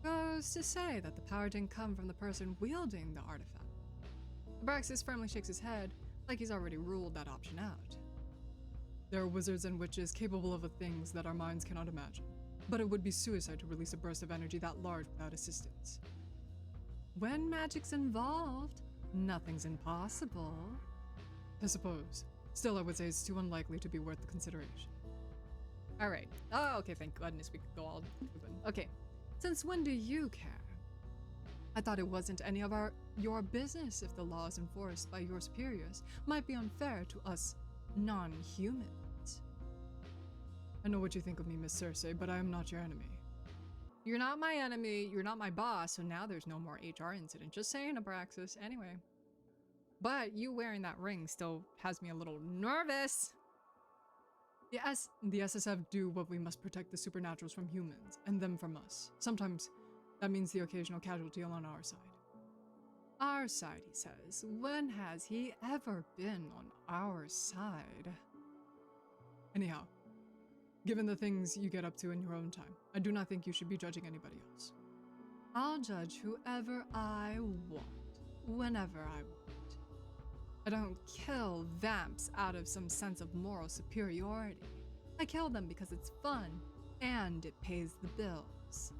Goes to say that the power didn't come from the person wielding the artifact. Abraxas firmly shakes his head, like he's already ruled that option out. There are wizards and witches capable of things that our minds cannot imagine, but it would be suicide to release a burst of energy that large without assistance. When magic's involved, nothing's impossible. I suppose. Still, I would say it's too unlikely to be worth the consideration. Alright. Oh, okay, thank goodness we could go all open. Okay. Since when do you care? I thought it wasn't any of your business if the laws enforced by your superiors might be unfair to us non-humans. I know what you think of me, Miss Circe, but I am not your enemy. You're not my enemy, you're not my boss, so now there's no more HR incident. Just saying, Abraxas. Anyway. But you wearing that ring still has me a little nervous. Yes, the SSF do what we must protect the supernaturals from humans, and them from us. Sometimes that means the occasional casualty on our side. Our side, he says. When has he ever been on our side? Anyhow, given the things you get up to in your own time, I do not think you should be judging anybody else. I'll judge whoever I want, whenever I want. I don't kill vamps out of some sense of moral superiority. I kill them because it's fun, and it pays the bills.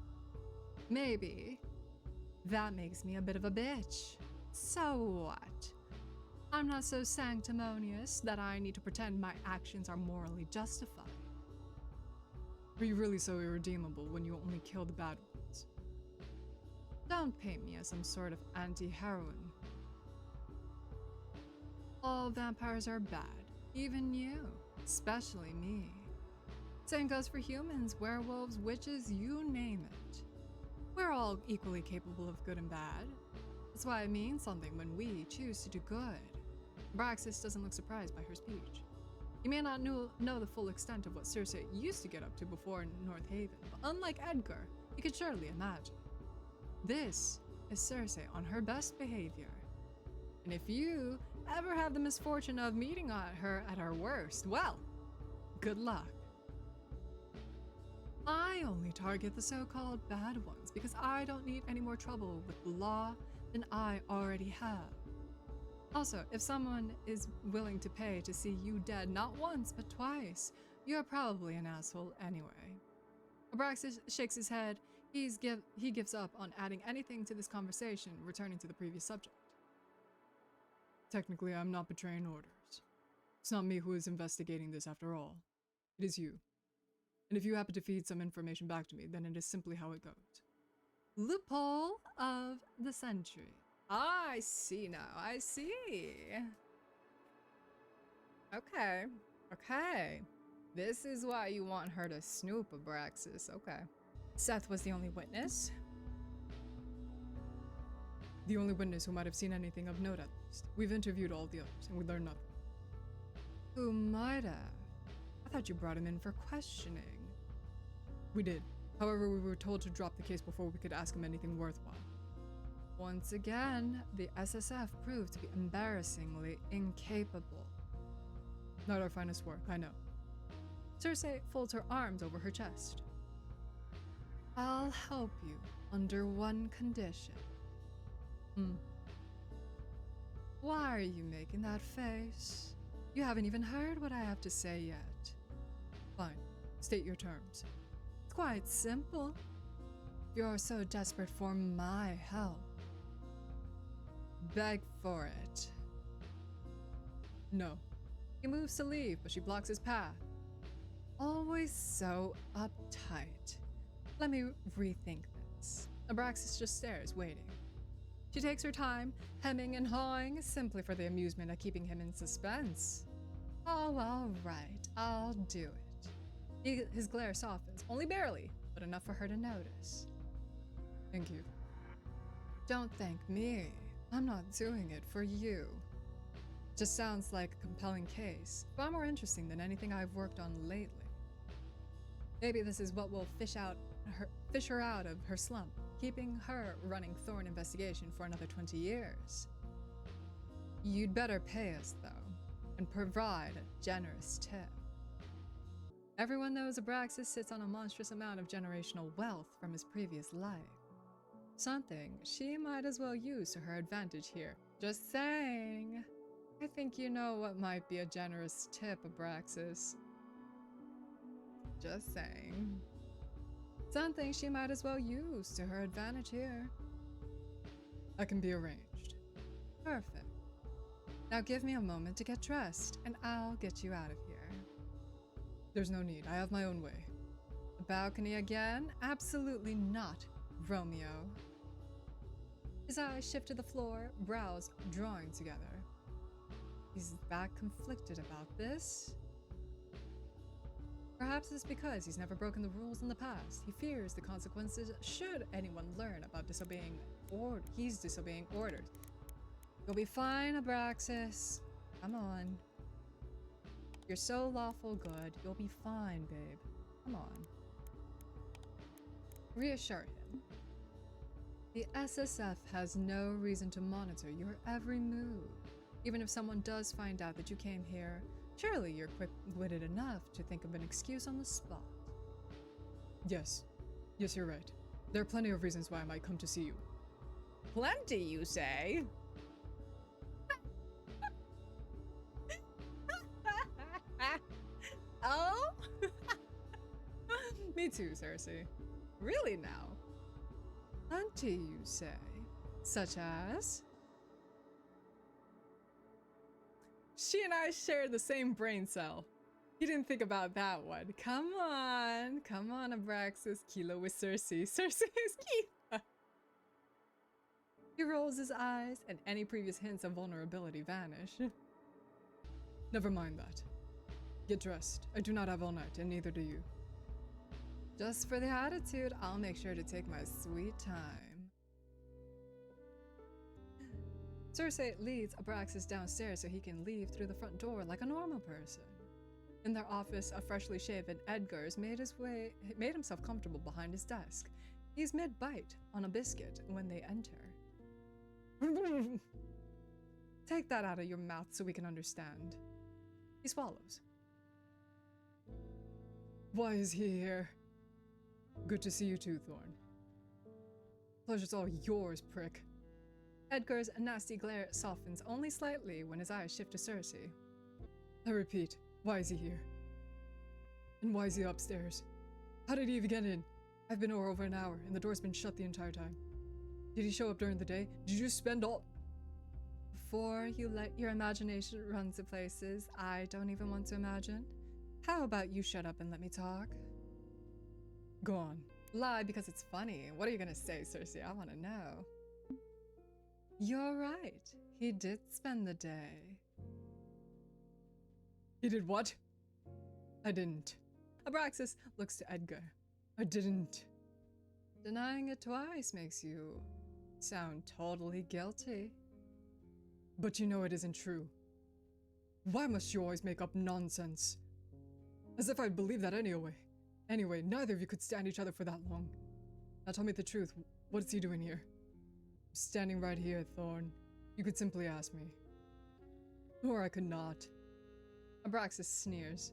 Maybe That makes me a bit of a bitch. So what? I'm not so sanctimonious that I need to pretend my actions are morally justified. Are you really so irredeemable when you only kill the bad ones? Don't paint me as some sort of anti-heroine. All vampires are bad, even you, especially me. Same goes for humans, werewolves, witches, you name it. We're all equally capable of good and bad. That's why it means something when we choose to do good. Abraxas doesn't look surprised by her speech. He may not know the full extent of what Circe used to get up to before North Haven, but unlike Edgar, he could surely imagine. This is Circe on her best behavior. And if you ever have the misfortune of meeting her at her worst, well, good luck. I only target the so-called bad ones because I don't need any more trouble with the law than I already have. Also, if someone is willing to pay to see you dead not once but twice, you're probably an asshole anyway. Abraxas shakes his head. He gives up on adding anything to this conversation, returning to the previous subject. Technically, I'm not betraying orders. It's not me who is investigating this after all. It is you. And if you happen to feed some information back to me, then it is simply how it goes. Loophole of the century. I see now, I see. Okay. This is why you want her to snoop, Abraxas. Okay. Seth was the only witness. The only witness who might have seen anything of note at least. We've interviewed all the others, and we learned nothing. Who might have? I thought you brought him in for questioning. We did. However, we were told to drop the case before we could ask him anything worthwhile. Once again, the SSF proved to be embarrassingly incapable. Not our finest work, I know. Circe folds her arms over her chest. I'll help you under one condition. Why are you making that face? You haven't even heard what I have to say yet. Fine, state your terms. It's quite simple. You're so desperate for my help. Beg for it. No. He moves to leave, but she blocks his path. Always so uptight. Let me rethink this. Abraxas just stares, waiting. She takes her time, hemming and hawing, simply for the amusement of keeping him in suspense. Oh, all right, I'll do it. His glare softens, only barely, but enough for her to notice. Thank you. Don't thank me. I'm not doing it for you. Just sounds like a compelling case, far more interesting than anything I've worked on lately. Maybe this is what will fish her out of her slump, keeping her running Thorn investigation for another 20 years. You'd better pay us, though, and provide a generous tip. Everyone knows Abraxas sits on a monstrous amount of generational wealth from his previous life. Something she might as well use to her advantage here. Just saying. I think you know what might be a generous tip, Abraxas. Just saying. Something she might as well use to her advantage here. That can be arranged. Perfect. Now give me a moment to get dressed, and I'll get you out of here. There's no need. I have my own way. The balcony again? Absolutely not, Romeo. His eyes shift to the floor, brows drawing together. He's that conflicted about this? Perhaps it's because he's never broken the rules in the past. He fears the consequences should anyone learn about disobeying he's disobeying orders. You'll be fine, Abraxas. Come on. You're so lawful good. You'll be fine, babe. Come on. Reassure him. The SSF has no reason to monitor your every move. Even if someone does find out that you came here, surely you're quick-witted enough to think of an excuse on the spot. Yes, you're right. There are plenty of reasons why I might come to see you. Plenty, you say? Oh? Me too, Circe. Really now? Plenty, you say? Such as? She and I share the same brain cell. You didn't think about that one. Come on, Abraxas. Kilo with Circe. Circe is Kilo. He rolls his eyes, and any previous hints of vulnerability vanish. Never mind that. Get dressed. I do not have all night, and neither do you. Just for the attitude, I'll make sure to take my sweet time. Circe leads Abraxas downstairs so he can leave through the front door like a normal person. In their office, a freshly shaven Edgar's made himself comfortable behind his desk. He's mid-bite on a biscuit when they enter. Take that out of your mouth so we can understand. He swallows. Why is he here? Good to see you too, Thorn. Pleasure's all yours, prick. Edgar's nasty glare softens only slightly when his eyes shift to Circe. I repeat, why is he here? And why is he upstairs? How did he even get in? I've been over an hour, and the door's been shut the entire time. Did he show up during the day? Did you spend all— Before you let your imagination run to places I don't even want to imagine, how about you shut up and let me talk? Go on. Lie because it's funny. What are you gonna say, Circe? I wanna know. You're right. He did spend the day. He did what? I didn't. Abraxas looks to Edgar. I didn't. Denying it twice makes you sound totally guilty. But you know it isn't true. Why must you always make up nonsense? As if I'd believe that anyway. Anyway, neither of you could stand each other for that long. Now tell me the truth. What is he doing here? I'm standing right here, Thorn. You could simply ask me. Or I could not. Abraxas sneers.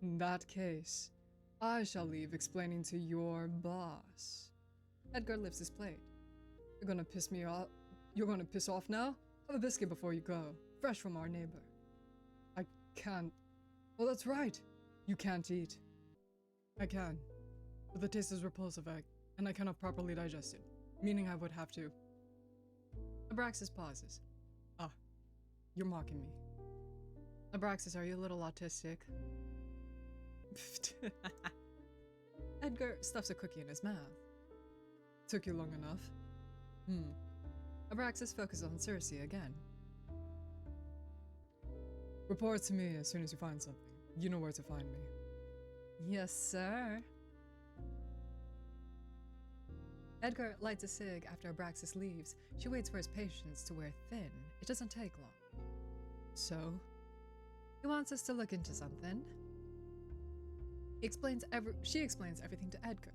In that case, I shall leave explaining to your boss. Edgar lifts his plate. You're gonna piss me off? You're gonna piss off now? Have a biscuit before you go. Fresh from our neighbor. I can't. Oh, that's right. You can't eat. I can. But the taste is repulsive, and I cannot properly digest it. Meaning I would have to. Abraxas pauses. Ah, you're mocking me. Abraxas, are you a little autistic? Edgar stuffs a cookie in his mouth. Took you long enough. Abraxas focuses on Circe again. Report to me as soon as you find something. You know where to find me. Yes, sir. Edgar lights a cig after Abraxas leaves. She waits for his patience to wear thin. It doesn't take long. So? He wants us to look into something. She explains everything to Edgar.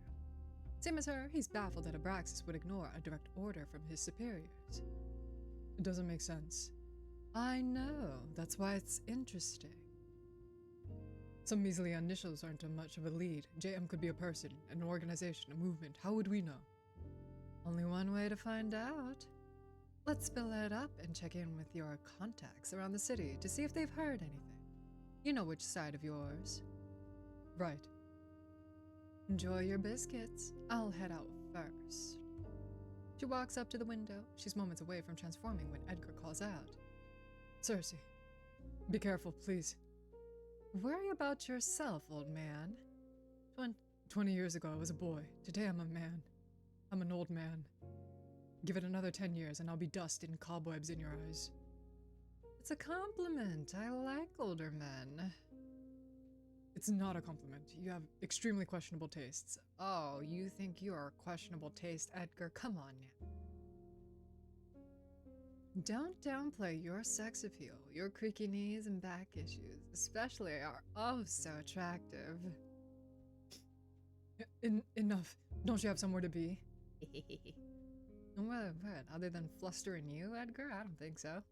Same as her, he's baffled that Abraxas would ignore a direct order from his superiors. It doesn't make sense. I know, that's why it's interesting. Some measly initials aren't much of a lead. JM could be a person, an organization, a movement. How would we know? Only one way to find out. Let's spill it up and check in with your contacts around the city to see if they've heard anything. You know which side of yours. Right. Enjoy your biscuits. I'll head out first. She walks up to the window. She's moments away from transforming when Edgar calls out. Circe, be careful, please. Worry about yourself, old man. 20 years ago, I was a boy. Today, I'm a man. I'm an old man. Give it another 10 years, and I'll be dust and cobwebs in your eyes. It's a compliment. I like older men. It's not a compliment. You have extremely questionable tastes. Oh, you think you're questionable taste, Edgar? Come on now. Don't downplay your sex appeal. Your creaky knees and back issues, especially, are oh so attractive. Enough. Don't you have somewhere to be? What? Other than flustering you, Edgar? I don't think so.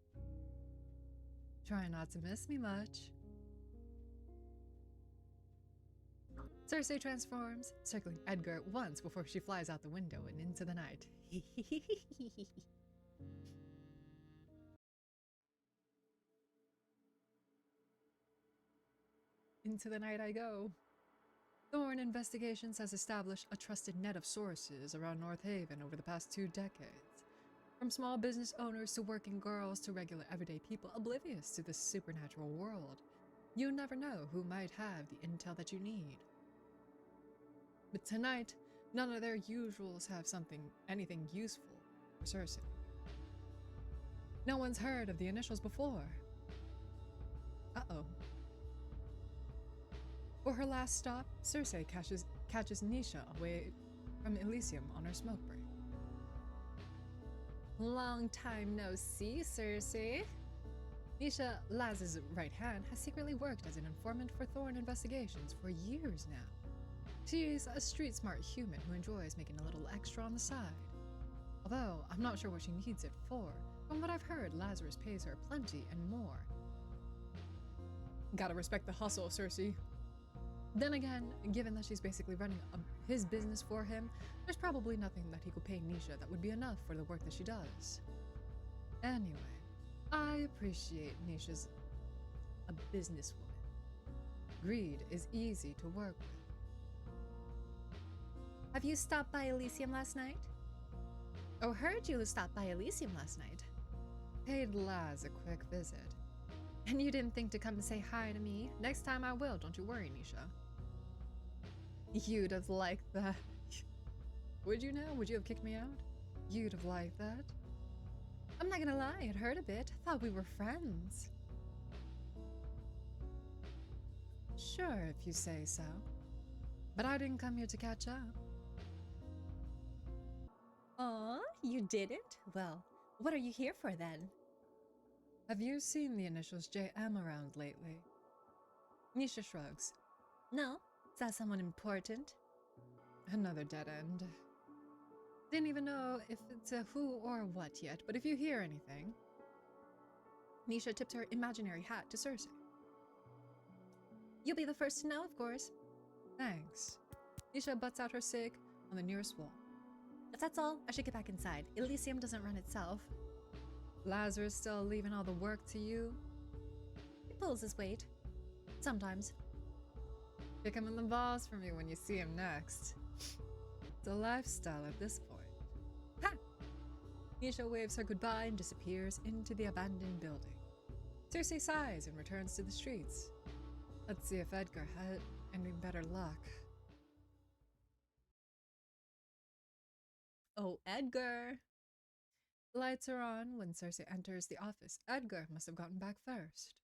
Try not to miss me much. Circe transforms, circling Edgar once before she flies out the window and into the night. Into the night I go. Thorn Investigations has established a trusted net of sources around North Haven over the past 2 decades. From small business owners to working girls to regular everyday people oblivious to the supernatural world. You never know who might have the intel that you need. But tonight, none of their usuals have anything useful for Circe. No one's heard of the initials before. Uh-oh. For her last stop, Circe catches Nisha away from Elysium on her smoke break. Long time no see, Circe. Nisha, Laz's right hand, has secretly worked as an informant for Thorn Investigations for years now. She's a street-smart human who enjoys making a little extra on the side. Although, I'm not sure what she needs it for. From what I've heard, Lazarus pays her plenty and more. Gotta respect the hustle, Circe. Then again, given that she's basically running his business for him, there's probably nothing that he could pay Nisha that would be enough for the work that she does. Anyway, I appreciate Nisha's a businesswoman. Greed is easy to work with. Have you stopped by Elysium last night? Oh, heard you stopped by Elysium last night. Paid Laz a quick visit. And you didn't think to come and say hi to me? Next time I will, don't you worry, Nisha. You'd have liked that. Would you now? Would you have kicked me out? You'd have liked that? I'm not gonna lie, it hurt a bit. I thought we were friends. Sure, if you say so. But I didn't come here to catch up. Aw, you didn't? Well, what are you here for then? Have you seen the initials JM around lately? Nisha shrugs. No. Is that someone important? Another dead end. Didn't even know if it's a who or what yet, but if you hear anything... Nisha tipped her imaginary hat to Circe. You'll be the first to know, of course. Thanks. Nisha butts out her cig on the nearest wall. If that's all, I should get back inside. Elysium doesn't run itself. Lazarus still leaving all the work to you? He pulls his weight. Sometimes. Kick him in the balls for me when you see him next. It's a lifestyle at this point. Ha! Nisha waves her goodbye and disappears into the abandoned building. Circe sighs and returns to the streets. Let's see if Edgar had any better luck. Oh, Edgar! Lights are on when Circe enters the office. Edgar must have gotten back first.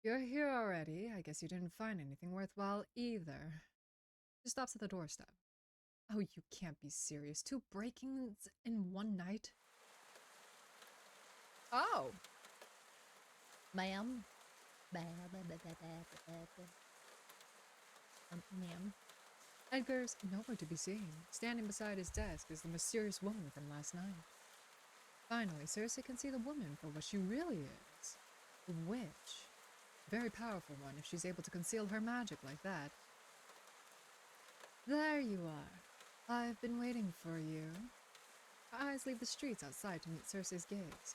You're here already. I guess you didn't find anything worthwhile either. She stops at the doorstep. Oh, you can't be serious. 2 break-ins in one night? Oh! Ma'am. Ma'am. Edgar's nowhere to be seen. Standing beside his desk is the mysterious woman from last night. Finally, Circe can see the woman for what she really is. A witch. A very powerful one if she's able to conceal her magic like that. There you are. I've been waiting for you. Her eyes leave the streets outside to meet Circe's gaze.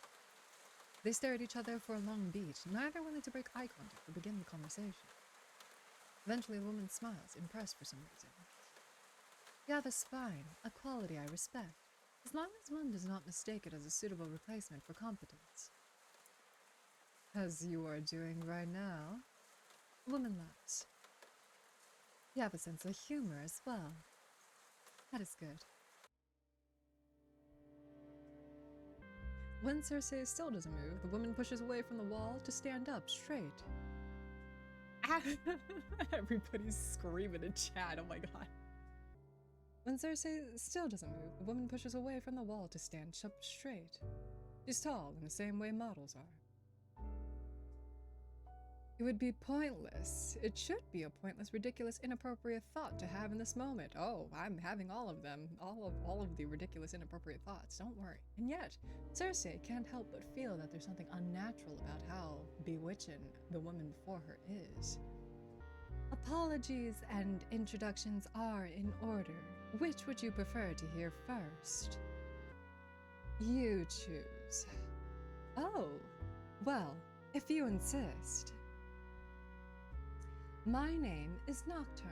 They stare at each other for a long beat, neither willing to break eye contact or begin the conversation. Eventually, the woman smiles, impressed for some reason. You have a spine, a quality I respect, as long as one does not mistake it as a suitable replacement for competence. As you are doing right now. The woman laughs. You have a sense of humor as well. That is good. When Circe still doesn't move, the woman pushes away from the wall to stand up straight. Everybody's screaming in chat, oh my god. When Circe still doesn't move, the woman pushes away from the wall to stand up straight. She's tall in the same way models are. It would be pointless. It should be a pointless, ridiculous, inappropriate thought to have in this moment. Oh, I'm having all of them. All of the ridiculous, inappropriate thoughts. Don't worry. And yet, Circe can't help but feel that there's something unnatural about how bewitching the woman before her is. Apologies and introductions are in order. Which would you prefer to hear first? You choose. Oh, well, if you insist. My name is Nocturne.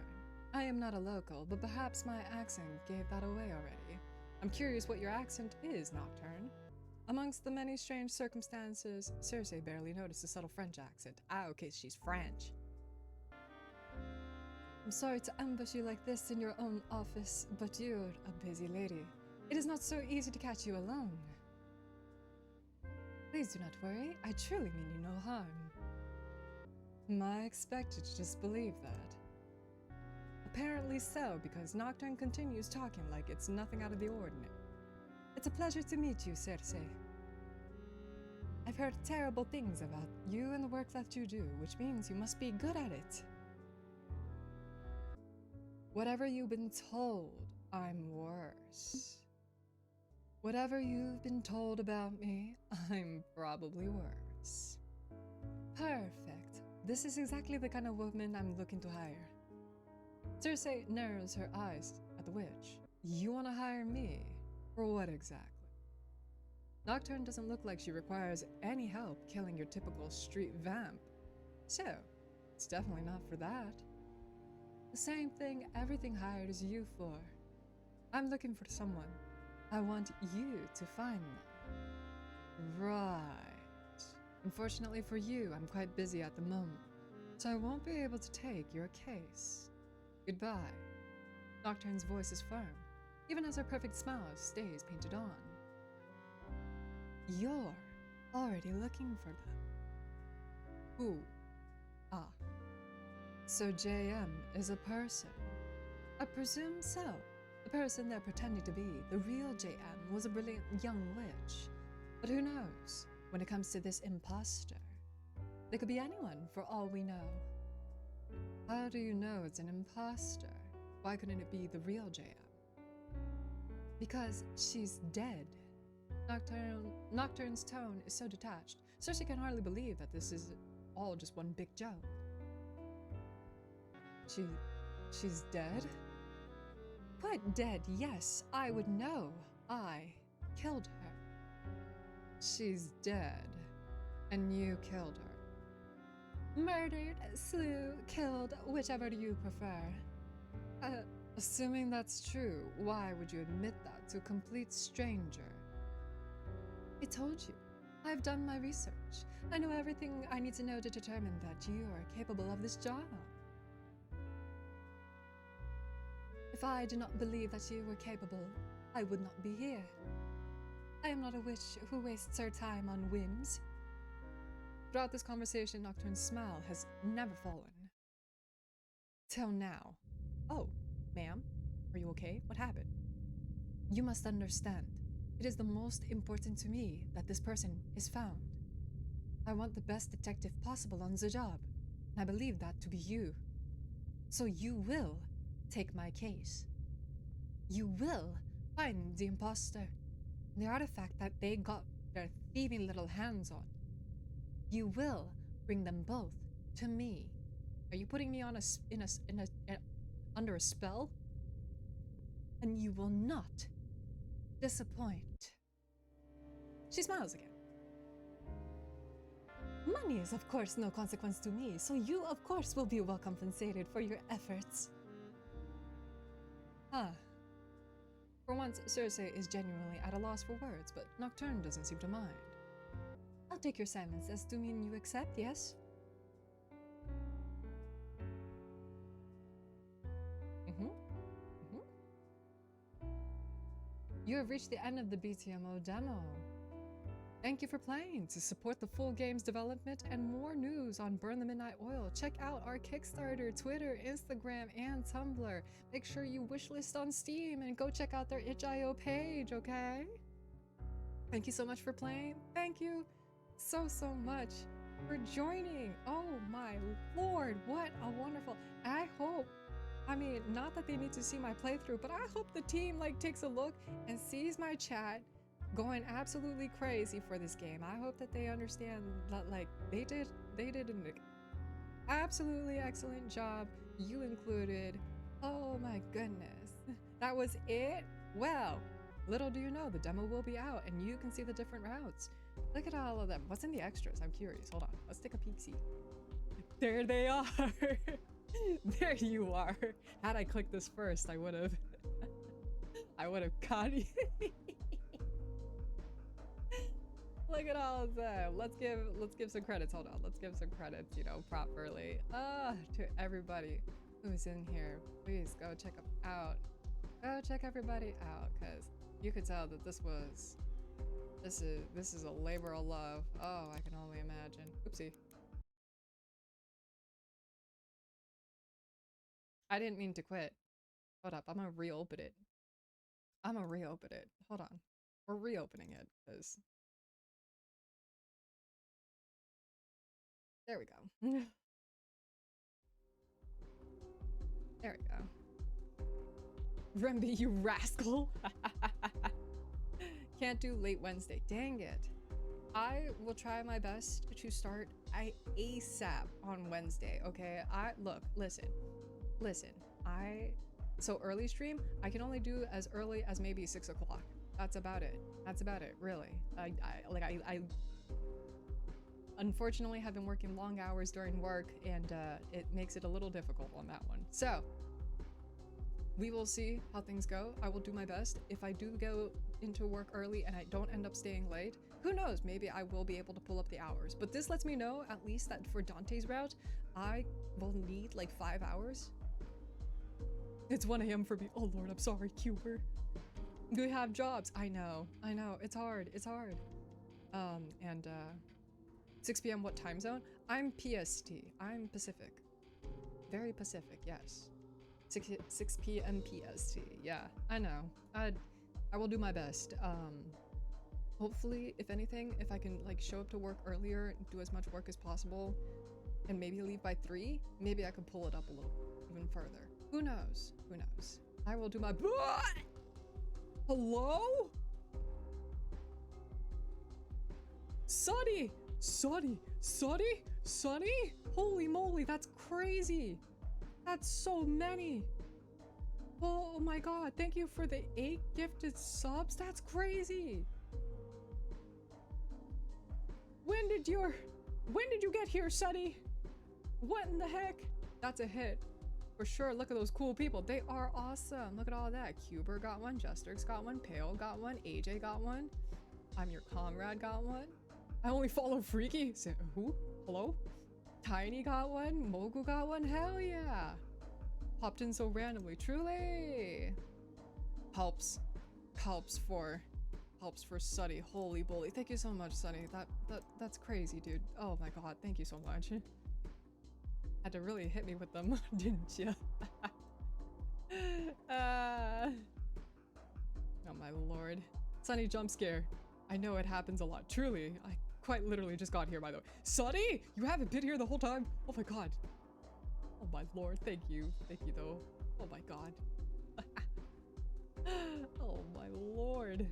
I am not a local, but perhaps my accent gave that away already. I'm curious what your accent is, Nocturne. Amongst the many strange circumstances, Circe barely noticed a subtle French accent. Ah, okay, she's French. I'm sorry to ambush you like this in your own office, but you're a busy lady. It is not so easy to catch you alone. Please do not worry, I truly mean you no harm. I expected to disbelieve that. Apparently so, because Nocturne continues talking like it's nothing out of the ordinary. It's a pleasure to meet you, Circe. I've heard terrible things about you and the work that you do, which means you must be good at it. Whatever you've been told, I'm worse. Whatever you've been told about me, I'm probably worse. Perfect. This is exactly the kind of woman I'm looking to hire. Circe narrows her eyes at the witch. You want to hire me? For what exactly? Nocturne doesn't look like she requires any help killing your typical street vamp. So, it's definitely not for that. The same thing everything hires you for. I'm looking for someone. I want you to find them. Right. Unfortunately for you, I'm quite busy at the moment, so I won't be able to take your case. Goodbye. Nocturne's voice is firm, even as her perfect smile stays painted on. You're already looking for them. Who? Ah. So JM is a person. I presume so. The person they're pretending to be, the real JM, was a brilliant young witch. But who knows? When it comes to this imposter, they could be anyone for all we know. How do you know it's an imposter? Why couldn't it be the real JM? Because she's dead. Nocturne's tone is so detached. Circe can hardly believe that this is all just one big joke. She's dead? Quite dead, yes. I would know. I killed her. She's dead. And you killed her. Murdered, slew, killed, whichever you prefer. Assuming that's true, why would you admit that to a complete stranger? I told you. I've done my research. I know everything I need to know to determine that you are capable of this job. If I did not believe that you were capable, I would not be here. I am not a witch who wastes her time on whims. Throughout this conversation, Nocturne's smile has never fallen. Till now. Oh, ma'am, are you okay? What happened? You must understand. It is the most important to me that this person is found. I want the best detective possible on the job, and I believe that to be you. So you will take my case. You will find the imposter, the artifact that they got their thieving little hands on. You will bring them both to me. Are you putting me on under a spell? And you will not disappoint. She smiles again. Money is of course no consequence to me, so you of course will be well compensated for your efforts. For once, Circe is genuinely at a loss for words, but Nocturne doesn't seem to mind. I'll take your silence as to mean you accept, yes? You have reached the end of the BTMO demo. Thank you for playing. To support the full game's development and more news on Burn the Midnight Oil, check out our Kickstarter, Twitter, Instagram, and Tumblr. Make sure you wishlist on Steam and go check out their itch.io page, okay? Thank you so much for playing. Thank you so much for joining. Oh my lord, what a wonderful... I mean, not that they need to see my playthrough, but I hope the team takes a look and sees my chat going absolutely crazy for this game. I hope that they understand that they did an absolutely excellent job, you included. Oh my goodness. That was it? Well, little do you know, the demo will be out and you can see the different routes. Look at all of them. What's in the extras? I'm curious. Hold on. Let's take a peek-see. There they are. There you are. Had I clicked this first, I would have I would have caught you. Look at all of that. Let's give some credits. Hold on. Let's give some credits, you know, properly. To everybody who's in here. Please go check them out. Go check everybody out, because you could tell that this is a labor of love. Oh, I can only imagine. Oopsie. I didn't mean to quit. Hold up, I'm gonna reopen it. Hold on. We're reopening it, because... There we go. There we go. Remby, you rascal! Can't do late Wednesday. Dang it. I will try my best to start ASAP on Wednesday, okay? Listen. So early stream, I can only do as early as maybe 6 o'clock. That's about it, really. I unfortunately have been working long hours during work, and it makes it a little difficult on that one. So, we will see how things go. I will do my best. If I do go into work early and I don't end up staying late, who knows, maybe I will be able to pull up the hours. But this lets me know, at least, that for Dante's route, I will need like 5 hours. It's 1 a.m. for me. Oh lord, I'm sorry, Cuber. We have jobs. I know, it's hard. 6 p.m. what time zone? I'm PST. I'm Pacific. Very Pacific, yes. 6 p.m. PST. Yeah, I know. I will do my best. Hopefully, if anything, if I can like show up to work earlier, do as much work as possible, and maybe leave by 3, maybe I can pull it up a little even further. Who knows? I will do my... Hello? Sunny! Holy moly, that's crazy! That's so many! Oh my god, thank you for the 8 gifted subs. That's crazy! When did you get here, Sunny? What in the heck? That's a hit. For sure, look at those cool people. They are awesome. Look at all that. Cuber got one, Jesterx got one, Pale got one, AJ got one. I'm Your Comrade got one. I only follow Freaky. Say, who? Hello? Tiny got one, Mogu got one. Hell yeah. Popped in so randomly. Truly. Helps for Sunny. Holy bully. Thank you so much, Sunny. That's crazy, dude. Oh my god, thank you so much. Had to really hit me with them, didn't you? Oh my lord. Sunny jump scare. I know it happens a lot. Truly. I quite literally just got here, by the way. Sunny! You haven't been here the whole time? Oh my god. Oh my lord. Thank you. Thank you, though. Oh my god. Oh my lord.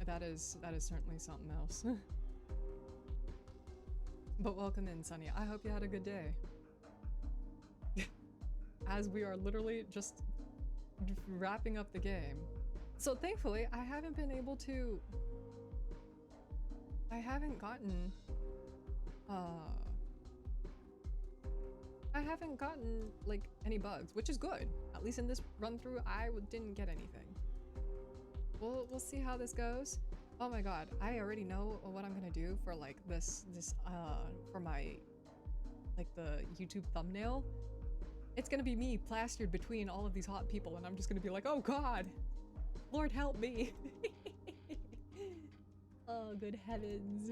That is certainly something else. But welcome in, Sunny. I hope you had a good day. As we are literally just wrapping up the game. So thankfully, I haven't been able to... I haven't gotten like any bugs, which is good. At least in this run through, I didn't get anything. We'll see how this goes. Oh my god, I already know what I'm gonna do for like this for my like the YouTube thumbnail. It's gonna be me plastered between all of these hot people, and I'm just gonna be like, oh god, Lord help me. Oh good heavens.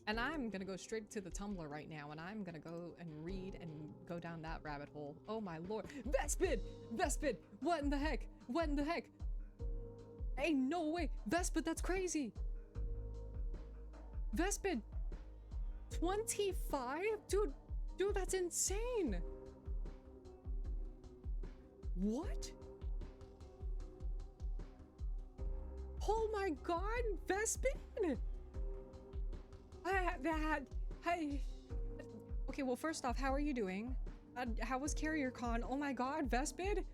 And I'm gonna go straight to the Tumblr right now, and I'm gonna go and read and go down that rabbit hole. Oh my lord. Vespid! What in the heck? Ain't no way. Vespid, that's crazy. Vespid. 25? Dude, that's insane. What? Oh my god, Vespid. Hey. Okay, well, first off, how are you doing? How was CarrierCon? Oh my god, Vespid,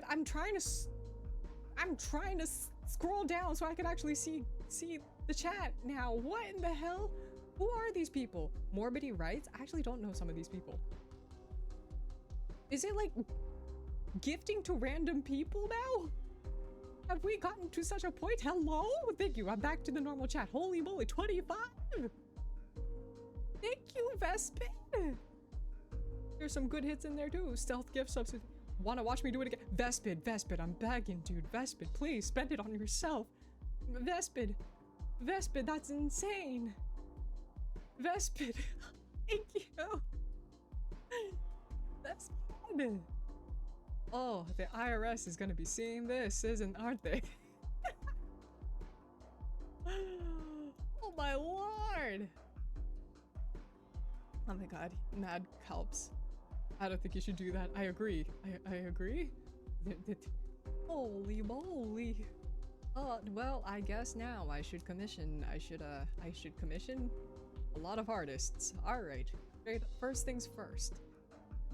I'm trying to scroll down so I can actually see the chat now. What in the hell? Who are these people? Morbidity Rights? I actually don't know some of these people. Is it like... gifting to random people now? Have we gotten to such a point? Hello? Thank you. I'm back to the normal chat. Holy moly, 25. Thank you, Vespid. There's some good hits in there too. Stealth gift substitute. Wanna watch me do it again? Vespid, I'm begging, dude. Vespid, please spend it on yourself. Vespid, that's insane. Vespid, thank you. Vespid. Oh, the IRS is gonna be seeing this, aren't they? Oh my lord. Oh my god, mad Calps. I don't think you should do that. I agree. I agree. Holy moly. Well, I guess now I should commission a lot of artists. Alright. First things first.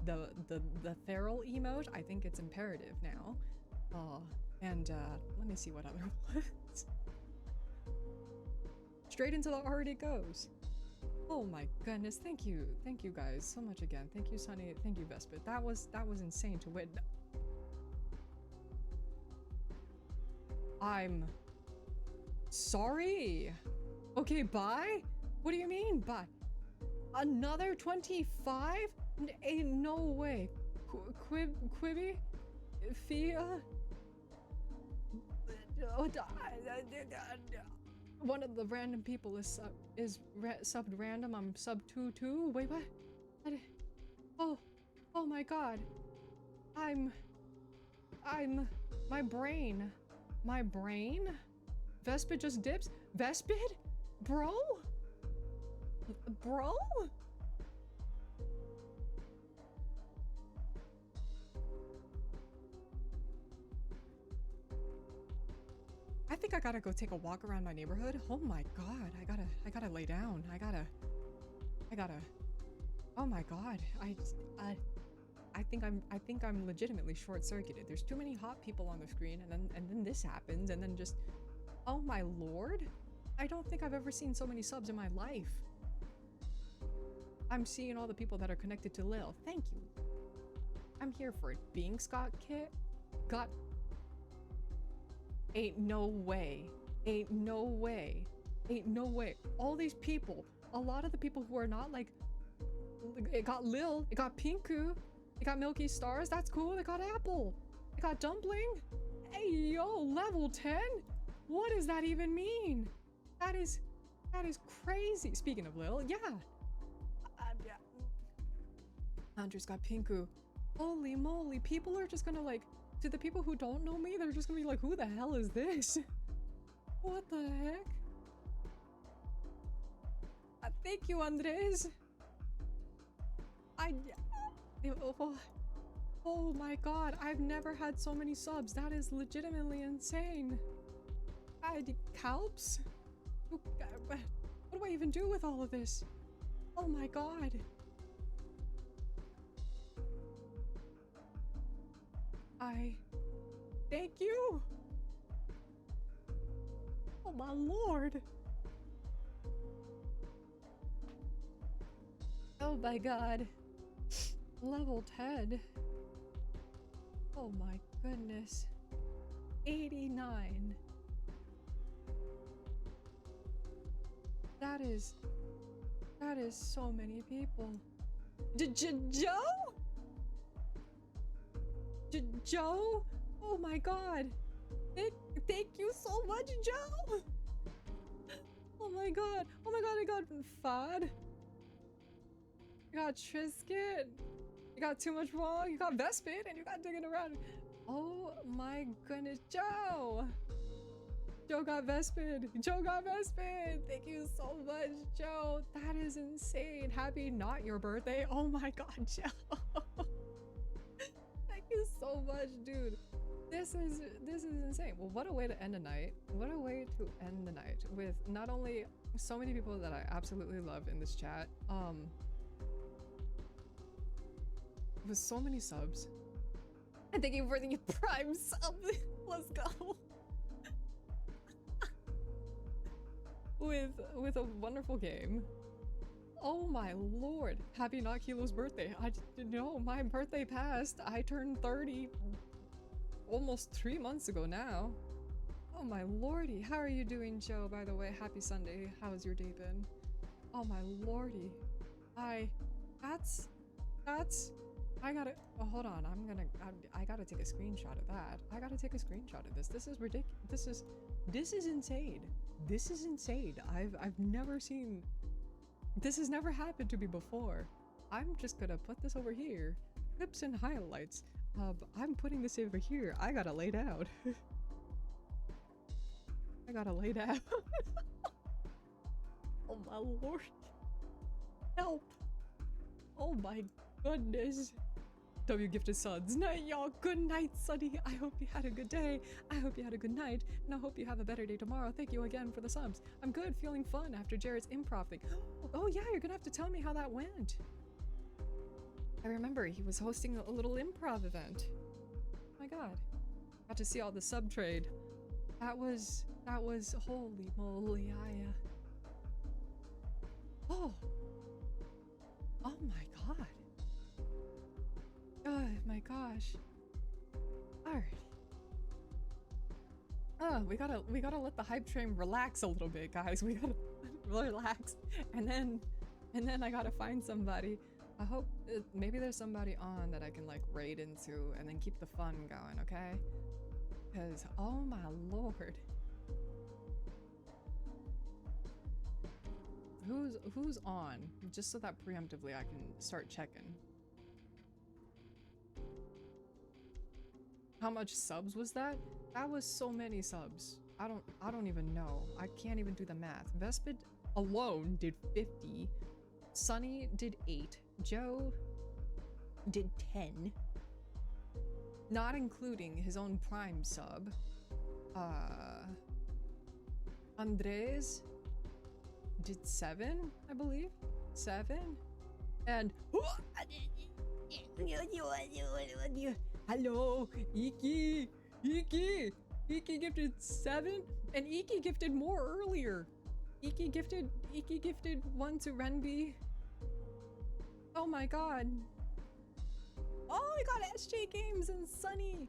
The feral emote, I think it's imperative now. And let me see what other ones. Straight into the art it goes. Oh my goodness, thank you guys so much again. Thank you, Sunny. Thank you, Vespid. That was insane to win. I'm sorry. Okay, bye? What do you mean bye? Another 25? Ain't no way. Quibi? Fia? One of the random people is subbed random. I'm sub 2-2. Wait, what? Oh my god. My brain. Vespid just dips? Vespid? Bro? I think I gotta go take a walk around my neighborhood. Oh my god, I gotta lay down. I gotta. Oh my god, I think I'm legitimately short-circuited. There's too many hot people on the screen, and then this happens, and then just, oh my lord, I don't think I've ever seen so many subs in my life. I'm seeing all the people that are connected to Lil. Thank you. I'm here for it. Being Scott Kit got. Ain't no way. All these people, a lot of the people who are not like, it got Lil, it got Pinku, it got Milky Stars, that's cool, it got Apple, it got Dumpling. Hey yo, level 10? What does that even mean? That is crazy. Speaking of Lil, yeah. Andrew's got Pinku. Holy moly, people are just gonna like, to the people who don't know me, they're just gonna be like, who the hell is this? What the heck? Thank you, Andres. Oh my god, I've never had so many subs. That is legitimately insane. Calps? What do I even do with all of this? Oh my god. Thank you. Oh my lord. Oh my god. Level 10. Oh my goodness. 89. That is so many people. Joe? Joe? Oh my god. Thank you so much, Joe. Oh my god, I got Fad. I got Trisket. You got Too Much Wrong. You got Vespid, and you got Digging Around. Oh my goodness, Joe. Joe got Vespid. Thank you so much, Joe. That is insane. Happy not your birthday. Oh my god, Joe. Thank you so much, dude. This is insane. Well, what a way to end a night. What a way to end the night with not only so many people that I absolutely love in this chat, with so many subs. And thank you for the Prime sub. Let's go. with a wonderful game. Oh my lord. Happy not Kilo's birthday. I didn't know my birthday passed. I turned 30 almost 3 months ago now. Oh my lordy. How are you doing, Joe, by the way? Happy Sunday. How has your day been? Oh my lordy. I gotta, oh, hold on. I gotta take a screenshot of that. I gotta take a screenshot of this. This is ridiculous. This is insane. This is insane. I've never seen, this has never happened to me before. I'm just gonna put this over here. Clips and highlights. I'm putting this over here. I gotta lay down. I gotta lay down. Oh my lord. Help. Oh my goodness. W gifted suds. Night, y'all. Good night, Sunny. I hope you had a good day. I hope you had a good night. And I hope you have a better day tomorrow. Thank you again for the subs. I'm good, feeling fun after Jared's improv thing. Oh yeah, you're gonna have to tell me how that went. I remember he was hosting a little improv event. Oh my god. Got to see all the sub trade. That was holy moly. Oh my god. Oh my gosh. Alright. We gotta let the hype train relax a little bit, guys. We gotta relax. And then I gotta find somebody. I hope maybe there's somebody on that I can like raid into and then keep the fun going, okay? Because, oh my lord. Who's on? Just so that preemptively I can start checking. How much subs was that? That was so many subs. I don't even know. I can't even do the math. Vespid alone did 50. Sunny did 8. Joe did 10. Not including his own Prime sub. Andres did 7, I believe. 7. And hello, Iki! Iki! Iki gifted 7, and Iki gifted more earlier. Iki gifted 1 to Renby. Oh my god. Oh, I got SJ Games and Sunny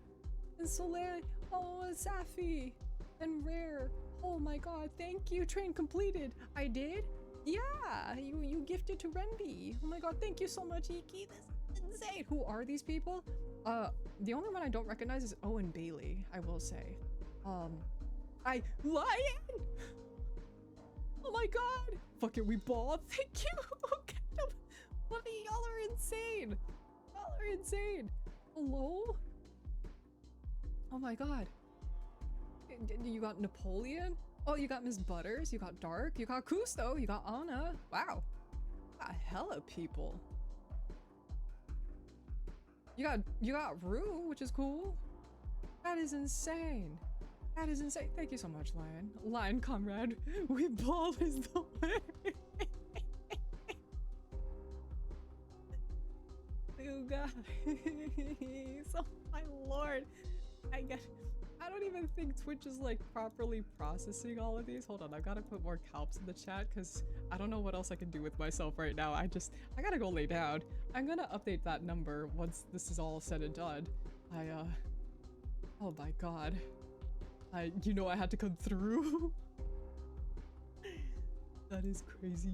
and Soleil. Oh, Safi and Rare. Oh my god, thank you. Train completed. I did? Yeah, you gifted to Renby. Oh my god, thank you so much, Iki. This is insane. Who are these people? The only one I don't recognize is Owen Bailey, I will say. Lion! Oh my god! Fuck it, we ball. Thank you! What are y'all are insane! Y'all are insane! Hello? Oh my god. You got Napoleon? Oh, you got Miss Butters, you got Dark, you got Kusto, you got Anna. Wow. Got hella people. You got Rue, which is cool. That is insane. That is insane. Thank you so much, Lion. Lion comrade, we ball is the way. You guys. Oh my lord. I don't even think Twitch is like properly processing all of these. Hold on, I've got to put more calps in the chat because I don't know what else I can do with myself right now. I gotta go lay down. I'm gonna update that number once this is all said and done. Oh my god. You know I had to come through. That is crazy.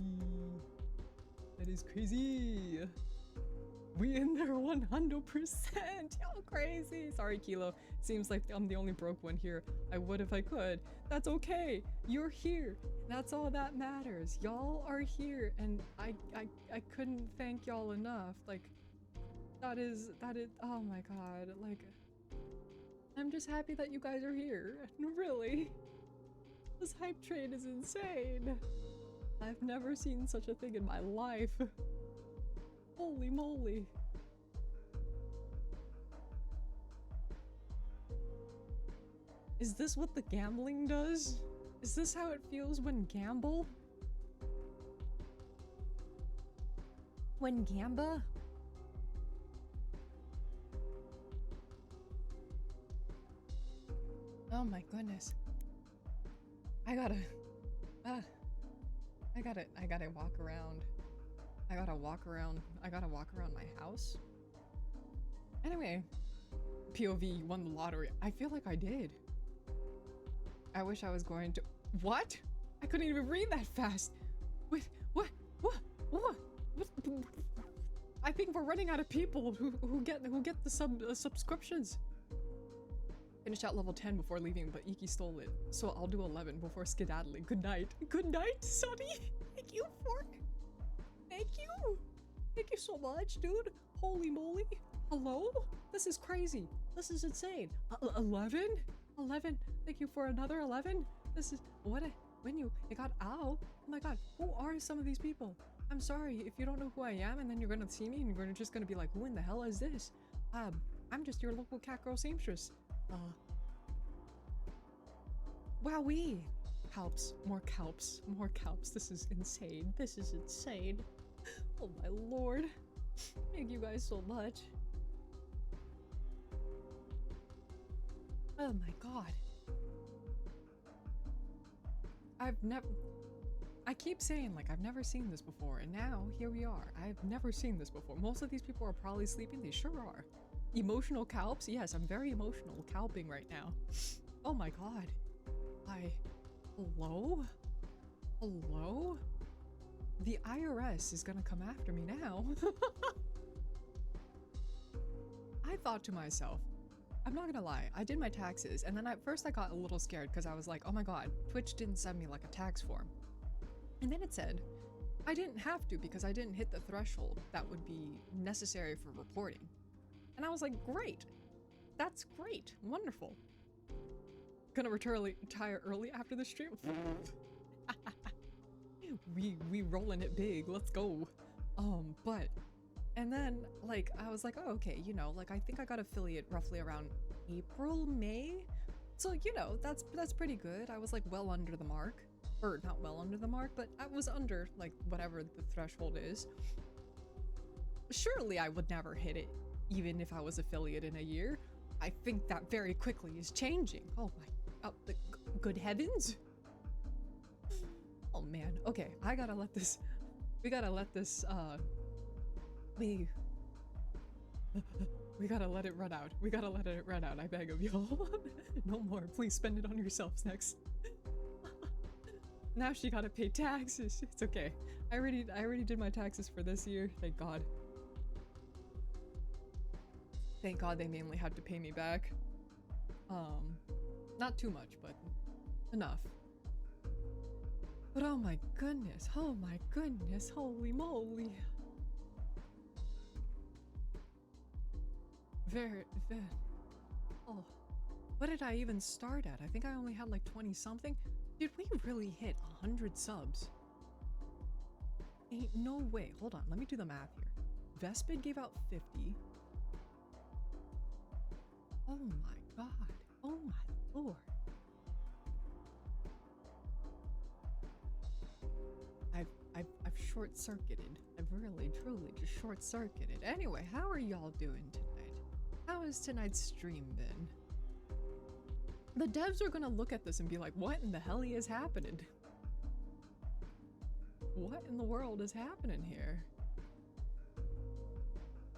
That is crazy. We in there 100%. Y'all crazy. Sorry, Kilo. Seems like I'm the only broke one here. I would if I could. That's okay. You're here. That's all that matters. Y'all are here, and I couldn't thank y'all enough. Like, that is. Oh my god. Like, I'm just happy that you guys are here. Really. This hype train is insane. I've never seen such a thing in my life. Holy moly. Is this what the gambling does? Is this how it feels when gamble? When gamba? Oh my goodness. I gotta walk around. I gotta walk around my house. Anyway, POV, you won the lottery. I feel like I did. I wish I was going to. What? I couldn't even read that fast. Wait, what? I think we're running out of people who get the subscriptions. Finished out level 10 before leaving, but Iki stole it, so I'll do 11 before skedaddling. Good night. Good night, Sonny. Thank you so much, dude. Holy moly. Hello? This is crazy. This is insane. 11? 11? Thank you for another 11? This is it got ow. Oh my god. Who are some of these people? I'm sorry if you don't know who I am, and then you're gonna see me and you're just gonna be like, who in the hell is this? I'm just your local cat girl seamstress. Wowee. Calps. More calps. More calps. This is insane. This is insane. Oh my lord. Thank you guys so much. Oh my god. I keep saying, like, I've never seen this before, and now here we are. I've never seen this before. Most of these people are probably sleeping. They sure are. Emotional calps? Yes, I'm very emotional calping right now. Oh my god. Hello? Hello? The IRS is gonna come after me now. I thought to myself, I'm not gonna lie, I did my taxes, and then at first I got a little scared because I was like, oh my god, Twitch didn't send me like a tax form. And then it said, I didn't have to because I didn't hit the threshold that would be necessary for reporting. And I was like, great. That's great. Wonderful. Gonna retire early after the stream. we rolling it big. Let's go. And then like I was like, oh, okay, you know, like I think I got affiliate roughly around April, May. So, you know, that's pretty good. I was like well under the mark. Or not well under the mark, but I was under like whatever the threshold is. Surely I would never hit it, even if I was affiliate in a year. I think that very quickly is changing. Oh my, the good heavens. Oh man, okay, we gotta let this, we gotta let it run out. We gotta let it run out, I beg of y'all. No more, please spend it on yourselves next. Now she gotta pay taxes. It's okay. I already did my taxes for this year, thank God. Thank God they mainly had to pay me back. Not too much, but enough. But oh my goodness, holy moly. Oh, what did I even start at? I think I only had like 20 something. Did we really hit 100 subs? Ain't no way. Hold on, let me do the math here. Vespid gave out 50. Oh my god. Oh my lord. I've short-circuited. I've really, truly just short-circuited. Anyway, how are y'all doing tonight? How has tonight's stream been? The devs are gonna look at this and be like, what in the hell is happening? What in the world is happening here?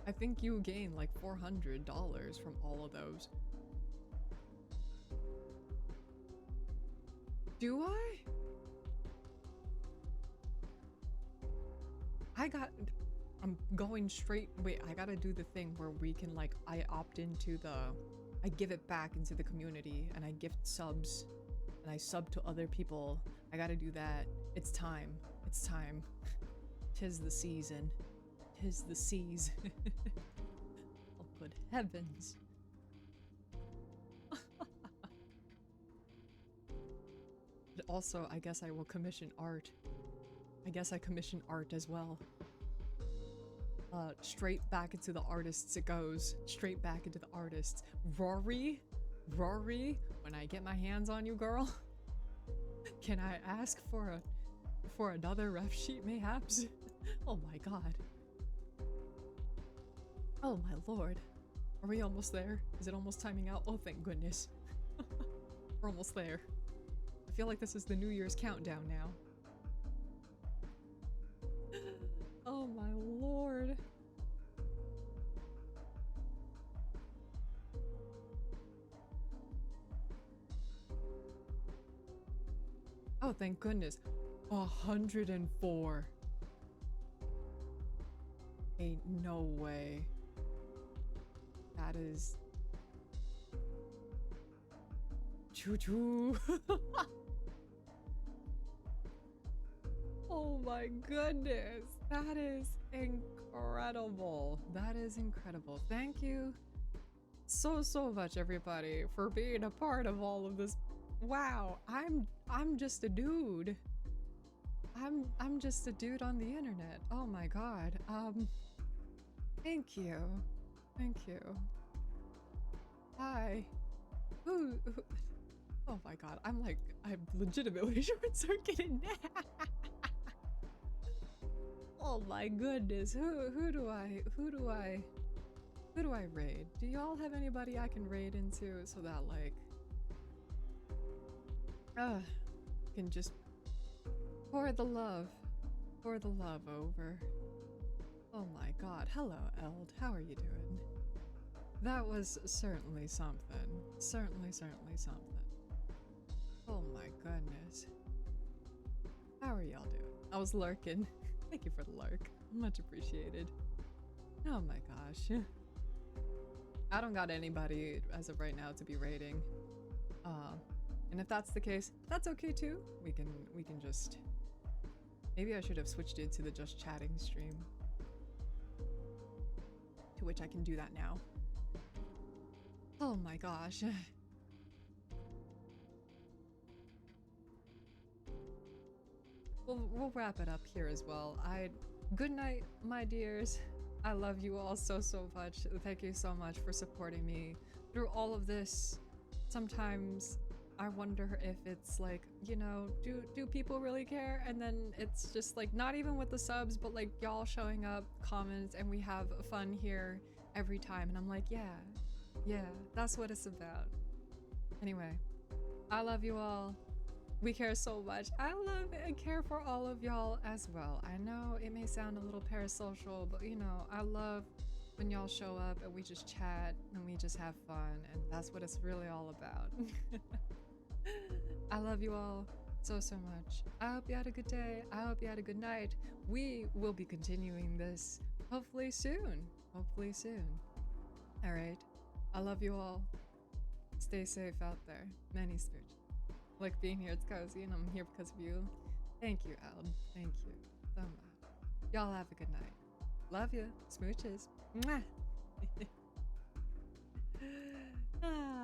I think you gain like $400 from all of those. Do I? I'm going straight, wait, I gotta do the thing where we can like, I opt into I give it back into the community and I gift subs and I sub to other people. I gotta do that. It's time. It's time. 'Tis the season. 'Tis the seas. Oh, good heavens. But also, I guess I will commission art. I guess I commission art as well. Straight back into the artists it goes. Straight back into the artists. Rory, when I get my hands on you, girl, can I ask for another ref sheet, mayhaps? Oh my god. Oh my lord. Are we almost there? Is it almost timing out? Oh, thank goodness. We're almost there. I feel like this is the New Year's countdown now. Oh my Oh, thank goodness. 104. Ain't no way. That is... Choo-choo. Oh my goodness. That is incredible. That is incredible. Thank you so much, everybody, for being a part of all of this. Wow, I'm just a dude. I'm just a dude on the internet. Oh my god. Thank you. Thank you. Hi. Who oh my god, I'm legitimately short circuited now. Oh my goodness. Who do I raid? Do y'all have anybody I can raid into so that like can just pour the love over. Oh my god. Hello, Eld. How are you doing? That was certainly something. Certainly something. Oh my goodness. How are y'all doing? I was lurking. Thank you for the lurk. Much appreciated. Oh my gosh. I don't got anybody as of right now to be raiding. And if that's the case, that's okay too. We can just... Maybe I should have switched it to the just chatting stream. To which I can do that now. Oh my gosh. We'll wrap it up here as well. Good night, my dears. I love you all so much. Thank you so much for supporting me through all of this. Sometimes I wonder if it's like, you know, do people really care? And then it's just like, not even with the subs, but like y'all showing up, comments, and we have fun here every time. And I'm like, yeah, that's what it's about. Anyway, I love you all. We care so much. I love and care for all of y'all as well. I know it may sound a little parasocial, but you know, I love when y'all show up and we just chat and we just have fun, and that's what it's really all about. I love you all so much. I hope you had a good day. I hope you had a good night. We will be continuing this hopefully soon. All right. I love you all. Stay safe out there. Many smooches. Like being here, it's cozy, and I'm here because of you. Thank you, Eld. Thank you so much. Y'all have a good night. Love you. Smooches. Mwah. Ah.